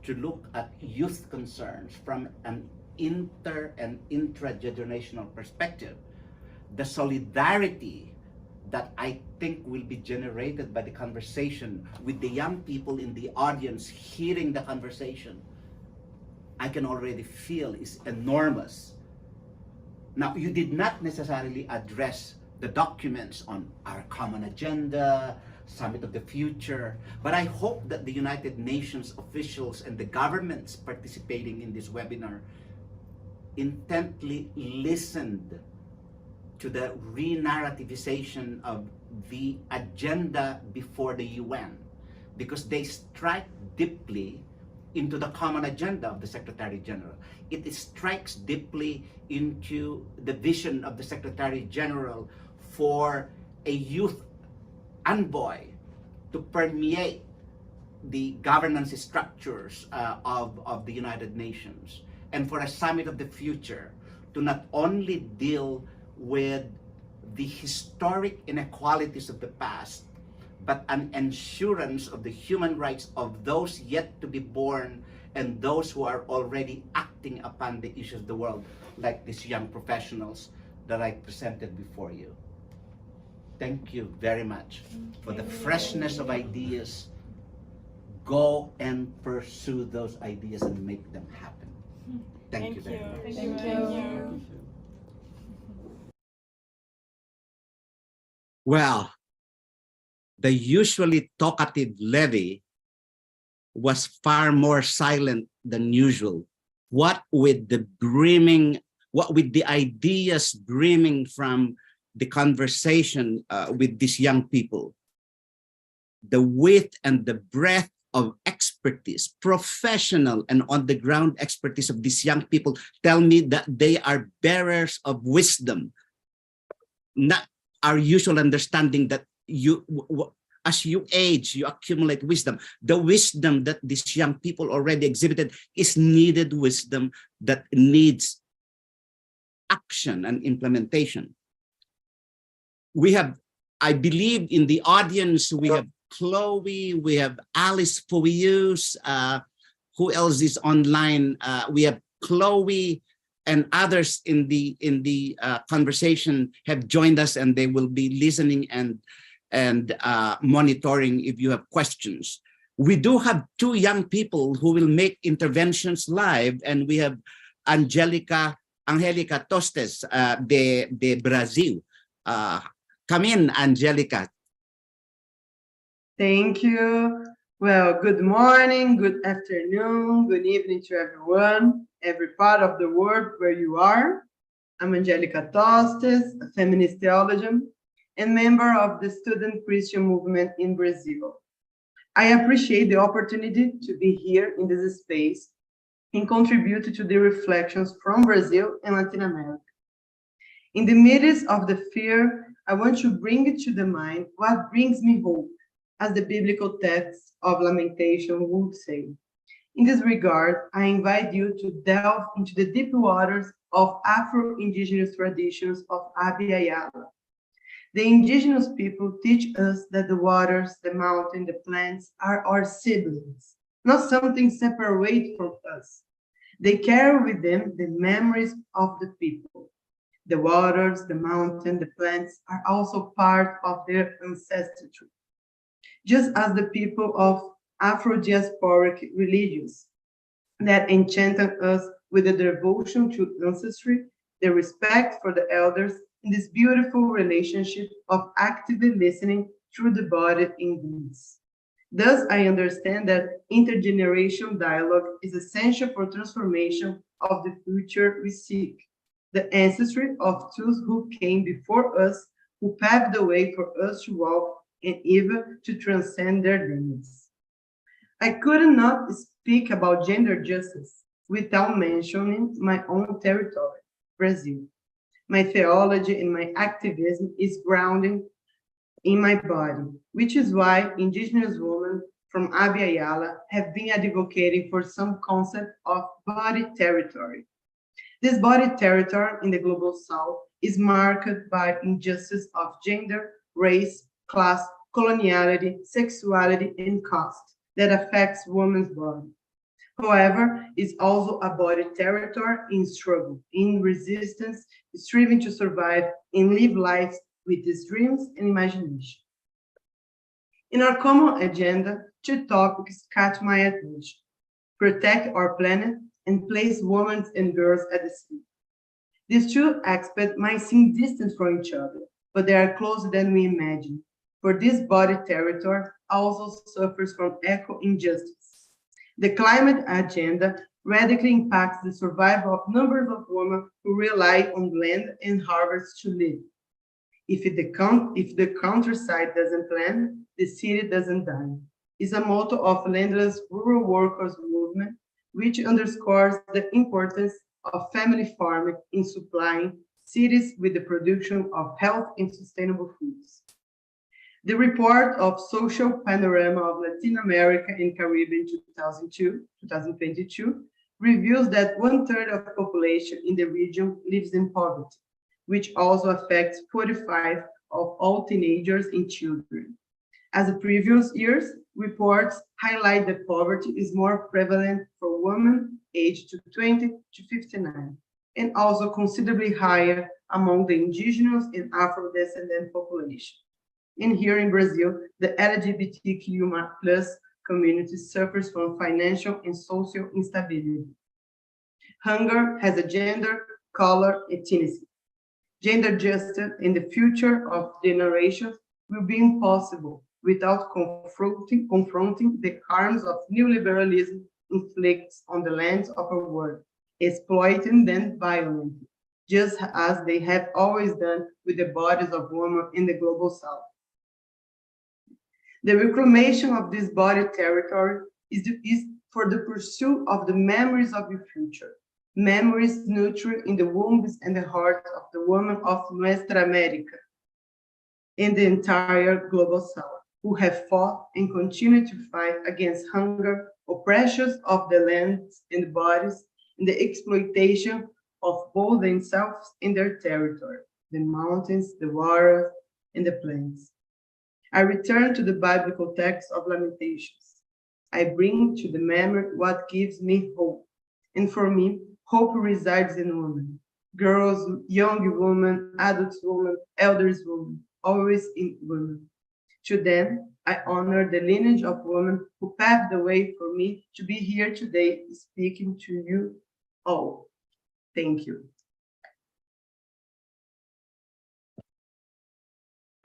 to look at youth concerns from an inter and intragenerational perspective, the solidarity that I think will be generated by the conversation with the young people in the audience hearing the conversation, I can already feel is enormous. Now, you did not necessarily address the documents on our common agenda, Summit of the Future, but I hope that the United Nations officials and the governments participating in this webinar intently listened to the re-narrativization of the agenda before the UN, because they strike deeply into the common agenda of the Secretary General. It strikes deeply into the vision of the Secretary General for a youth envoy to permeate the governance structures of the United Nations, and for a summit of the future to not only deal with the historic inequalities of the past, but an assurance of the human rights of those yet to be born and those who are already acting upon the issues of the world, like these young professionals that I presented before you. Thank you very much for the freshness of ideas. Go and pursue those ideas and make them happen. Thank you very much. Thank you. Well, the usually talkative Levy was far more silent than usual. What with the ideas brimming from the conversation with these young people, the width and the breadth of expertise, professional and on-the-ground expertise of these young people tell me that they are bearers of wisdom, not our usual understanding that as you age, you accumulate wisdom. The wisdom that these young people already exhibited is needed wisdom that needs action and implementation. We have, I believe in the audience, we have Chloe, we have Alice Fouyus, who else is online? We have Chloe and others in the conversation have joined us, and they will be listening and monitoring if you have questions. We do have two young people who will make interventions live, and we have Angelica Tostes de Brazil. Come in, Angelica. Thank you. Well, good morning, good afternoon, good evening to everyone, every part of the world where you are. I'm Angelica Tostes, a feminist theologian and member of the Student Christian Movement in Brazil. I appreciate the opportunity to be here in this space and contribute to the reflections from Brazil and Latin America. In the midst of the fear, I want to bring to the mind what brings me hope, as the biblical text of Lamentation would say. In this regard, I invite you to delve into the deep waters of Afro-Indigenous traditions of Abya Yala. The indigenous people teach us that the waters, the mountain, the plants are our siblings, not something separate from us. They carry with them the memories of the people. The waters, the mountain, the plants are also part of their ancestry. Just as the people of Afro-diasporic religions that enchanted us with the devotion to ancestry, the respect for the elders, and this beautiful relationship of actively listening through the body in deeds. Thus, I understand that intergenerational dialogue is essential for transformation of the future we seek, the ancestry of those who came before us, who paved the way for us to walk and even to transcend their limits. I could not speak about gender justice without mentioning my own territory, Brazil. My theology and my activism is grounded in my body, which is why indigenous women from Abya Yala have been advocating for some concept of body territory. This body territory in the global south is marked by injustice of gender, race, class, coloniality, sexuality, and caste that affects women's body. However, it's also a body territory in struggle, in resistance, striving to survive and live lives with these dreams and imagination. In our common agenda, two topics catch my attention: protect our planet and place women and girls at the center. These two aspects might seem distant from each other, but they are closer than we imagine. For this body territory also suffers from eco-injustice. The climate agenda radically impacts the survival of numbers of women who rely on land and harvest to live. If the countryside doesn't plan, the city doesn't die. is a motto of Landra's rural workers movement, which underscores the importance of family farming in supplying cities with the production of health and sustainable foods. The report of Social Panorama of Latin America and Caribbean 2022 reveals that 1/3 of the population in the region lives in poverty, which also affects 45% of all teenagers and children. As the previous years, reports highlight that poverty is more prevalent for women aged 20 to 59, and also considerably higher among the indigenous and Afro-descendant population. And here in Brazil, the LGBTQ+ community suffers from financial and social instability. Hunger has a gender, color, ethnicity. Gender justice in the future of generations will be impossible without confronting the harms of neoliberalism inflicts on the lands of our world, exploiting them violently, just as they have always done with the bodies of women in the global south. The reclamation of this body territory is for the pursuit of the memories of the future, memories nurtured in the wombs and the hearts of the women of Nuestra America and the entire global south, who have fought and continue to fight against hunger, oppressions of the lands and bodies, and the exploitation of both themselves and their territory, the mountains, the water, and the plains. I return to the biblical text of Lamentations. I bring to the memory what gives me hope. And for me, hope resides in women, girls, young women, adult women, elders women, always in women. To them, I honor the lineage of women who paved the way for me to be here today speaking to you all. Thank you.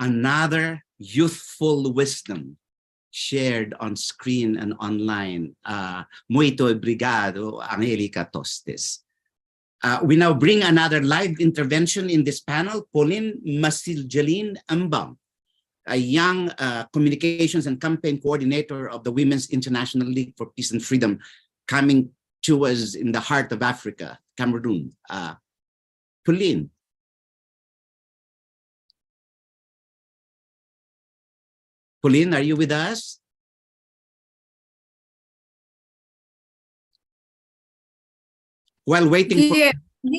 Another youthful wisdom shared on screen and online. Muito obrigado, Angelica Tostes. We now bring another live intervention in this panel, Pauline Masiljalin Ambang, a young communications and campaign coordinator of the Women's International League for Peace and Freedom, coming to us in the heart of Africa, Cameroon. Pauline. Pauline, are you with us? While waiting for...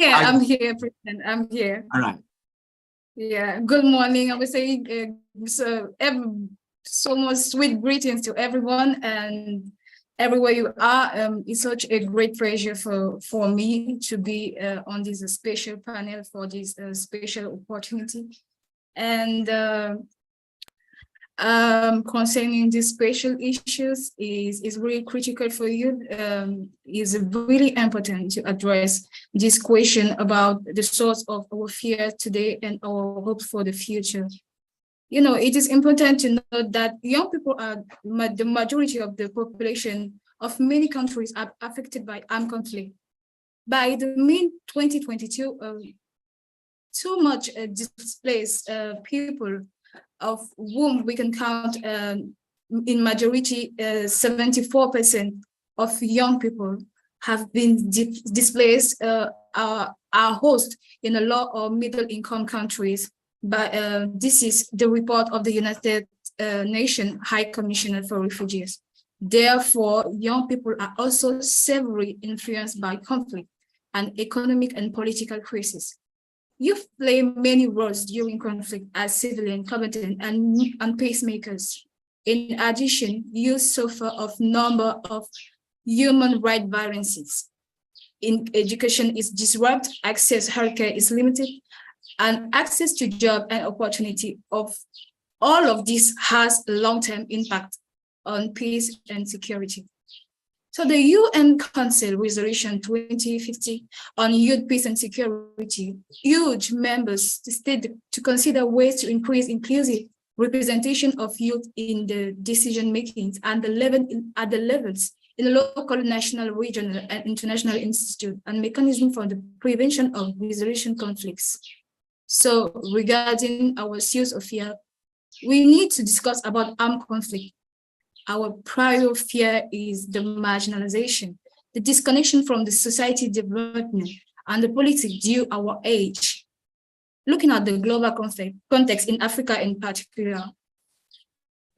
I'm here, President. I'm here. All right. Yeah, good morning. I would say so much sweet greetings to everyone and everywhere you are. It's such a great pleasure for me to be on this special panel for this special opportunity. And concerning these special issues is really critical for you. Is really important to address this question about the source of our fear today and our hopes for the future. You know, it is important to know that young people are the majority of the population of many countries are affected by armed conflict. By the mid-2022, too much displaced people, of whom we can count in majority 74% of young people have been displaced, are host in a low or middle income countries. But this is the report of the United Nations High Commissioner for Refugees. Therefore, young people are also severely influenced by conflict and economic and political crisis. Youth play many roles during conflict as civilian, combatant, and pacemakers. In addition, youth suffer of number of human rights violations. In education is disrupted, access to healthcare is limited, and access to job and opportunity of all of this has a long-term impact on peace and security. So the UN Council Resolution 2050 on Youth, Peace and Security urged members to consider ways to increase inclusive representation of youth in the decision making and at the levels in the local, national, regional, and international institute and mechanism for the prevention of resolution conflicts. So regarding our source of fear, we need to discuss about armed conflict. our prior fear is the marginalization, the disconnection from the society development and the politics due our age. Looking at the global context in Africa in particular,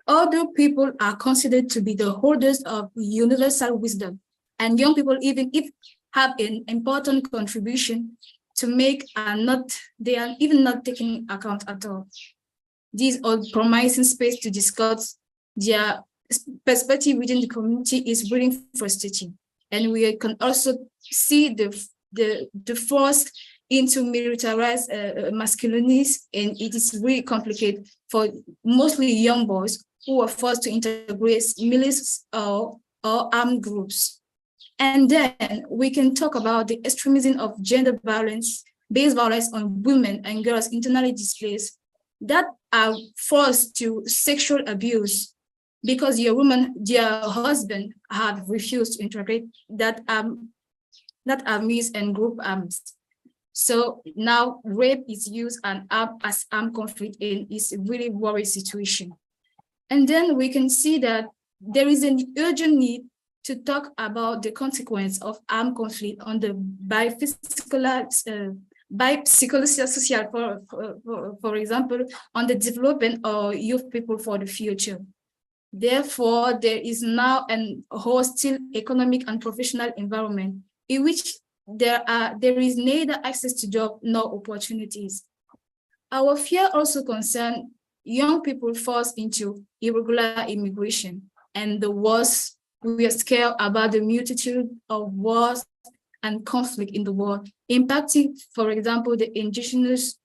older people are considered to be the holders of universal wisdom, and young people, even if have an important contribution to make, they are even not taking account at all. These are promising space to discuss their perspective within the community is really frustrating. And we can also see the force into militarized masculinities, and it is really complicated for mostly young boys who are forced to integrate militias or armed groups. And then we can talk about the extremism of gender violence, based violence on women and girls internally displaced that are forced to sexual abuse because their husband have refused to integrate that armies and group arms. So now rape is used as armed conflict, and it's a really worrying situation. And then we can see that there is an urgent need to talk about the consequence of armed conflict on the biopsychosocial, for example, on the development of youth people for the future. Therefore, there is now an hostile economic and professional environment in which there is neither access to job nor opportunities. Our fear also concerns young people forced into irregular immigration, and the worst, we are scared about the multitude of wars and conflict in the world, impacting, for example, the indigenous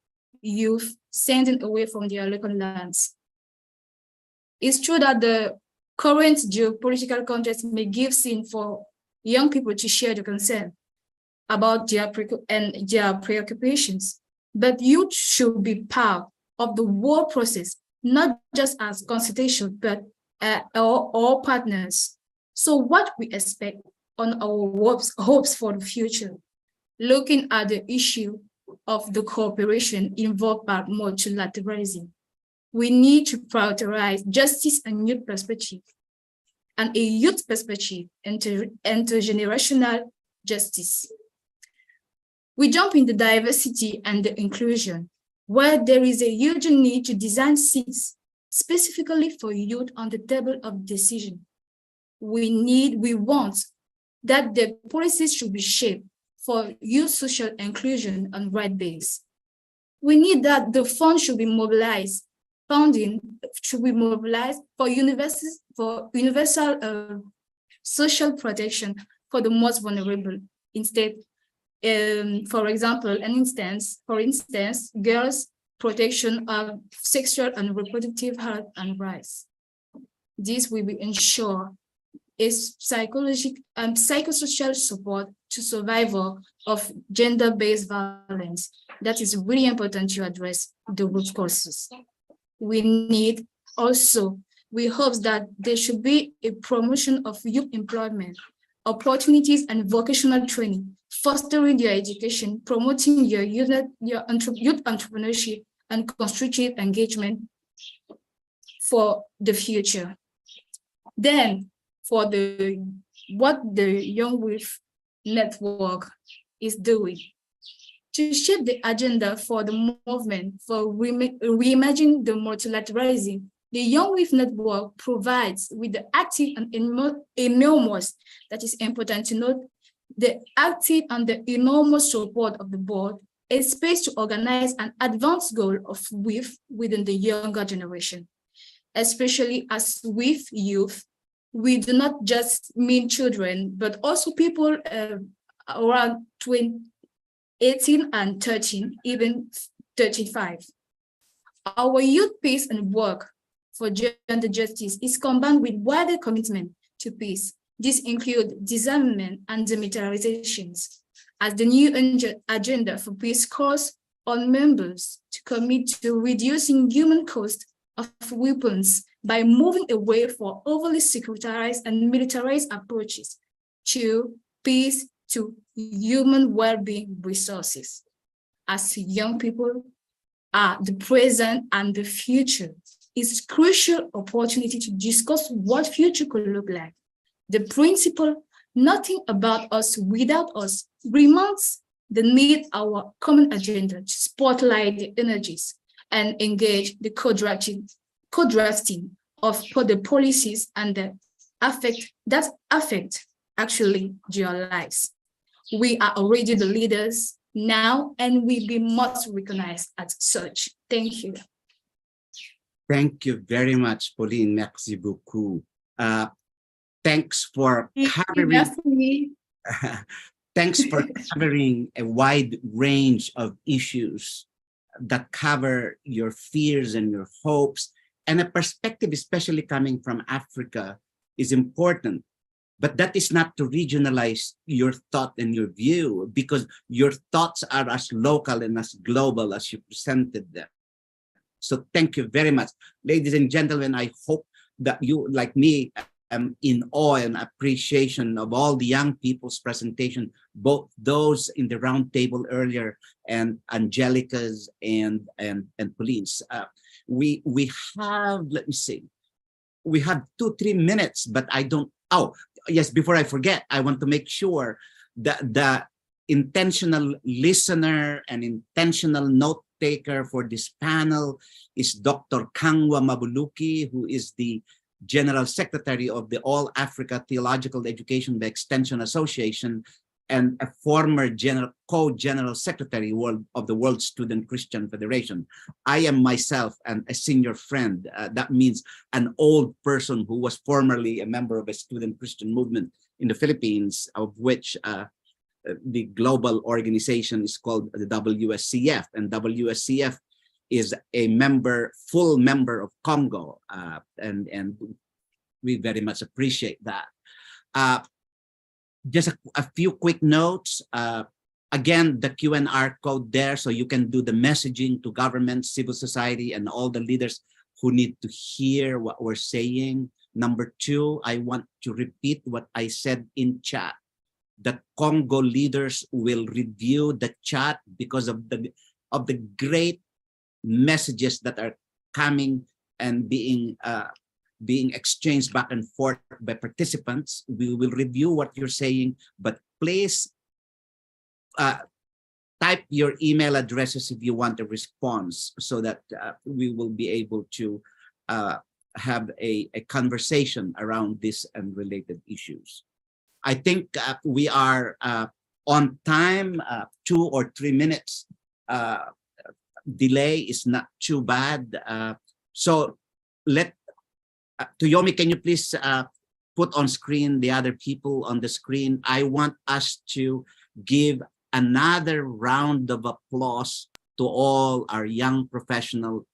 youth sending away from their local lands. It's true that the current geopolitical context may give scene for young people to share the concern about their preoccupations, but youth should be part of the war process, not just as consultation, but all partners. So what we expect on our hopes for the future, looking at the issue of the cooperation involved by multilateralism, we need to prioritize justice and youth perspective, and a youth perspective, intergenerational justice. We jump into diversity and the inclusion, where there is a huge need to design seats specifically for youth on the table of decision. We want that the policies should be shaped for youth social inclusion and right base. We need that the funds should be mobilized, funding should be mobilized for universal social protection for the most vulnerable. Instead, for instance, girls' protection of sexual and reproductive health and rights. This will ensure a psychological and psychosocial support to survivors of gender-based violence. That is really important to address the root causes. We hope that there should be a promotion of youth employment, opportunities and vocational training, fostering their education, promoting your youth entrepreneurship and constructive engagement for the future. Then, for what the Young Youth Network is doing, to shape the agenda for the movement for reimagining the multilateralism, the Young Youth Network provides with the active and enormous, that is important to note, the active and the enormous support of the board, a space to organize an advanced goal of youth within the younger generation. Especially as with youth, we do not just mean children, but also people around 18 and 13, even 35. Our youth peace and work for gender justice is combined with wider commitment to peace. This includes disarmament and demilitarizations, as the new agenda for peace calls on members to commit to reducing human cost of weapons by moving away from overly securitized and militarized approaches to peace, to human well-being resources. As young people are the present and the future, is a crucial opportunity to discuss what future could look like. The principle, nothing about us without us, reminds the need our common agenda to spotlight the energies and engage the co-drafting of the policies and the affect actually your lives. We are already the leaders now, and we be must recognized as such. Thank you. Thank you very much, Pauline. Merci beaucoup. Thanks for covering. Thanks for covering a wide range of issues that cover your fears and your hopes, and a perspective, especially coming from Africa, is important. But that is not to regionalize your thought and your view, because your thoughts are as local and as global as you presented them. So thank you very much. Ladies and gentlemen, I hope that you, like me, am in awe and appreciation of all the young people's presentation, both those in the round table earlier and Angelica's and Pauline's. We have, let me see, we have 2-3 minutes, but I don't, oh, yes, before I forget, I want to make sure that the intentional listener and intentional note taker for this panel is Dr. Kangwa Mabuluki, who is the General Secretary of the All Africa Theological Education by Extension Association and a former co-general secretary of the World Student Christian Federation. I am myself a senior friend. That means an old person who was formerly a member of a student Christian movement in the Philippines, of which the global organization is called the WSCF, and WSCF is a full member of CoNGO, and we very much appreciate that. Just a few quick notes. Again, the Q&R code there, so you can do the messaging to government, civil society, and all the leaders who need to hear what we're saying. Number 2, I want to repeat what I said in chat, that CoNGO leaders will review the chat because of the great messages that are coming and being exchanged back and forth by participants. We will review what you're saying, but please type your email addresses if you want a response, so that we will be able to have a conversation around this and related issues. I think we are on time. 2 or 3 minutes delay is not too bad. So Tuyomi, can you please put on screen the other people on the screen? I want us to give another round of applause to all our young professional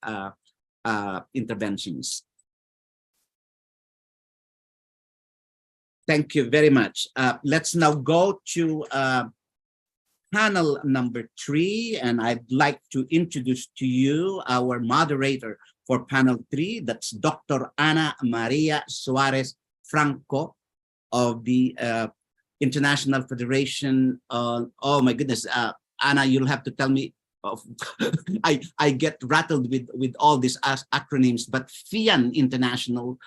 interventions. Thank you very much. Let's now go to panel number 3, and I'd like to introduce to you our moderator for panel 3. That's Dr. Ana Maria Suarez Franco of the International Federation. Oh my goodness, Ana, you'll have to tell me. I get rattled with all these acronyms, but FIAN International,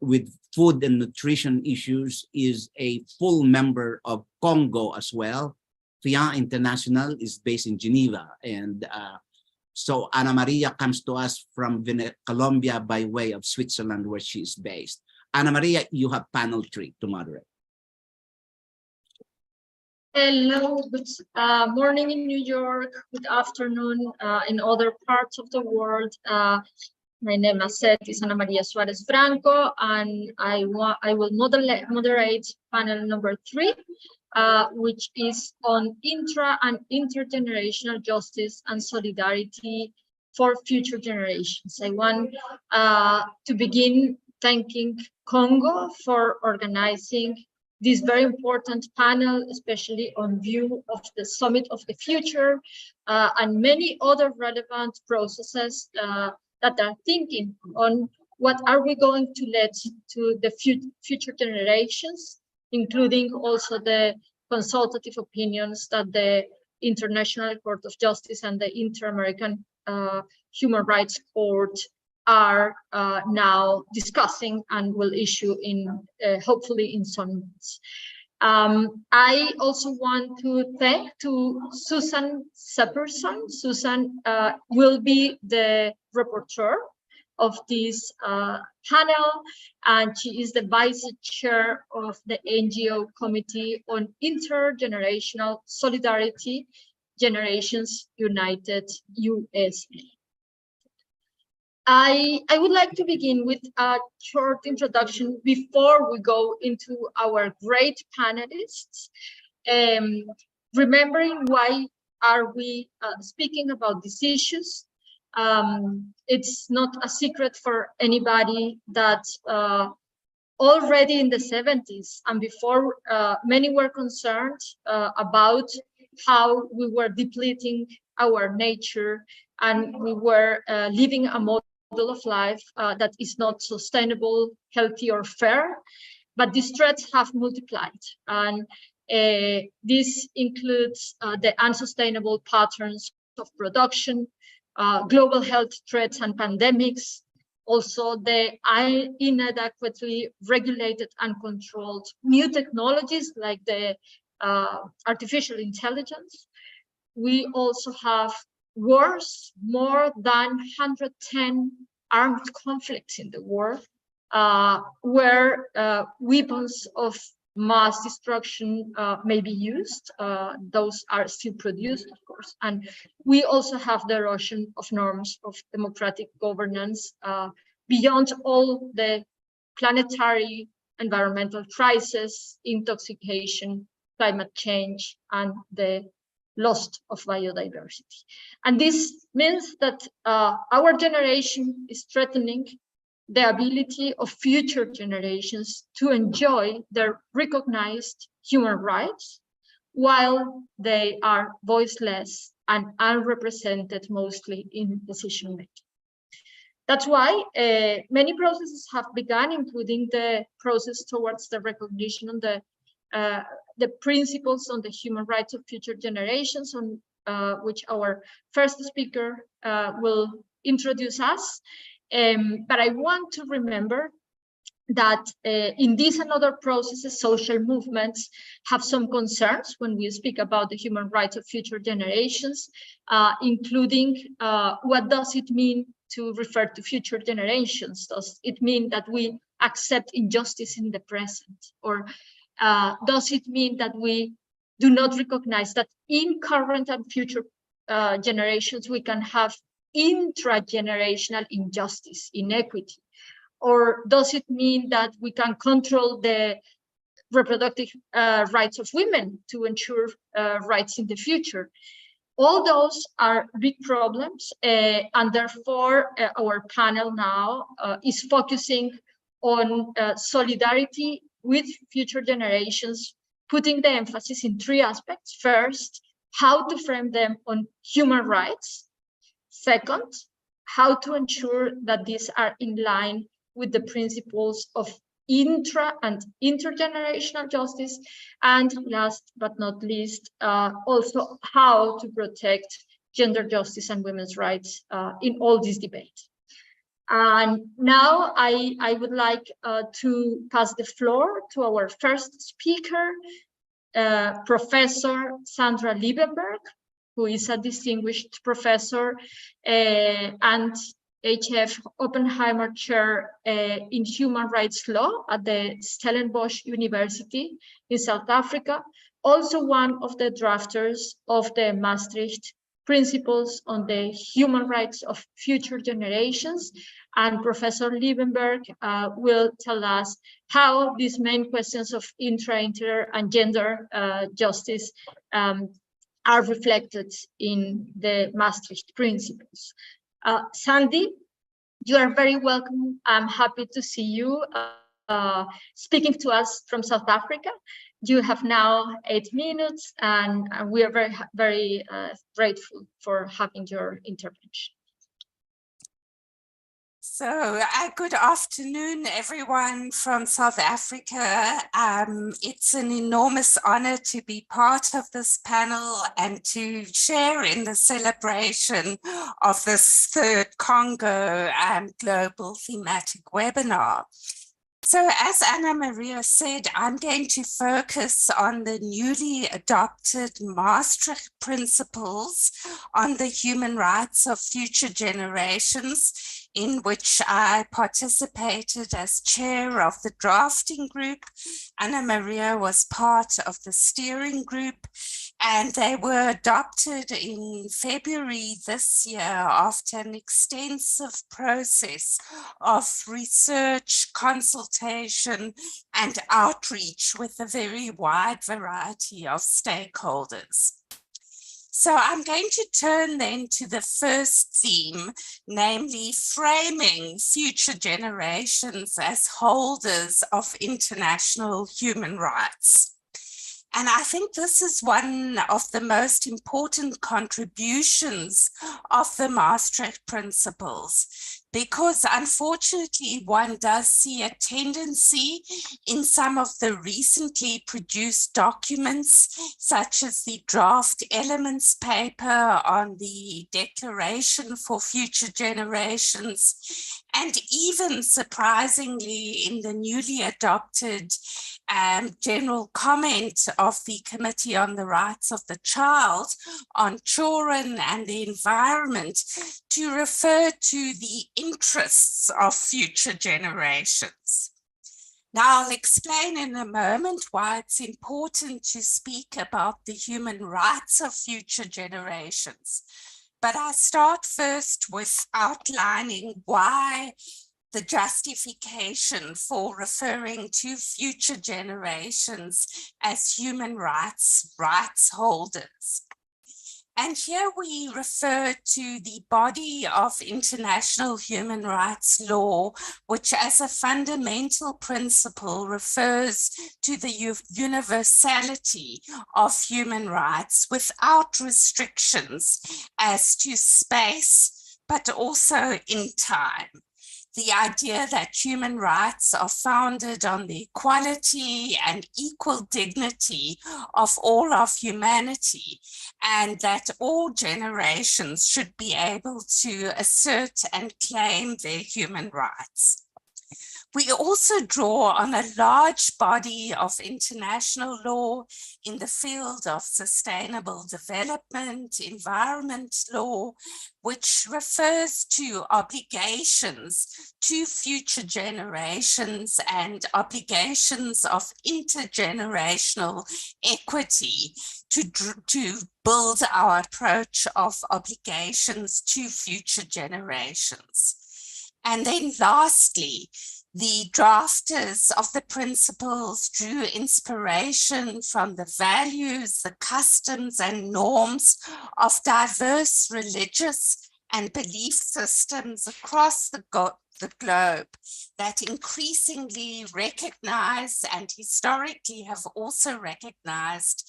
with food and nutrition issues, is a full member of CoNGO as well. FIAN International is based in Geneva, and so Ana Maria comes to us from Colombia by way of Switzerland, where she is based. Ana Maria, you have panel 3 to moderate. Hello, good morning in New York, good afternoon in other parts of the world. My name, as said, is Ana Maria Suarez Franco, and I will moderate panel number 3, which is on intra and intergenerational justice and solidarity for future generations. I want to begin thanking CoNGO for organizing this very important panel, especially on view of the Summit of the Future and many other relevant processes that are thinking on what are we going to let to the future generations, including also the consultative opinions that the International Court of Justice and the Inter-American Human Rights Court are now discussing and will issue in hopefully in some months. I also want to thank to Susan Sepperson. Susan will be the rapporteur of this panel, and she is the vice chair of the NGO Committee on Intergenerational Solidarity, Generations United USA. I would like to begin with a short introduction before we go into our great panelists. Remembering why are we speaking about these issues? It's not a secret for anybody that already in the 70s and before, many were concerned about how we were depleting our nature and we were living a model of life that is not sustainable, healthy, or fair. But these threats have multiplied, and this includes the unsustainable patterns of production, global health threats and pandemics, also the inadequately regulated and controlled new technologies like the artificial intelligence. We also have wars, more than 110 armed conflicts in the world, where weapons of mass destruction may be used. Those are still produced, of course. And we also have the erosion of norms of democratic governance beyond all the planetary environmental crisis, intoxication, climate change, and the loss of biodiversity. And this means that our generation is threatening the ability of future generations to enjoy their recognized human rights while they are voiceless and unrepresented mostly in decision making. That's why many processes have begun, including the process towards the recognition of the principles on the human rights of future generations, on which our first speaker will introduce us. But I want to remember that in these and other processes, social movements have some concerns when we speak about the human rights of future generations, including what does it mean to refer to future generations? Does it mean that we accept injustice in the present? Or does it mean that we do not recognize that in current and future generations, we can have intragenerational injustice, inequity? Or does it mean that we can control the reproductive rights of women to ensure rights in the future? All those are big problems, and therefore our panel now is focusing on solidarity with future generations, putting the emphasis in three aspects. First, how to frame them on human rights. Second, how to ensure that these are in line with the principles of intra and intergenerational justice. And last but not least, also how to protect gender justice and women's rights in all this debate. And now I would like to pass the floor to our first speaker, Professor Sandra Liebenberg, who is a distinguished professor and H.F. Oppenheimer Chair in Human Rights Law at the Stellenbosch University in South Africa, also one of the drafters of the Maastricht Principles on the Human Rights of Future Generations. And Professor Liebenberg will tell us how these main questions of inter, and gender justice are reflected in the Maastricht Principles. Sandy, you are very welcome. I'm happy to see you speaking to us from South Africa. You have now 8 minutes, and we are very grateful for having your intervention. So, good afternoon, everyone from South Africa. It's an enormous honor to be part of this panel and to share in the celebration of this third CoNGO Global Thematic Webinar. So as Anna Maria said, I'm going to focus on the newly adopted Maastricht Principles on the human rights of future generations, in which I participated as chair of the drafting group. Anna Maria was part of the steering group, and they were adopted in February this year after an extensive process of research, consultation, and outreach with a very wide variety of stakeholders. So I'm going to turn then to the first theme, namely framing future generations as holders of international human rights. And I think this is one of the most important contributions of the Maastricht Principles, because unfortunately one does see a tendency in some of the recently produced documents, such as the draft elements paper on the Declaration for Future Generations, and even surprisingly in the newly adopted general comment of the Committee on the Rights of the Child on children and the environment, to refer to the interests of future generations. Now, I'll explain in a moment why it's important to speak about the human rights of future generations. But I start first with outlining why the justification for referring to future generations as human rights holders. And here we refer to the body of international human rights law, which as a fundamental principle refers to the universality of human rights without restrictions as to space, but also in time. The idea that human rights are founded on the equality and equal dignity of all of humanity, and that all generations should be able to assert and claim their human rights. We also draw on a large body of international law in the field of sustainable development, environment law, which refers to obligations to future generations and obligations of intergenerational equity to build our approach of obligations to future generations. And then lastly, the drafters of the principles drew inspiration from the values, the customs and norms of diverse religious and belief systems across the globe that increasingly recognize and historically have also recognized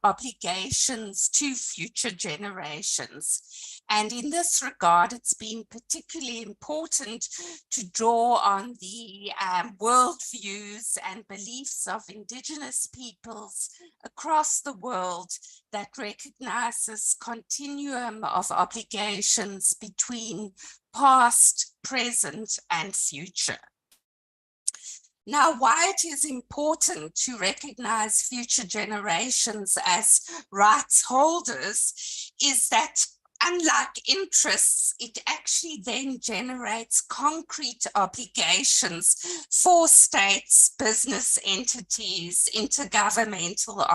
obligations to future generations. And in this regard, it's been particularly important to draw on the worldviews and beliefs of indigenous peoples across the world that recognize this continuum of obligations between past, present, and future. Now, why it is important to recognize future generations as rights holders is that unlike interests, it actually then generates concrete obligations for states, business entities, intergovernmental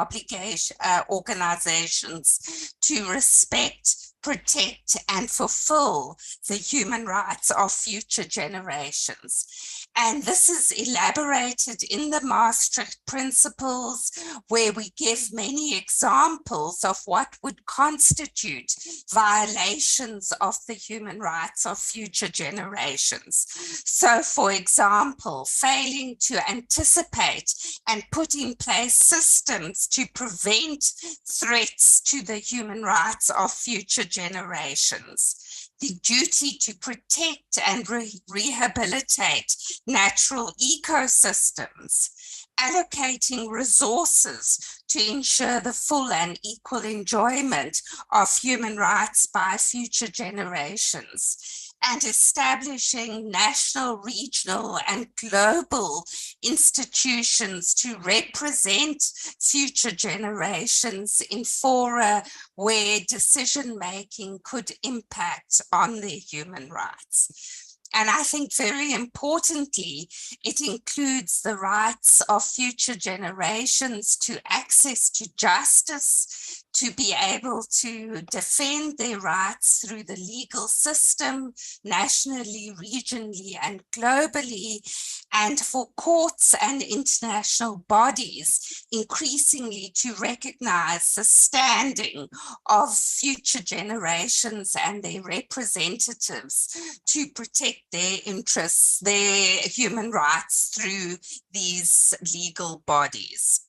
organizations to respect, protect, and fulfill the human rights of future generations. And this is elaborated in the Maastricht Principles, where we give many examples of what would constitute violations of the human rights of future generations. So, for example, failing to anticipate and put in place systems to prevent threats to the human rights of future generations. the duty to protect and rehabilitate natural ecosystems, allocating resources to ensure the full and equal enjoyment of human rights by future generations, and establishing national, regional, and global institutions to represent future generations in fora where decision-making could impact on their human rights. And I think very importantly, it includes the rights of future generations to access to justice, to be able to defend their rights through the legal system, nationally, regionally, and globally, and for courts and international bodies increasingly to recognize the standing of future generations and their representatives to protect their interests, their human rights through these legal bodies.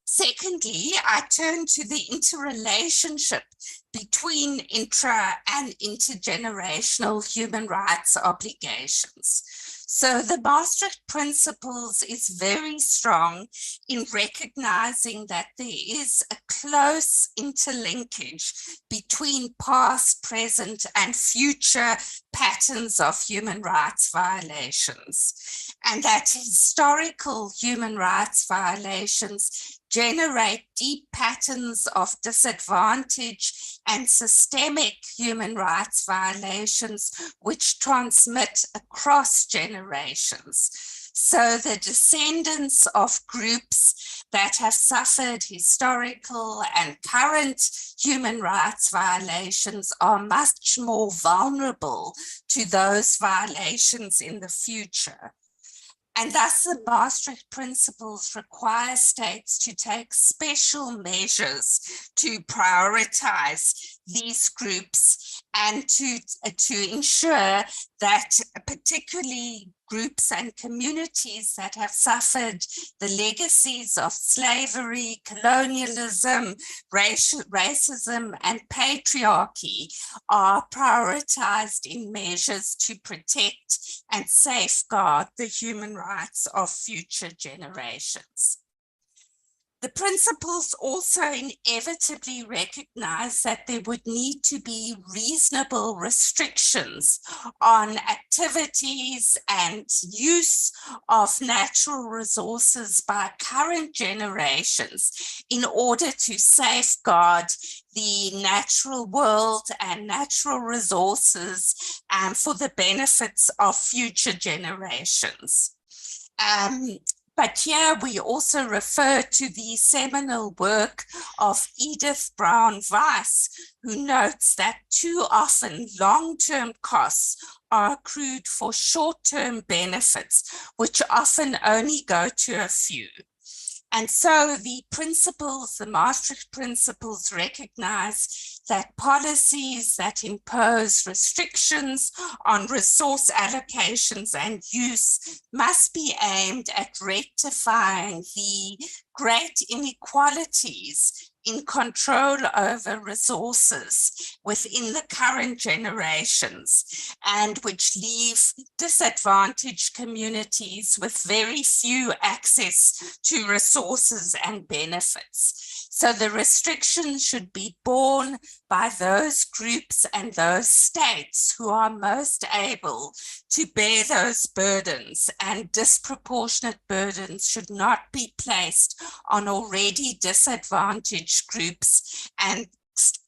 Secondly, I turn to the interrelationship between intra and intergenerational human rights obligations. So the Maastricht Principles is very strong in recognizing that there is a close interlinkage between past, present, and future patterns of human rights violations, and that historical human rights violations generate deep patterns of disadvantage and systemic human rights violations which transmit across generations. So the descendants of groups that have suffered historical and current human rights violations are much more vulnerable to those violations in the future. And thus the Maastricht Principles require states to take special measures to prioritize these groups and to ensure that particularly groups and communities that have suffered the legacies of slavery, colonialism, racism, and patriarchy are prioritized in measures to protect and safeguard the human rights of future generations. The principles also inevitably recognize that there would need to be reasonable restrictions on activities and use of natural resources by current generations in order to safeguard the natural world and natural resources for the benefits of future generations. But here we also refer to the seminal work of Edith Brown Weiss, who notes that too often long-term costs are accrued for short-term benefits, which often only go to a few. And so the principles, the Maastricht Principles, recognize that policies that impose restrictions on resource allocations and use must be aimed at rectifying the great inequalities in control over resources within the current generations, and which leave disadvantaged communities with very few access to resources and benefits. So the restrictions should be borne by those groups and those states who are most able to bear those burdens, and disproportionate burdens should not be placed on already disadvantaged groups and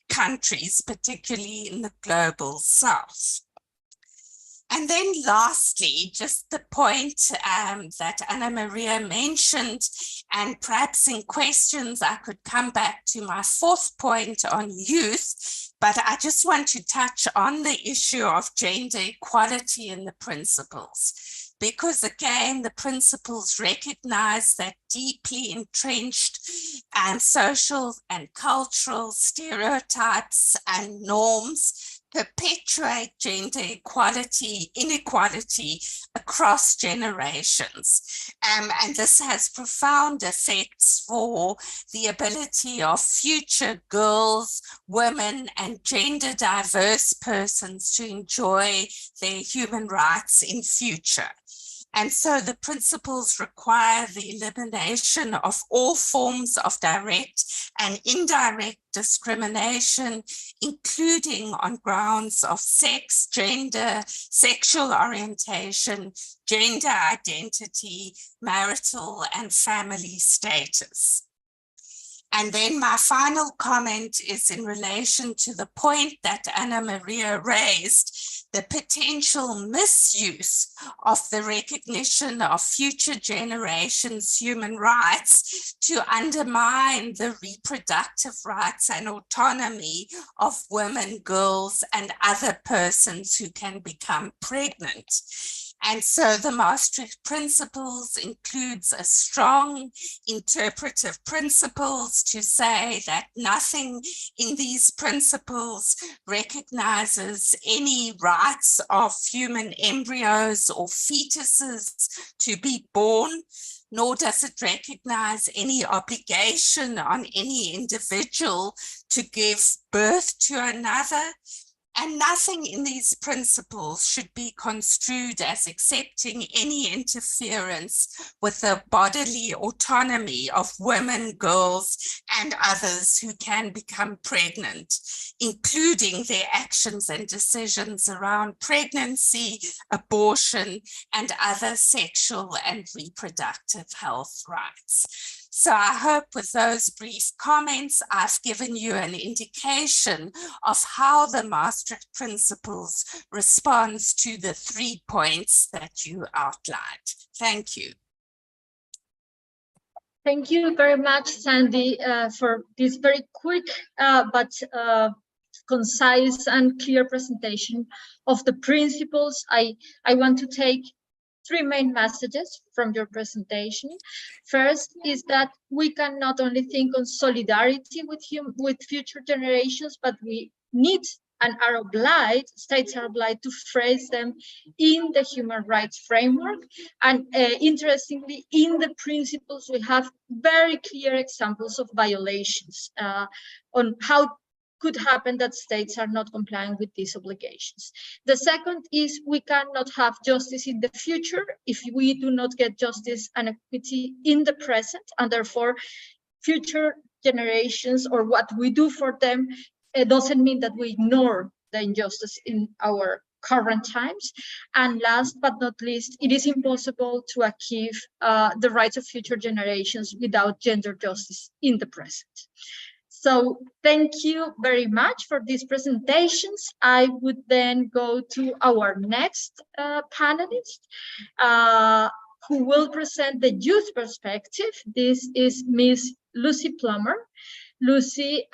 countries, particularly in the global south. And then lastly, just the point that Anna Maria mentioned, and perhaps in questions I could come back to my fourth point on youth, but I just want to touch on the issue of gender equality in the principles. Because again, the principles recognize that deeply entrenched social and cultural stereotypes and norms perpetuate gender inequality across generations. And this has profound effects for the ability of future girls, women, and gender diverse persons to enjoy their human rights in future. And so the principles require the elimination of all forms of direct and indirect discrimination, including on grounds of sex, gender, sexual orientation, gender identity, marital and family status. And then my final comment is in relation to the point that Anna Maria raised, the potential misuse of the recognition of future generations' human rights to undermine the reproductive rights and autonomy of women, girls, and other persons who can become pregnant. And so the Maastricht Principles includes a strong interpretive principles to say that nothing in these principles recognizes any rights of human embryos or fetuses to be born, nor does it recognize any obligation on any individual to give birth to another. And nothing in these principles should be construed as accepting any interference with the bodily autonomy of women, girls, and others who can become pregnant, including their actions and decisions around pregnancy, abortion, and other sexual and reproductive health rights. So I hope with those brief comments, I've given you an indication of how the Maastricht Principles responds to the 3 points that you outlined. Thank you. Thank you very much, Sandy, for this very quick but concise and clear presentation of the principles. I want to take 3 main messages from your presentation. First is that we can not only think on solidarity with future generations, but we need and are obliged, states are obliged to phrase them in the human rights framework. And interestingly, in the principles, we have very clear examples of violations on how could happen that states are not complying with these obligations. The second is we cannot have justice in the future if we do not get justice and equity in the present, and therefore future generations or what we do for them, it doesn't mean that we ignore the injustice in our current times. And last but not least, it is impossible to achieve the rights of future generations without gender justice in the present. So thank you very much for these presentations. I would then go to our next panelist, who will present the youth perspective. This is Ms. Lucy Plummer. Lucy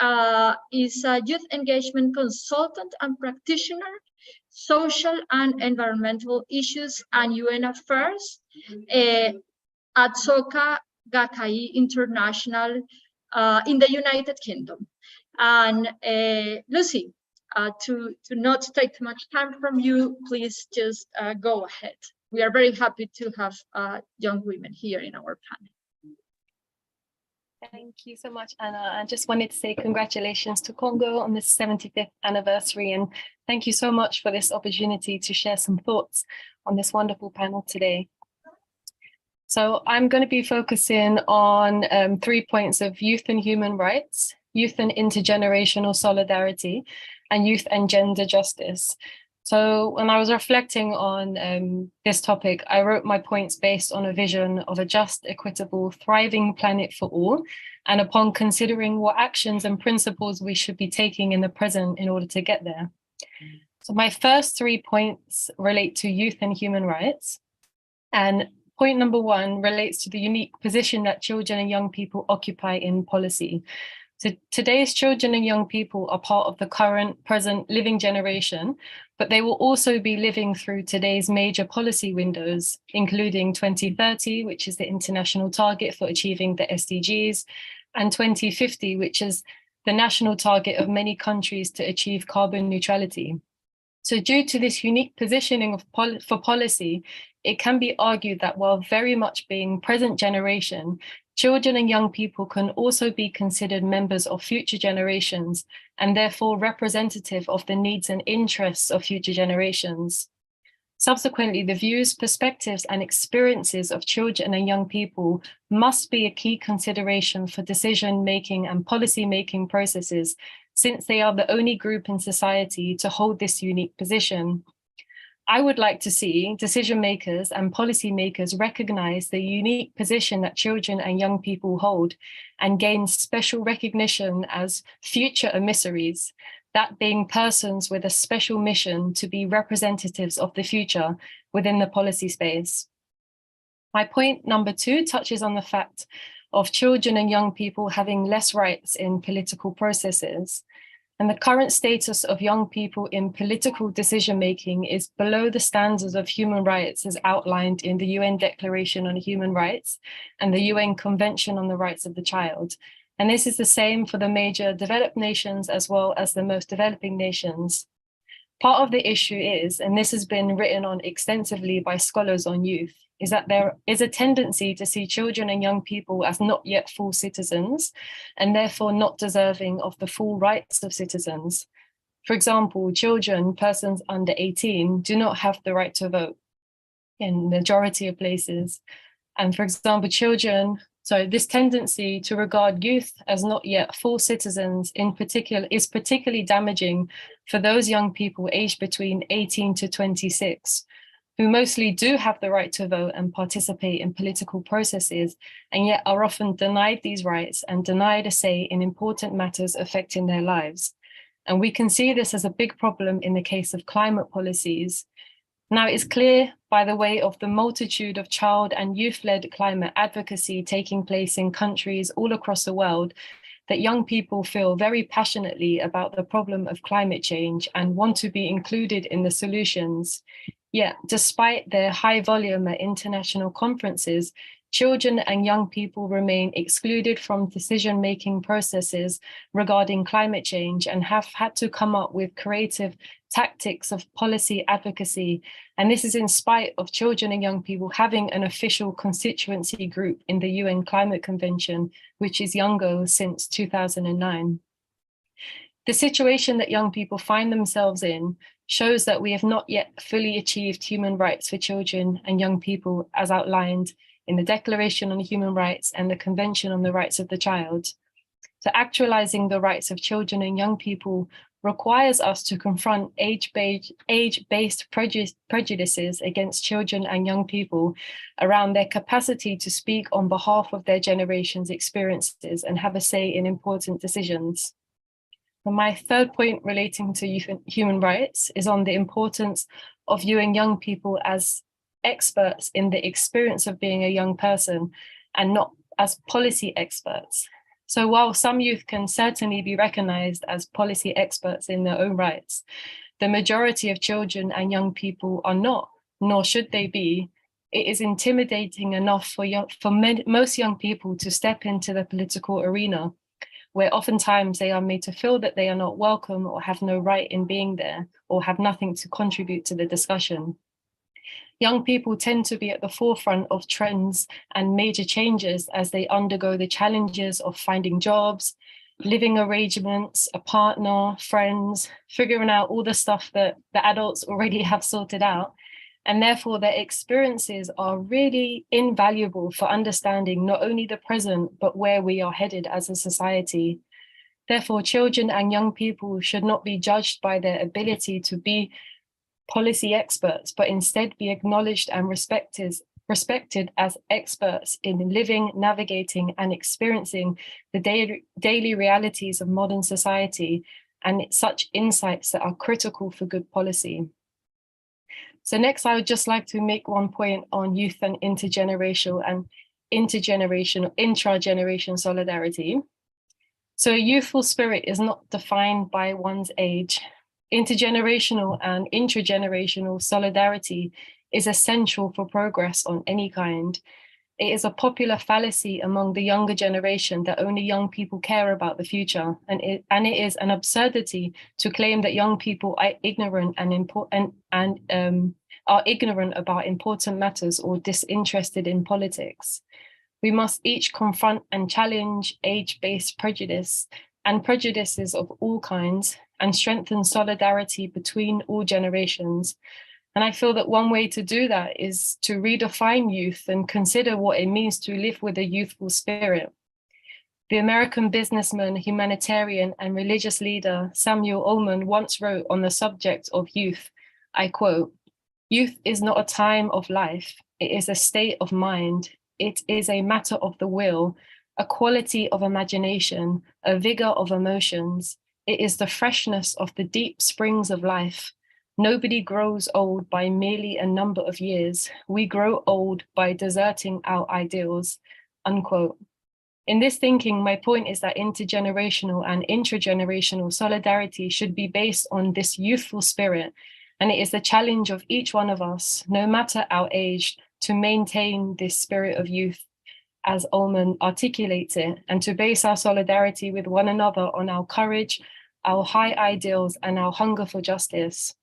is a youth engagement consultant and practitioner, social and environmental issues and UN affairs at Soka Gakkai International in the United Kingdom. And Lucy, to not take too much time from you, please just go ahead. We are very happy to have young women here in our panel. Thank you so much, Anna. I just wanted to say congratulations to CoNGO on this 75th anniversary, and thank you so much for this opportunity to share some thoughts on this wonderful panel today. So I'm going to be focusing on 3 points of youth and human rights, youth and intergenerational solidarity, and youth and gender justice. So when I was reflecting on this topic, I wrote my points based on a vision of a just, equitable, thriving planet for all, and upon considering what actions and principles we should be taking in the present in order to get there. So my first 3 points relate to youth and human rights. And point number 1 relates to the unique position that children and young people occupy in policy. So today's children and young people are part of the current, present living generation, but they will also be living through today's major policy windows, including 2030, which is the international target for achieving the SDGs, and 2050, which is the national target of many countries to achieve carbon neutrality. So due to this unique positioning of for policy, it can be argued that while very much being present generation, children and young people can also be considered members of future generations and therefore representative of the needs and interests of future generations. Subsequently, the views, perspectives, and experiences of children and young people must be a key consideration for decision-making and policy-making processes, since they are the only group in society to hold this unique position. I would like to see decision makers and policymakers recognize the unique position that children and young people hold and gain special recognition as future emissaries, that being persons with a special mission to be representatives of the future within the policy space. My point number 2 touches on the fact of children and young people having less rights in political processes. And the current status of young people in political decision-making is below the standards of human rights as outlined in the UN Declaration on Human Rights and the UN Convention on the Rights of the Child. And this is the same for the major developed nations as well as the most developing nations. Part of the issue is, and this has been written on extensively by scholars on youth, is that there is a tendency to see children and young people as not yet full citizens and therefore not deserving of the full rights of citizens. For example, children, persons under 18, do not have the right to vote in the majority of places. And for example, this tendency to regard youth as not yet full citizens in particular is particularly damaging for those young people aged between 18 to 26, who mostly do have the right to vote and participate in political processes, and yet are often denied these rights and denied a say in important matters affecting their lives. And we can see this as a big problem in the case of climate policies. Now, it's clear by the way of the multitude of child and youth-led climate advocacy taking place in countries all across the world that young people feel very passionately about the problem of climate change and want to be included in the solutions. Yet, despite their high volume at international conferences, children and young people remain excluded from decision-making processes regarding climate change and have had to come up with creative tactics of policy advocacy. And this is in spite of children and young people having an official constituency group in the UN Climate Convention, which is CoNGO since 2009. The situation that young people find themselves in shows that we have not yet fully achieved human rights for children and young people as outlined in the Declaration on Human Rights and the Convention on the Rights of the Child. So actualizing the rights of children and young people requires us to confront age-based prejudices against children and young people around their capacity to speak on behalf of their generation's experiences and have a say in important decisions. And my third point relating to human rights is on the importance of viewing young people as experts in the experience of being a young person and not as policy experts. So while some youth can certainly be recognized as policy experts in their own rights, the majority of children and young people are not, nor should they be. It is intimidating enough for most young people to step into the political arena, where oftentimes they are made to feel that they are not welcome or have no right in being there or have nothing to contribute to the discussion. Young people tend to be at the forefront of trends and major changes as they undergo the challenges of finding jobs, living arrangements, a partner, friends, figuring out all the stuff that the adults already have sorted out. And therefore their experiences are really invaluable for understanding not only the present, but where we are headed as a society. Therefore, children and young people should not be judged by their ability to be policy experts, but instead be acknowledged and respected as experts in living, navigating, and experiencing the daily realities of modern society and such insights that are critical for good policy. So next, I would just like to make one point on youth and intragenerational solidarity. So a youthful spirit is not defined by one's age. Intergenerational and intragenerational solidarity is essential for progress on any kind. It is a popular fallacy among the younger generation that only young people care about the future, and it is an absurdity to claim that young people are ignorant are ignorant about important matters or disinterested in politics. We must each confront and challenge age-based prejudice and prejudices of all kinds, and strengthen solidarity between all generations. And I feel that one way to do that is to redefine youth and consider what it means to live with a youthful spirit. The American businessman, humanitarian, and religious leader Samuel Ullman once wrote on the subject of youth, I quote, "Youth is not a time of life, it is a state of mind. It is a matter of the will, a quality of imagination, a vigor of emotions. It is the freshness of the deep springs of life. Nobody grows old by merely a number of years. We grow old by deserting our ideals," unquote. In this thinking, my point is that intergenerational and intragenerational solidarity should be based on this youthful spirit, and it is the challenge of each one of us, no matter our age, to maintain this spirit of youth, as Ullman articulates it, and to base our solidarity with one another on our courage, our high ideals, and our hunger for justice.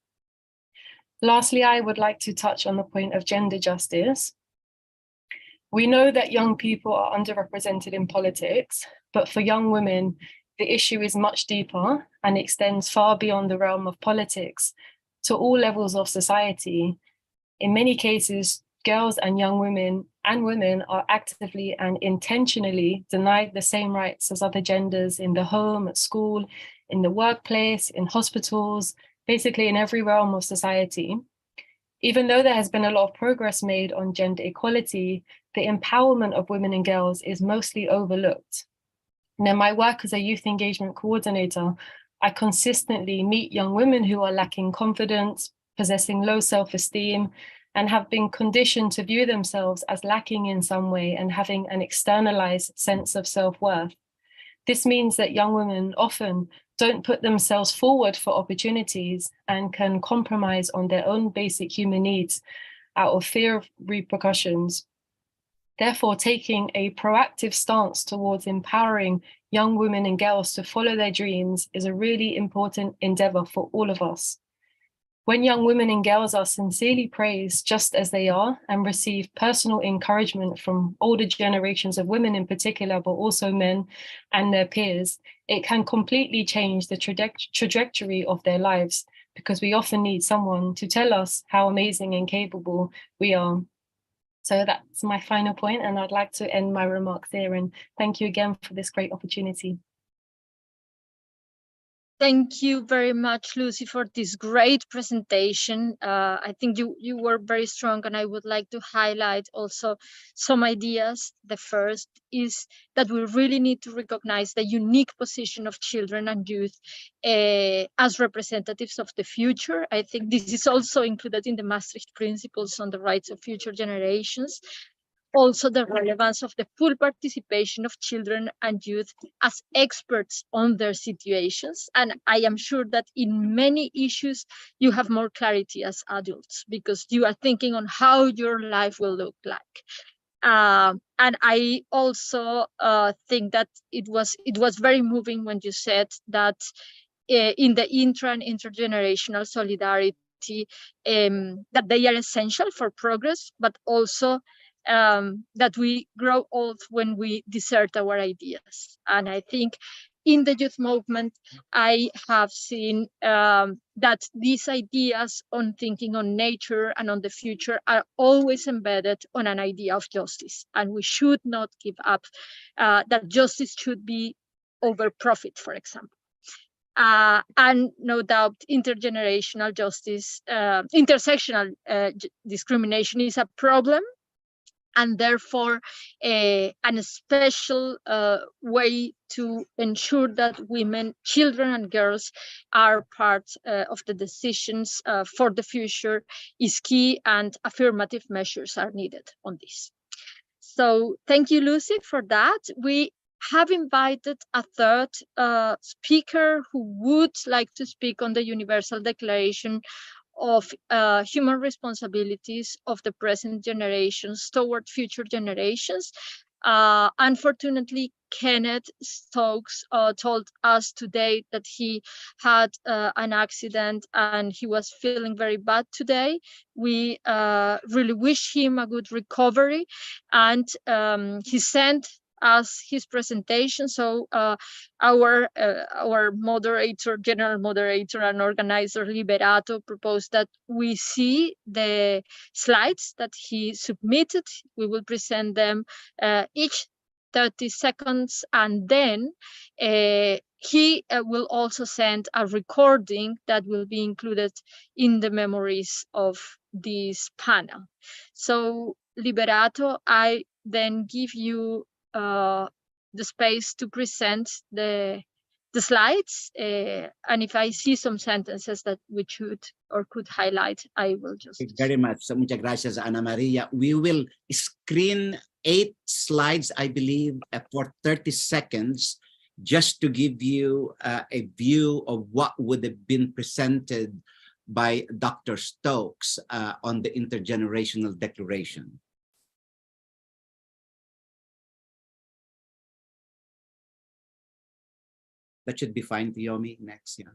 Lastly, I would like to touch on the point of gender justice. We know that young people are underrepresented in politics, but for young women, the issue is much deeper and extends far beyond the realm of politics to all levels of society. In many cases, girls and young women are actively and intentionally denied the same rights as other genders in the home, at school, in the workplace, in hospitals, basically in every realm of society. Even though there has been a lot of progress made on gender equality, the empowerment of women and girls is mostly overlooked. And in my work as a youth engagement coordinator, I consistently meet young women who are lacking confidence, possessing low self-esteem, and have been conditioned to view themselves as lacking in some way and having an externalized sense of self-worth. This means that young women often don't put themselves forward for opportunities and can compromise on their own basic human needs out of fear of repercussions. Therefore, taking a proactive stance towards empowering young women and girls to follow their dreams is a really important endeavor for all of us. When young women and girls are sincerely praised just as they are and receive personal encouragement from older generations of women in particular, but also men and their peers, it can completely change the trajectory of their lives, because we often need someone to tell us how amazing and capable we are. So that's my final point, and I'd like to end my remarks there. And thank you again for this great opportunity. Thank you very much, Lucy, for this great presentation. I think you were very strong, and I would like to highlight also some ideas. The first is that we really need to recognize the unique position of children and youth as representatives of the future. I think this is also included in the Maastricht Principles on the rights of future generations. Also, the relevance of the full participation of children and youth as experts on their situations. And I am sure that in many issues, you have more clarity as adults, because you are thinking on how your life will look like. And I also think that it was very moving when you said that in the intra and intergenerational solidarity, that they are essential for progress, but also that we grow old when we desert our ideas. And I think in the youth movement, I have seen that these ideas on thinking on nature and on the future are always embedded on an idea of justice. And we should not give up that justice should be over profit, for example. And no doubt intergenerational justice, intersectional discrimination is a problem, and therefore a special way to ensure that women, children and girls are part of the decisions for the future is key, and affirmative measures are needed on this. So thank you, Lucy, for that. We have invited a third speaker who would like to speak on the Universal Declaration of human responsibilities of the present generations toward future generations. Unfortunately, Kenneth Stokes told us today that he had an accident and he was feeling very bad today. We really wish him a good recovery, and he sent us his presentation. So our moderator, general moderator and organizer Liberato proposed that we see the slides that he submitted. We will present them each 30 seconds, and then he will also send a recording that will be included in the memories of this panel. So Liberato, I then give you the space to present the slides, and if I see some sentences that we should or could highlight, I will just... Thank you very much. So, muchas gracias, Ana Maria. We will screen 8 slides, I believe, for 30 seconds, just to give you a view of what would have been presented by Dr. Stokes on the Intergenerational Declaration. That should be fine, Yomi. Next, yeah.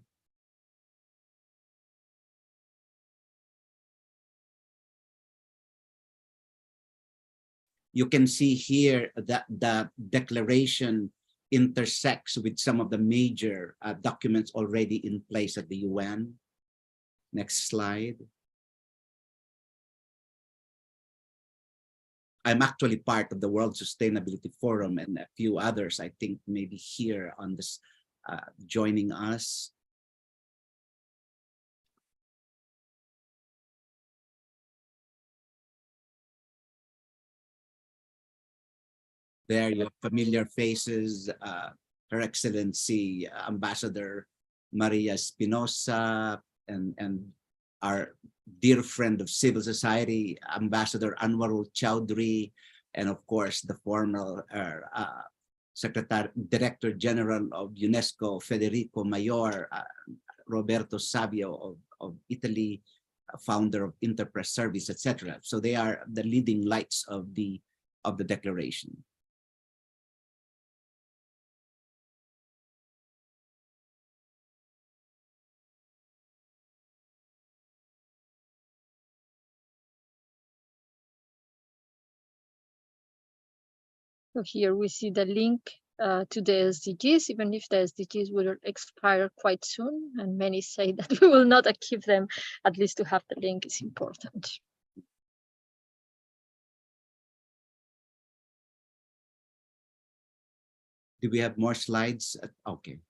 You can see here that the declaration intersects with some of the major documents already in place at the UN. Next slide. I'm actually part of the World Sustainability Forum and a few others, I think, maybe here on this joining us. There you have familiar faces, Her Excellency Ambassador Maria Espinosa, and our dear friend of civil society, Ambassador Anwarul Chowdhury, and of course the former Director General of UNESCO, Federico Mayor, Roberto Savio of Italy, founder of Interpress Service, etc. So they are the leading lights of the declaration. So here we see the link to the SDGs, even if the SDGs will expire quite soon, and many say that we will not achieve them, at least to have the link is important. Do we have more slides? Okay.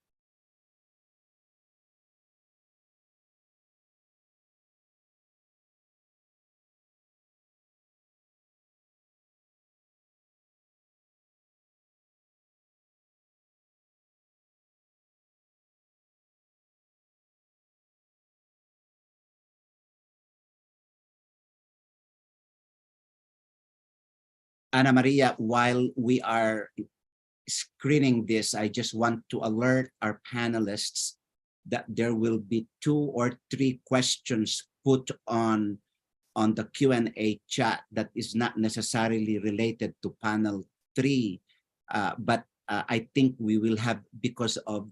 Ana Maria, while we are screening this, I just want to alert our panelists that there will be 2 or 3 questions put on the Q&A chat that is not necessarily related to panel 3, but I think we will have, because of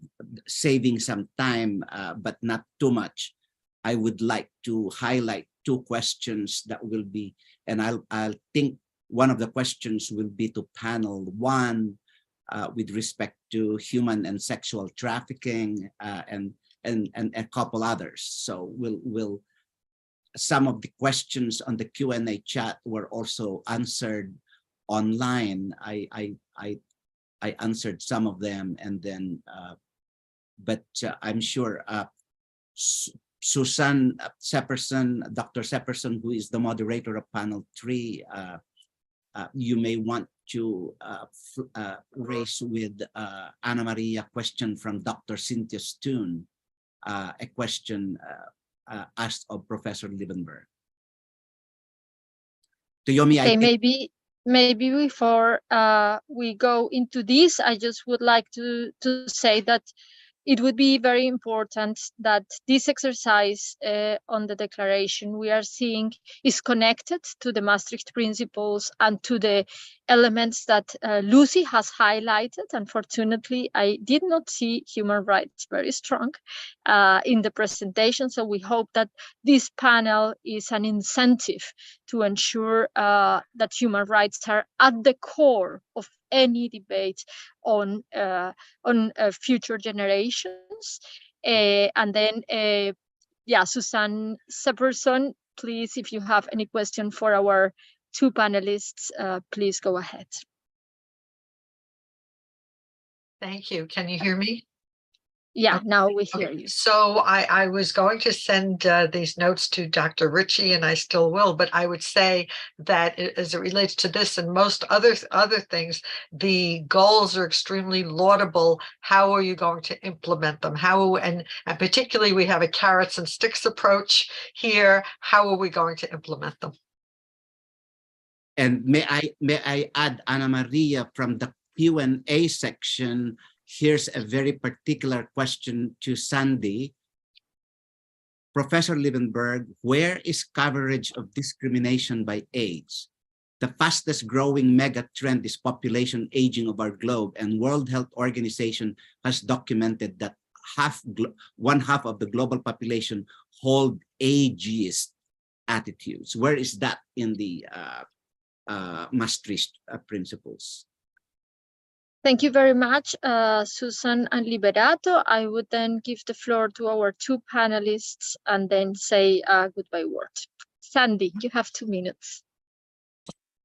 saving some time, but not too much, I would like to highlight 2 questions that will be, and I'll think one of the questions will be to panel 1 with respect to human and sexual trafficking, and a couple others. So we'll some of the questions on the Q&A chat were also answered online. I answered some of them, and then but I'm sure Susan Sepperson, Dr. Sepperson, who is the moderator of panel 3, you may want to raise with Ana Maria a question from Dr. Cynthia Stoon, a question asked of Professor Liebenberg. Yomi, okay, maybe before we go into this, I just would like to say that it would be very important that this exercise on the declaration we are seeing is connected to the Maastricht principles and to the elements that Lucy has highlighted. Unfortunately, I did not see human rights very strong in the presentation, so we hope that this panel is an incentive to ensure that human rights are at the core of any debate on future generations. And then, yeah, Suzanne Sepperson, please, if you have any question for our two panelists, please go ahead. Thank you. Can you hear me? Yeah, now we hear you. So I was going to send these notes to Dr. Ritchie, and I still will, but I would say that as it relates to this and most other things, the goals are extremely laudable. How are you going to implement them? And particularly we have a carrots and sticks approach here. How are we going to implement them? And may I add, Ana Maria, from the Q&A section, here's a very particular question to Sandy. Professor Liebenberg, where is coverage of discrimination by age? The fastest growing mega trend is population aging of our globe, and World Health Organization has documented that one half of the global population hold ageist attitudes. Where is that in the Maastricht principles? Thank you very much, Susan and Liberato. I would then give the floor to our two panelists and then say a goodbye word. Sandy, you have 2 minutes.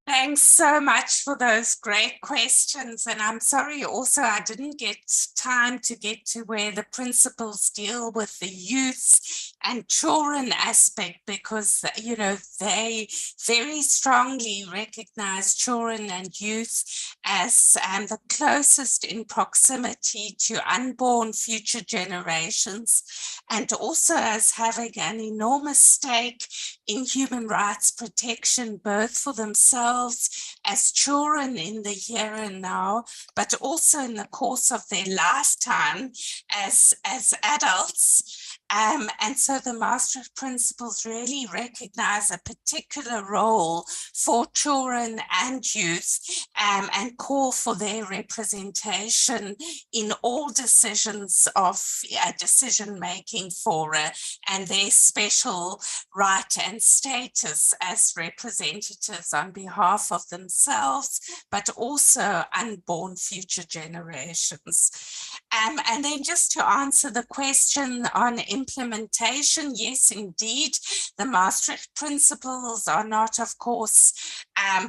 Thanks so much for those great questions. And I'm sorry also I didn't get time to get to where the principles deal with the youth and children aspect, because, you know, they very strongly recognize children and youth as the closest in proximity to unborn future generations, and also as having an enormous stake in human rights protection, both for themselves as children in the here and now, but also in the course of their lifetime as adults. And so the Maastricht principles really recognize a particular role for children and youth, and call for their representation in all decisions of decision making fora, and their special right and status as representatives on behalf of themselves, but also unborn future generations. And then just to answer the question on implementation, yes, indeed, the Maastricht principles are not, of course,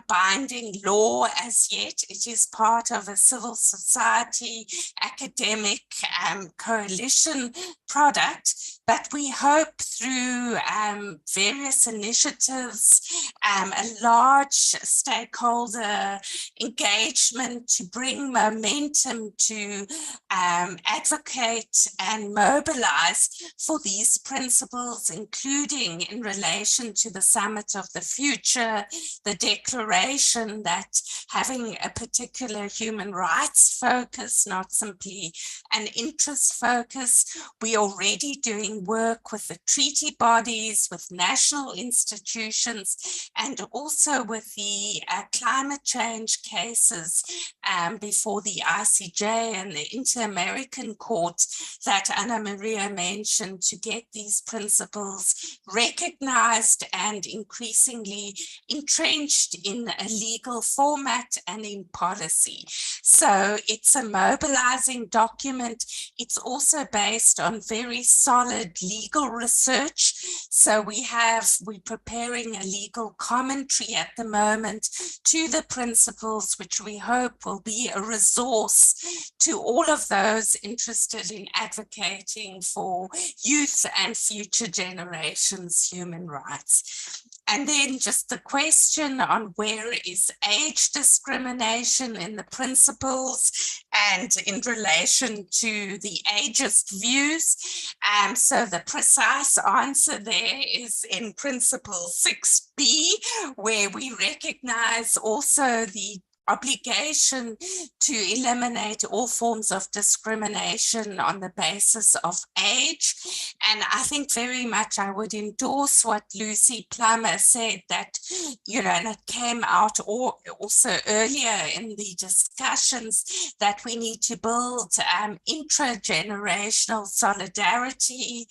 binding law as yet. It is part of a civil society academic coalition product, but we hope through various initiatives, a large stakeholder engagement to bring momentum to advocate and mobilize for these principles, including in relation to the Summit of the Future, the declaration that having a particular human rights focus, not simply an interest focus. We're already doing work with the treaty bodies, with national institutions, and also with the climate change cases before the ICJ and the Inter-American Court that Ana Maria mentioned, to get these principles recognized and increasingly entrenched in a legal format and in policy. So it's a mobilizing document. It's also based on very solid legal research. So we're preparing a legal commentary at the moment to the principles, which we hope will be a resource to all of those interested in advocating for youth and future generations' human rights. And then just the question on where is age discrimination in the principles and in relation to the ageist views. So the precise answer there is in principle 6B, where we recognize also the obligation to eliminate all forms of discrimination on the basis of age. And I think very much I would endorse what Lucy Plummer said, that, you know, and it came out also earlier in the discussions, that we need to build intra-generational solidarity.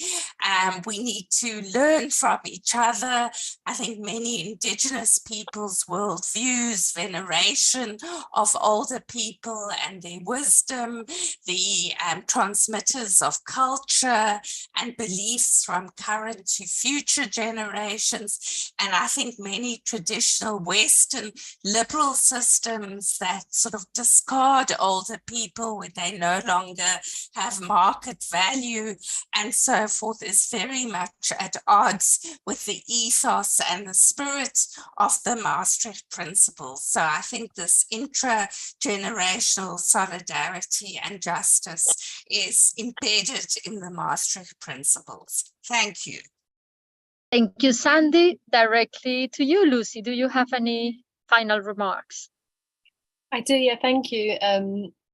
We need to learn from each other. I think many Indigenous peoples' worldviews, veneration of older people and their wisdom, the transmitters of culture and beliefs from current to future generations. And I think many traditional Western liberal systems that sort of discard older people when they no longer have market value and so forth is very much at odds with the ethos and the spirit of the Maastricht Principles. So I think this intra-generational solidarity and justice is embedded in the Maastricht Principles. Thank you. Thank you, Sandy. Directly to you, Lucy. Do you have any final remarks? I do, yeah, thank you.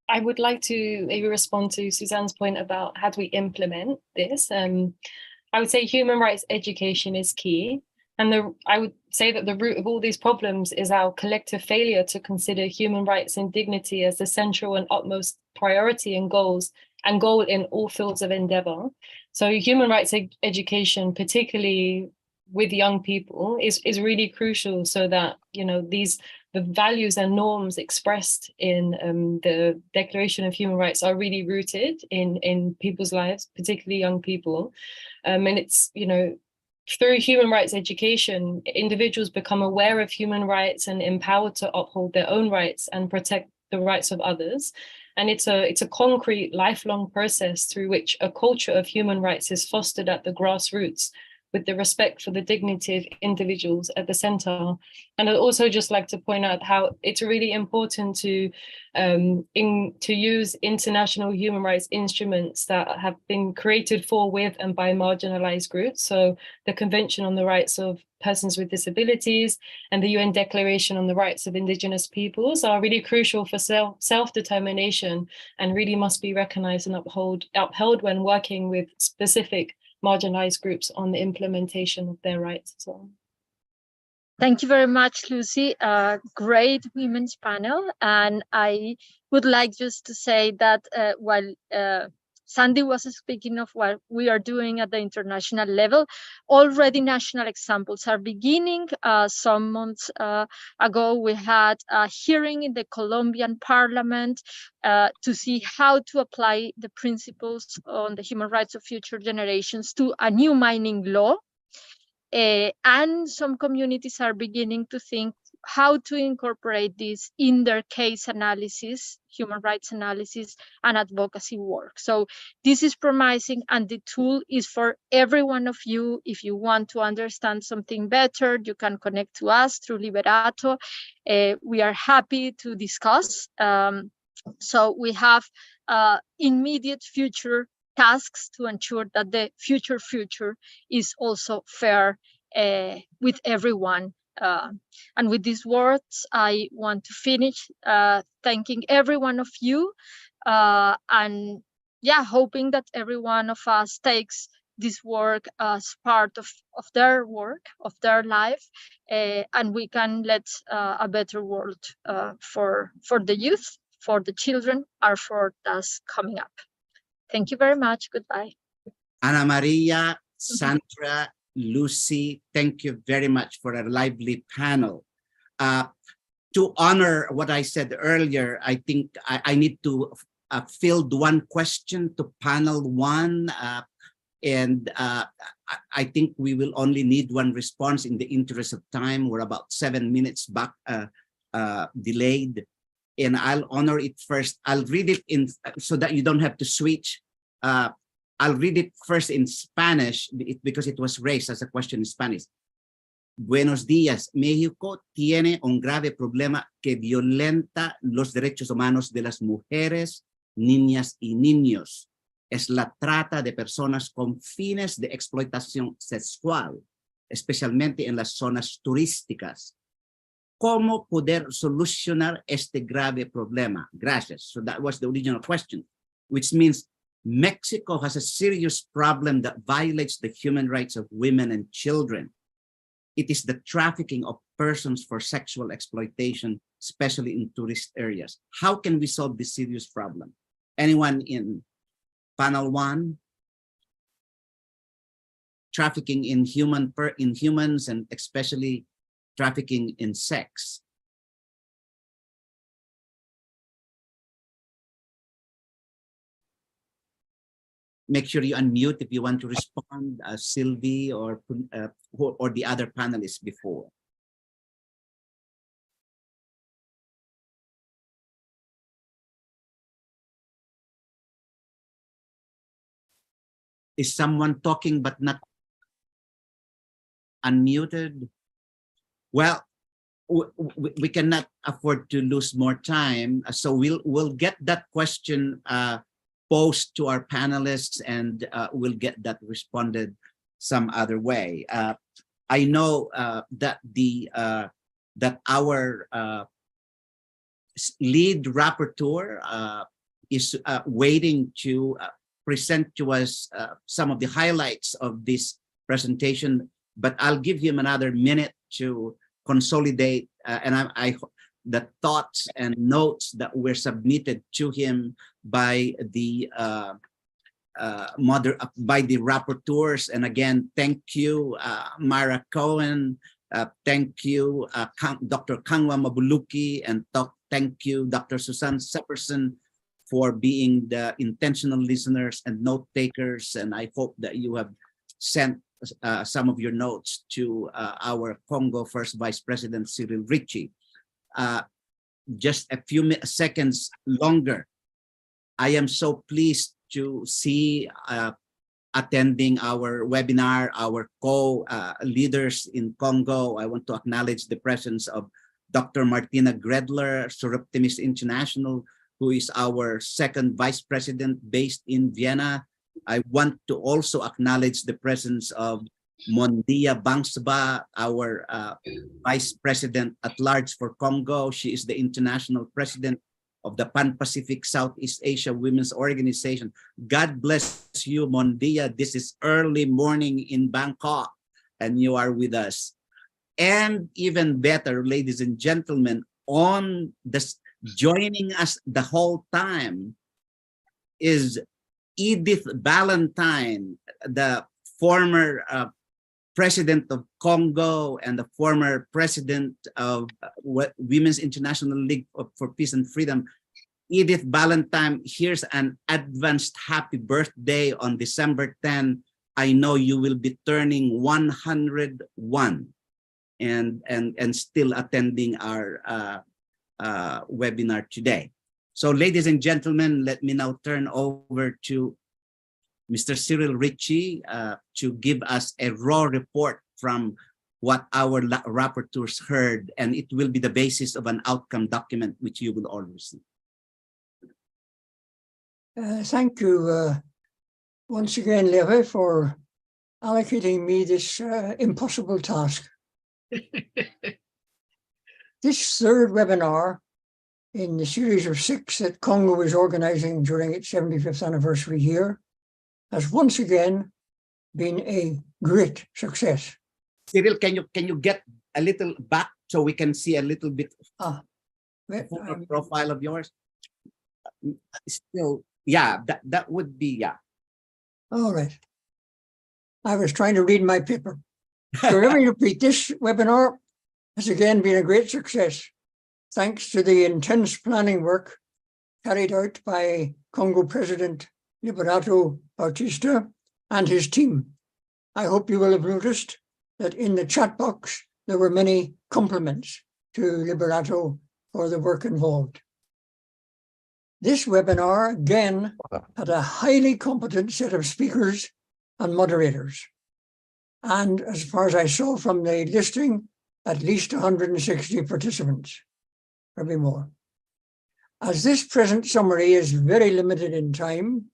I would like to maybe respond to Suzanne's point about how do we implement this. I would say human rights education is key. And I would say that the root of all these problems is our collective failure to consider human rights and dignity as the central and utmost priority and goal in all fields of endeavor. So human rights education, particularly with young people, is really crucial so that, you know, the values and norms expressed in the Declaration of Human Rights are really rooted in people's lives, particularly young people. And it's, you know, through human rights education, individuals become aware of human rights and empowered to uphold their own rights and protect the rights of others. And it's a concrete, lifelong process through which a culture of human rights is fostered at the grassroots, with the respect for the dignity of individuals at the center. And I'd also just like to point out how it's really important to use international human rights instruments that have been created for, with, and by marginalized groups. So the Convention on the Rights of Persons with Disabilities and the UN Declaration on the Rights of Indigenous Peoples are really crucial for self-determination and really must be recognized and upheld when working with specific marginalized groups on the implementation of their rights. So, thank you very much, Lucy. Great women's panel. And I would like just to say that while Sandy was speaking of what we are doing at the international level, already national examples are beginning. Some months ago, we had a hearing in the Colombian parliament to see how to apply the principles on the human rights of future generations to a new mining law. And some communities are beginning to think how to incorporate this in their case analysis, human rights analysis, and advocacy work. So this is promising, and the tool is for every one of you. If you want to understand something better, you can connect to us through Liberato. We are happy to discuss. So we have immediate future tasks to ensure that the future is also fair with everyone. And with these words, I want to finish thanking every one of you, and yeah, hoping that every one of us takes this work as part of their work, of their life, and we can let a better world for the youth, for the children, or for us coming up. Thank you very much. Goodbye. Ana Maria, Sandra, Lucy, thank you very much for a lively panel. To honor what I said earlier, I think I need to field one question to panel one. And I think we will only need one response in the interest of time. We're about 7 minutes back delayed. And I'll honor it first. I'll read it in so that you don't have to switch. I'll read it first in Spanish because it was raised as a question in Spanish. Buenos días. México tiene un grave problema que violenta los derechos humanos de las mujeres, niñas y niños. Es la trata de personas con fines de explotación sexual, especialmente en las zonas turísticas. ¿Cómo poder solucionar este grave problema? Gracias. So that was the original question, which means Mexico has a serious problem that violates the human rights of women and children. It is the trafficking of persons for sexual exploitation, especially in tourist areas. How can we solve this serious problem? Anyone in panel one? Trafficking in humans, and especially trafficking in sex. Make sure you unmute if you want to respond, Sylvie or the other panelists before. Is someone talking but not unmuted? Well, we cannot afford to lose more time, so we'll get that question posed to our panelists, and we'll get that responded some other way. I know that our lead rapporteur is waiting to present to us some of the highlights of this presentation, but I'll give him another minute to consolidate the thoughts and notes that were submitted to him by the rapporteurs. And again, thank you, Myra Cohen. Thank you, Dr. Kangwa Mabuluki, and thank you, Dr. Susan Sepperson, for being the intentional listeners and note takers. And I hope that you have sent some of your notes to our CoNGO First Vice President Cyril Ritchie. Just a few seconds longer. I am so pleased to see attending our webinar, our co-leaders in CoNGO. I want to acknowledge the presence of Dr. Martina Gredler, Surreptimus International, who is our second vice president based in Vienna. I want to also acknowledge the presence of Mondia Bangsba, our vice president at large for CoNGO. She is the international president of the Pan-Pacific Southeast Asia Women's Organization. God bless you, Mondia. This is early morning in Bangkok, and you are with us. And even better, ladies and gentlemen, on this, joining us the whole time is Edith Ballantyne, the former president of CoNGO and the former president of Women's International League for Peace and Freedom. Edith Ballantyne, here's an advanced happy birthday on December 10. I know you will be turning 101 and still attending our webinar today. So ladies and gentlemen, let me now turn over to Mr. Cyril Ritchie to give us a raw report from what our rapporteurs heard, and it will be the basis of an outcome document which you will all receive. Thank you once again, Levy, for allocating me this impossible task. This third webinar in the series of 6 that CoNGO is organizing during its 75th anniversary year has once again been a great success. Cyril, can you get a little back so we can see a little bit profile of yours? Still, yeah, that would be, yeah. All right. I was trying to read my paper. So let me repeat, this webinar has again been a great success, thanks to the intense planning work carried out by CoNGO President Liberato Bautista and his team. I hope you will have noticed that in the chat box, there were many compliments to Liberato for the work involved. This webinar, again, had a highly competent set of speakers and moderators. And as far as I saw from the listing, at least 160 participants, maybe more. As this present summary is very limited in time,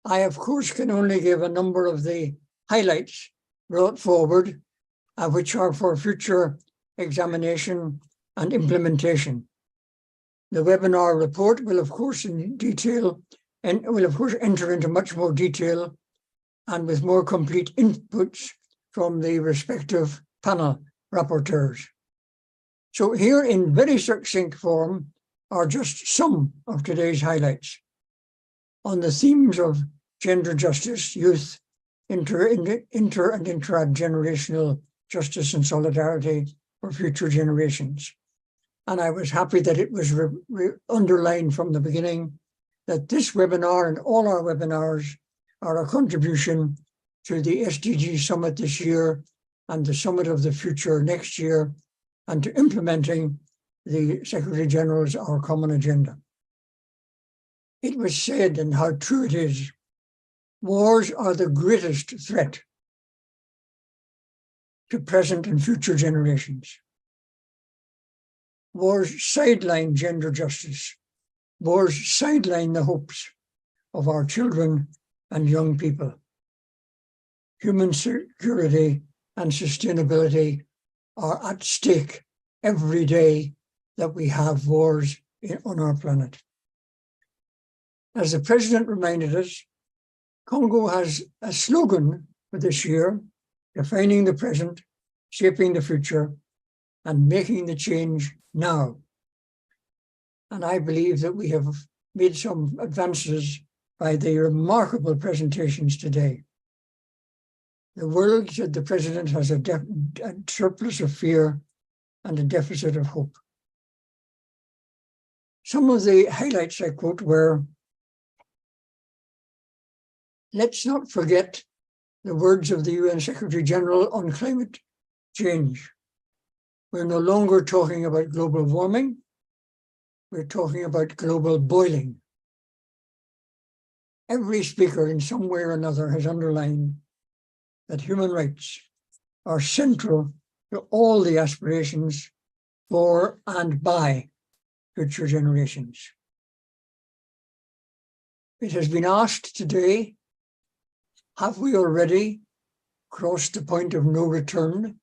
I, of course, can only give a number of the highlights brought forward, which are for future examination and implementation. The webinar report will, of course, enter into much more detail and with more complete inputs from the respective panel rapporteurs. So here in very succinct form are just some of today's highlights on the themes of gender justice, youth, inter and intergenerational justice and solidarity for future generations. And I was happy that it was underlined from the beginning that this webinar and all our webinars are a contribution to the SDG Summit this year and the Summit of the Future next year, and to implementing the Secretary General's Our Common Agenda. It was said, and how true it is, wars are the greatest threat to present and future generations. Wars sideline gender justice. Wars sideline the hopes of our children and young people. Human security and sustainability are at stake every day that we have wars on our planet. As the President reminded us, Congo has a slogan for this year: defining the present, shaping the future, and making the change now. And I believe that we have made some advances by the remarkable presentations today. The world, said the President, has a surplus of fear and a deficit of hope. Some of the highlights I quote were, let's not forget the words of the UN Secretary General on climate change. We're no longer talking about global warming. We're talking about global boiling. Every speaker in some way or another has underlined that human rights are central to all the aspirations for and by future generations. It has been asked today, have we already crossed the point of no return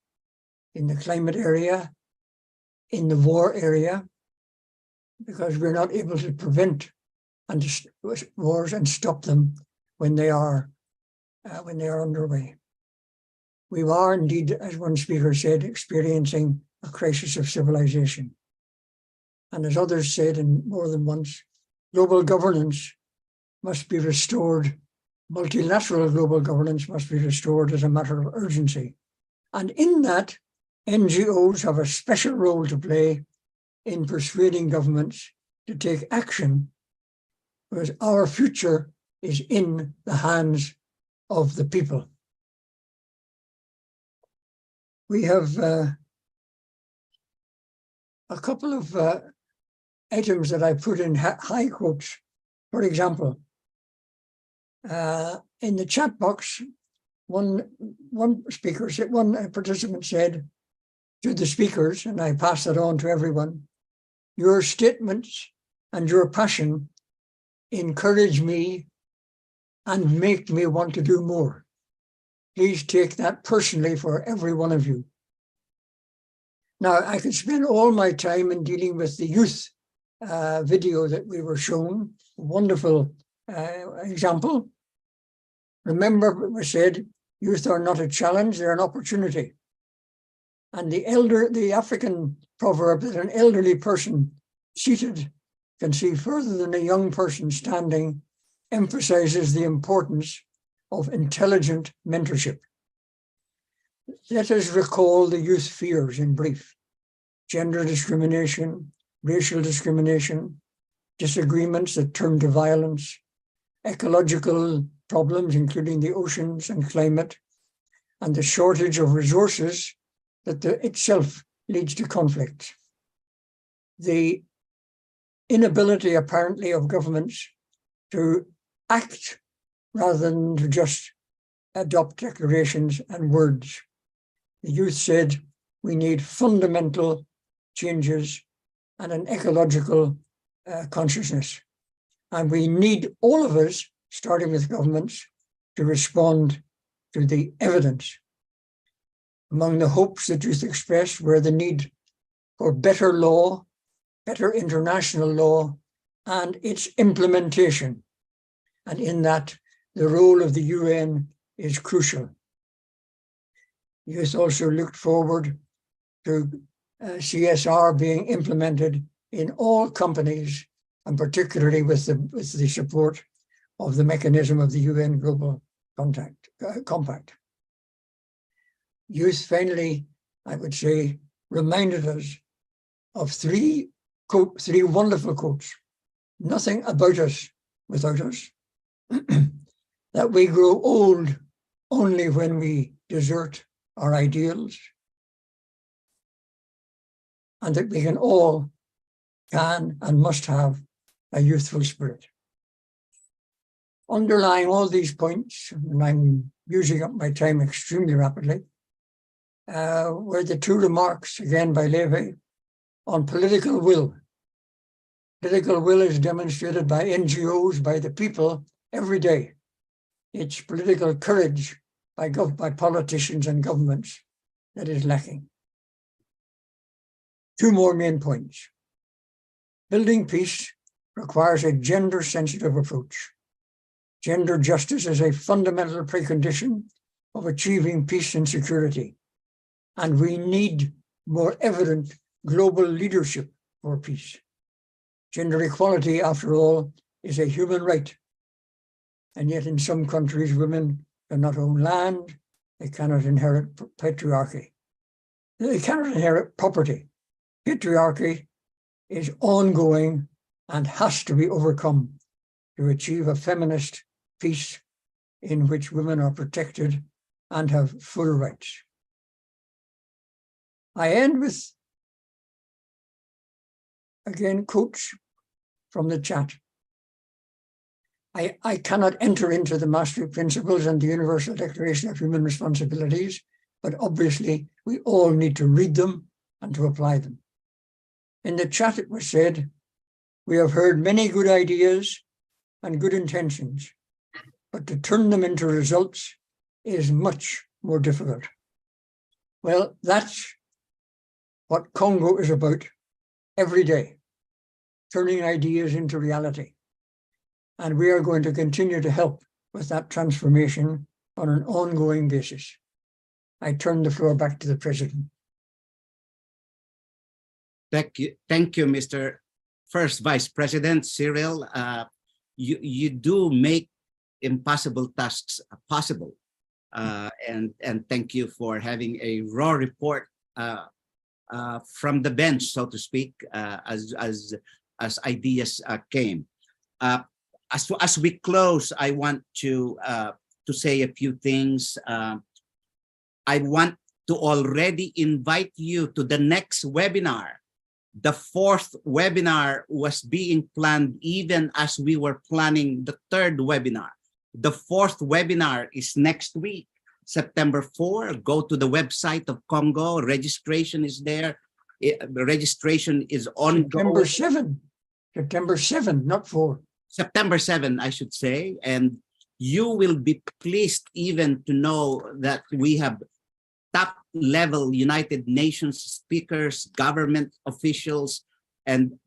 in the climate area, in the war area, because we're not able to prevent wars and stop them when they are underway. We are indeed, as one speaker said, experiencing a crisis of civilization. And as others said, and more than once, global governance must be restored. Multilateral global governance must be restored as a matter of urgency. And in that, NGOs have a special role to play in persuading governments to take action, because our future is in the hands of the people. We have a couple of items that I put in high quotes. For example, in the chat box, one participant said to the speakers, and I pass that on to everyone, your statements and your passion encourage me and make me want to do more. Please take that personally for every one of you. Now, I could spend all my time in dealing with the youth video that we were shown, a wonderful example. Remember what was said, youth are not a challenge, they're an opportunity. And the African proverb that an elderly person seated can see further than a young person standing emphasizes the importance of intelligent mentorship. Let us recall the youth fears in brief: gender discrimination, racial discrimination, disagreements that turn to violence, ecological problems, including the oceans and climate, and the shortage of resources that itself leads to conflict. The inability, apparently, of governments to act rather than to just adopt declarations and words. The youth said we need fundamental changes and an ecological consciousness. And we need all of us, starting with governments, to respond to the evidence. Among the hopes that youth expressed were the need for better law, better international law, and its implementation. And in that, the role of the UN is crucial. Youth also looked forward to CSR being implemented in all companies, and particularly with the support of the mechanism of the UN Global Compact. Youth finally, I would say, reminded us of three wonderful quotes. Nothing about us without us. That we grow old only when we desert our ideals. And that we can all can and must have a youthful spirit. Underlying all these points, and I'm using up my time extremely rapidly, were the two remarks, again by Levy, on political will. Political will is demonstrated by NGOs, by the people, every day. It's political courage by politicians and governments that is lacking. Two more main points. Building peace requires a gender-sensitive approach. Gender justice is a fundamental precondition of achieving peace and security. And we need more evident global leadership for peace. Gender equality, after all, is a human right. And yet in some countries, women cannot own land, they cannot inherit patriarchy. They cannot inherit property. Patriarchy is ongoing and has to be overcome to achieve a feminist peace in which women are protected and have full rights. I end with, again, quotes from the chat. I cannot enter into the Maastricht Principles and the Universal Declaration of Human Responsibilities, but obviously we all need to read them and to apply them. In the chat it was said, we have heard many good ideas and good intentions, but to turn them into results is much more difficult. Well, that's what CoNGO is about every day, turning ideas into reality. And we are going to continue to help with that transformation on an ongoing basis. I turn the floor back to the President. Thank you, Mr. First Vice President Cyril. You do make impossible tasks possible. And thank you for having a raw report from the bench, so to speak, as ideas came. As we close, I want to say a few things. I want to already invite you to the next webinar. The fourth webinar was being planned even as we were planning the third webinar. The fourth webinar is next week, September 4. Go to the website of CoNGO. Registration is there. The registration is ongoing. September 7, not 4. September 7, I should say. And you will be pleased even to know that we have top-level United Nations speakers, government officials, and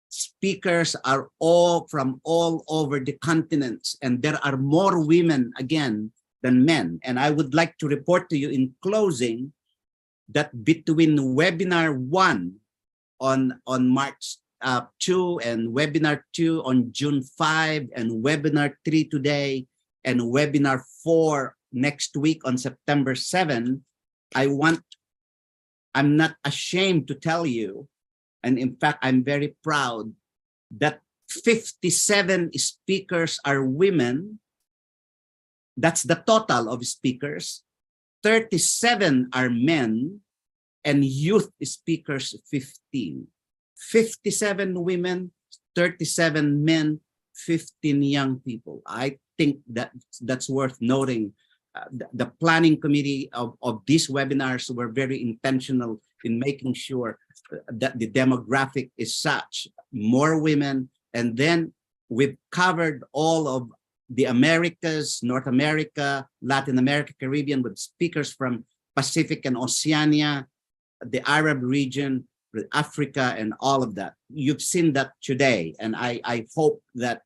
speakers are all from all over the continents. And there are more women, again, than men. And I would like to report to you in closing that between webinar 1 on March 2 and webinar 2 on June 5 and webinar 3 today and webinar 4 next week on September 7, I'm not ashamed to tell you, and in fact, I'm very proud that 57 speakers are women. That's the total of speakers. 37 are men, and youth speakers 15. 57 women, 37 men, 15 young people. I think that's worth noting. The planning committee of these webinars were very intentional in making sure that the demographic is such, more women, and then we've covered all of the Americas, North America, Latin America, Caribbean, with speakers from Pacific and Oceania, the Arab region, Africa, and all of that. You've seen that today, and I hope that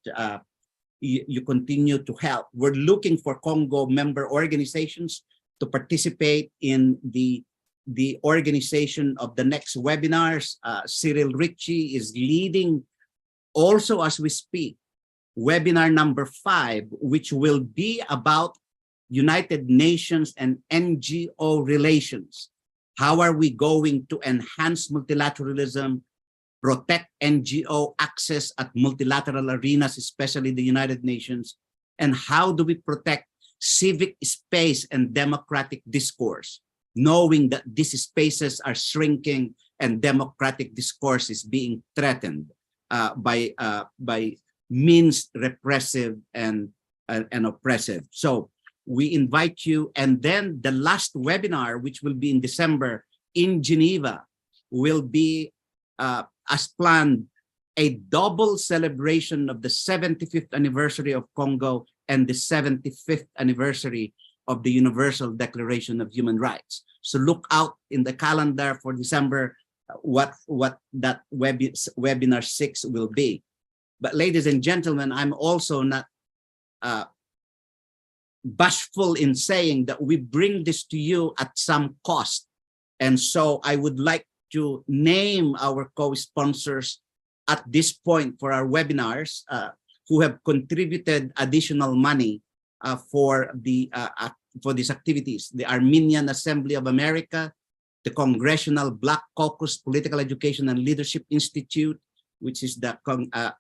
you continue to help. We're looking for CoNGO member organizations to participate in the organization of the next webinars. Cyril Ritchie is leading also as we speak, webinar number 5, which will be about United Nations and NGO relations. How are we going to enhance multilateralism, protect NGO access at multilateral arenas, especially the United Nations, and how do we protect civic space and democratic discourse, knowing that these spaces are shrinking and democratic discourse is being threatened by means repressive and oppressive. So we invite you. And then the last webinar, which will be in December in Geneva, will be, as planned, a double celebration of the 75th anniversary of CoNGO and the 75th anniversary of the Universal Declaration of Human Rights. So look out in the calendar for December what that webinar 6 will be. But ladies and gentlemen, I'm also not bashful in saying that we bring this to you at some cost. And so I would like to name our co-sponsors at this point for our webinars who have contributed additional money for these activities: the Armenian Assembly of America, the Congressional Black Caucus Political Education and Leadership Institute, which is the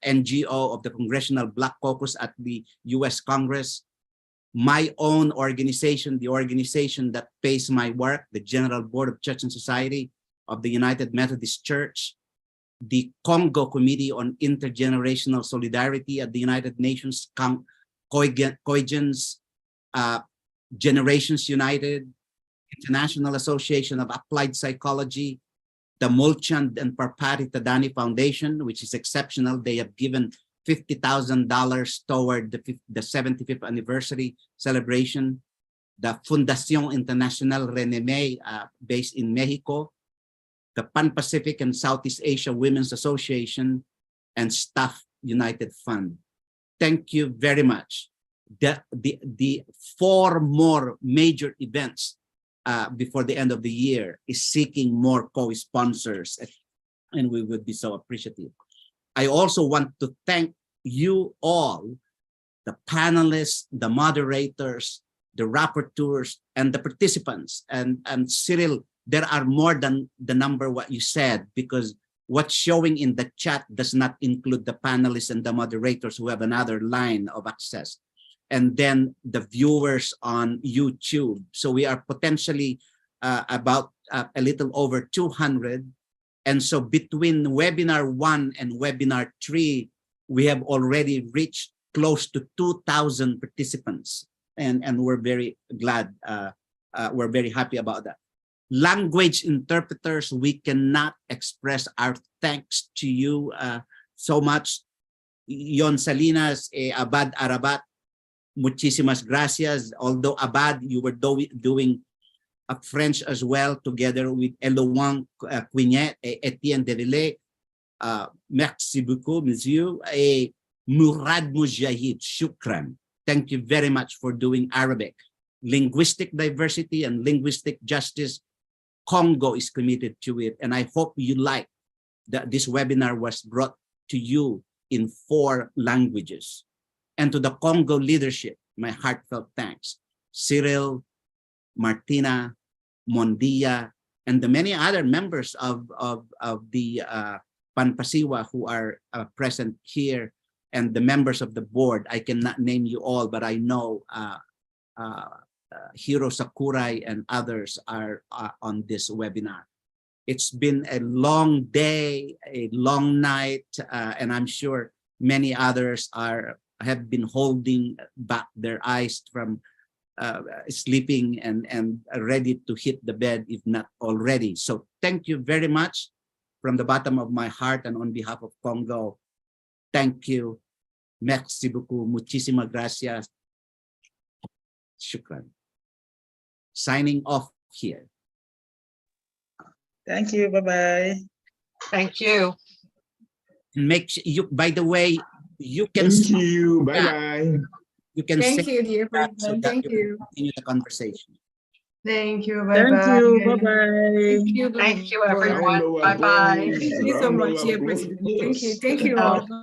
NGO of the Congressional Black Caucus at the US Congress, my own organization, the organization that pays my work, the General Board of Church and Society of the United Methodist Church, the CoNGO Committee on Intergenerational Solidarity at the United Nations, CoNGO's, Generations United, International Association of Applied Psychology, the Mulchand and Parpati Tadani Foundation, which is exceptional. They have given $50,000 toward the 75th anniversary celebration. The Fundación Internacional René, based in Mexico, the Pan-Pacific and Southeast Asia Women's Association, and Staff United Fund. Thank you very much. The 4 more major events before the end of the year is seeking more co-sponsors, and we would be so appreciative. I also want to thank you all, the panelists, the moderators, the rapporteurs, and the participants. And Cyril, there are more than the number what you said, because what's showing in the chat does not include the panelists and the moderators who have another line of access. And then the viewers on YouTube. So we are potentially about a little over 200. And so between webinar 1 and webinar 3, we have already reached close to 2,000 participants. And we're very glad, we're very happy about that. Language interpreters, we cannot express our thanks to you so much. Yon Salinas, Abad Arabat, muchísimas gracias. Although Abad, you were doing French as well, together with Eloan Quignet, Etienne Devillet. Merci beaucoup, monsieur. Murad Mujahid, shukran. Thank you very much for doing Arabic. Linguistic diversity and linguistic justice, CoNGO is committed to it. And I hope you like that this webinar was brought to you in 4 languages. And to the CoNGO leadership, my heartfelt thanks. Cyril, Martina, Mondia, and the many other members of the Panpasiwa who are present here, and the members of the board. I cannot name you all, but I know Hiro Sakurai and others are on this webinar. It's been a long day, a long night, and I'm sure many others have been holding back their eyes from sleeping and ready to hit the bed, if not already. So thank you very much from the bottom of my heart and on behalf of CoNGO. Thank you. Merci beaucoup. Muchísimas gracias. Shukran. Signing off here. Thank you. Bye-bye. Thank you. You, by the way, you can Thank you. Bye-bye. You can Thank say you, dear that so President. that Thank you can you. continue the conversation. Thank you. Thank Bye-bye. you. Bye-bye. Thank you. Thank you, Bye. everyone. Round of Bye-bye. applause. Thank you so Round much, of dear President. Thank you. applause. Thank you all.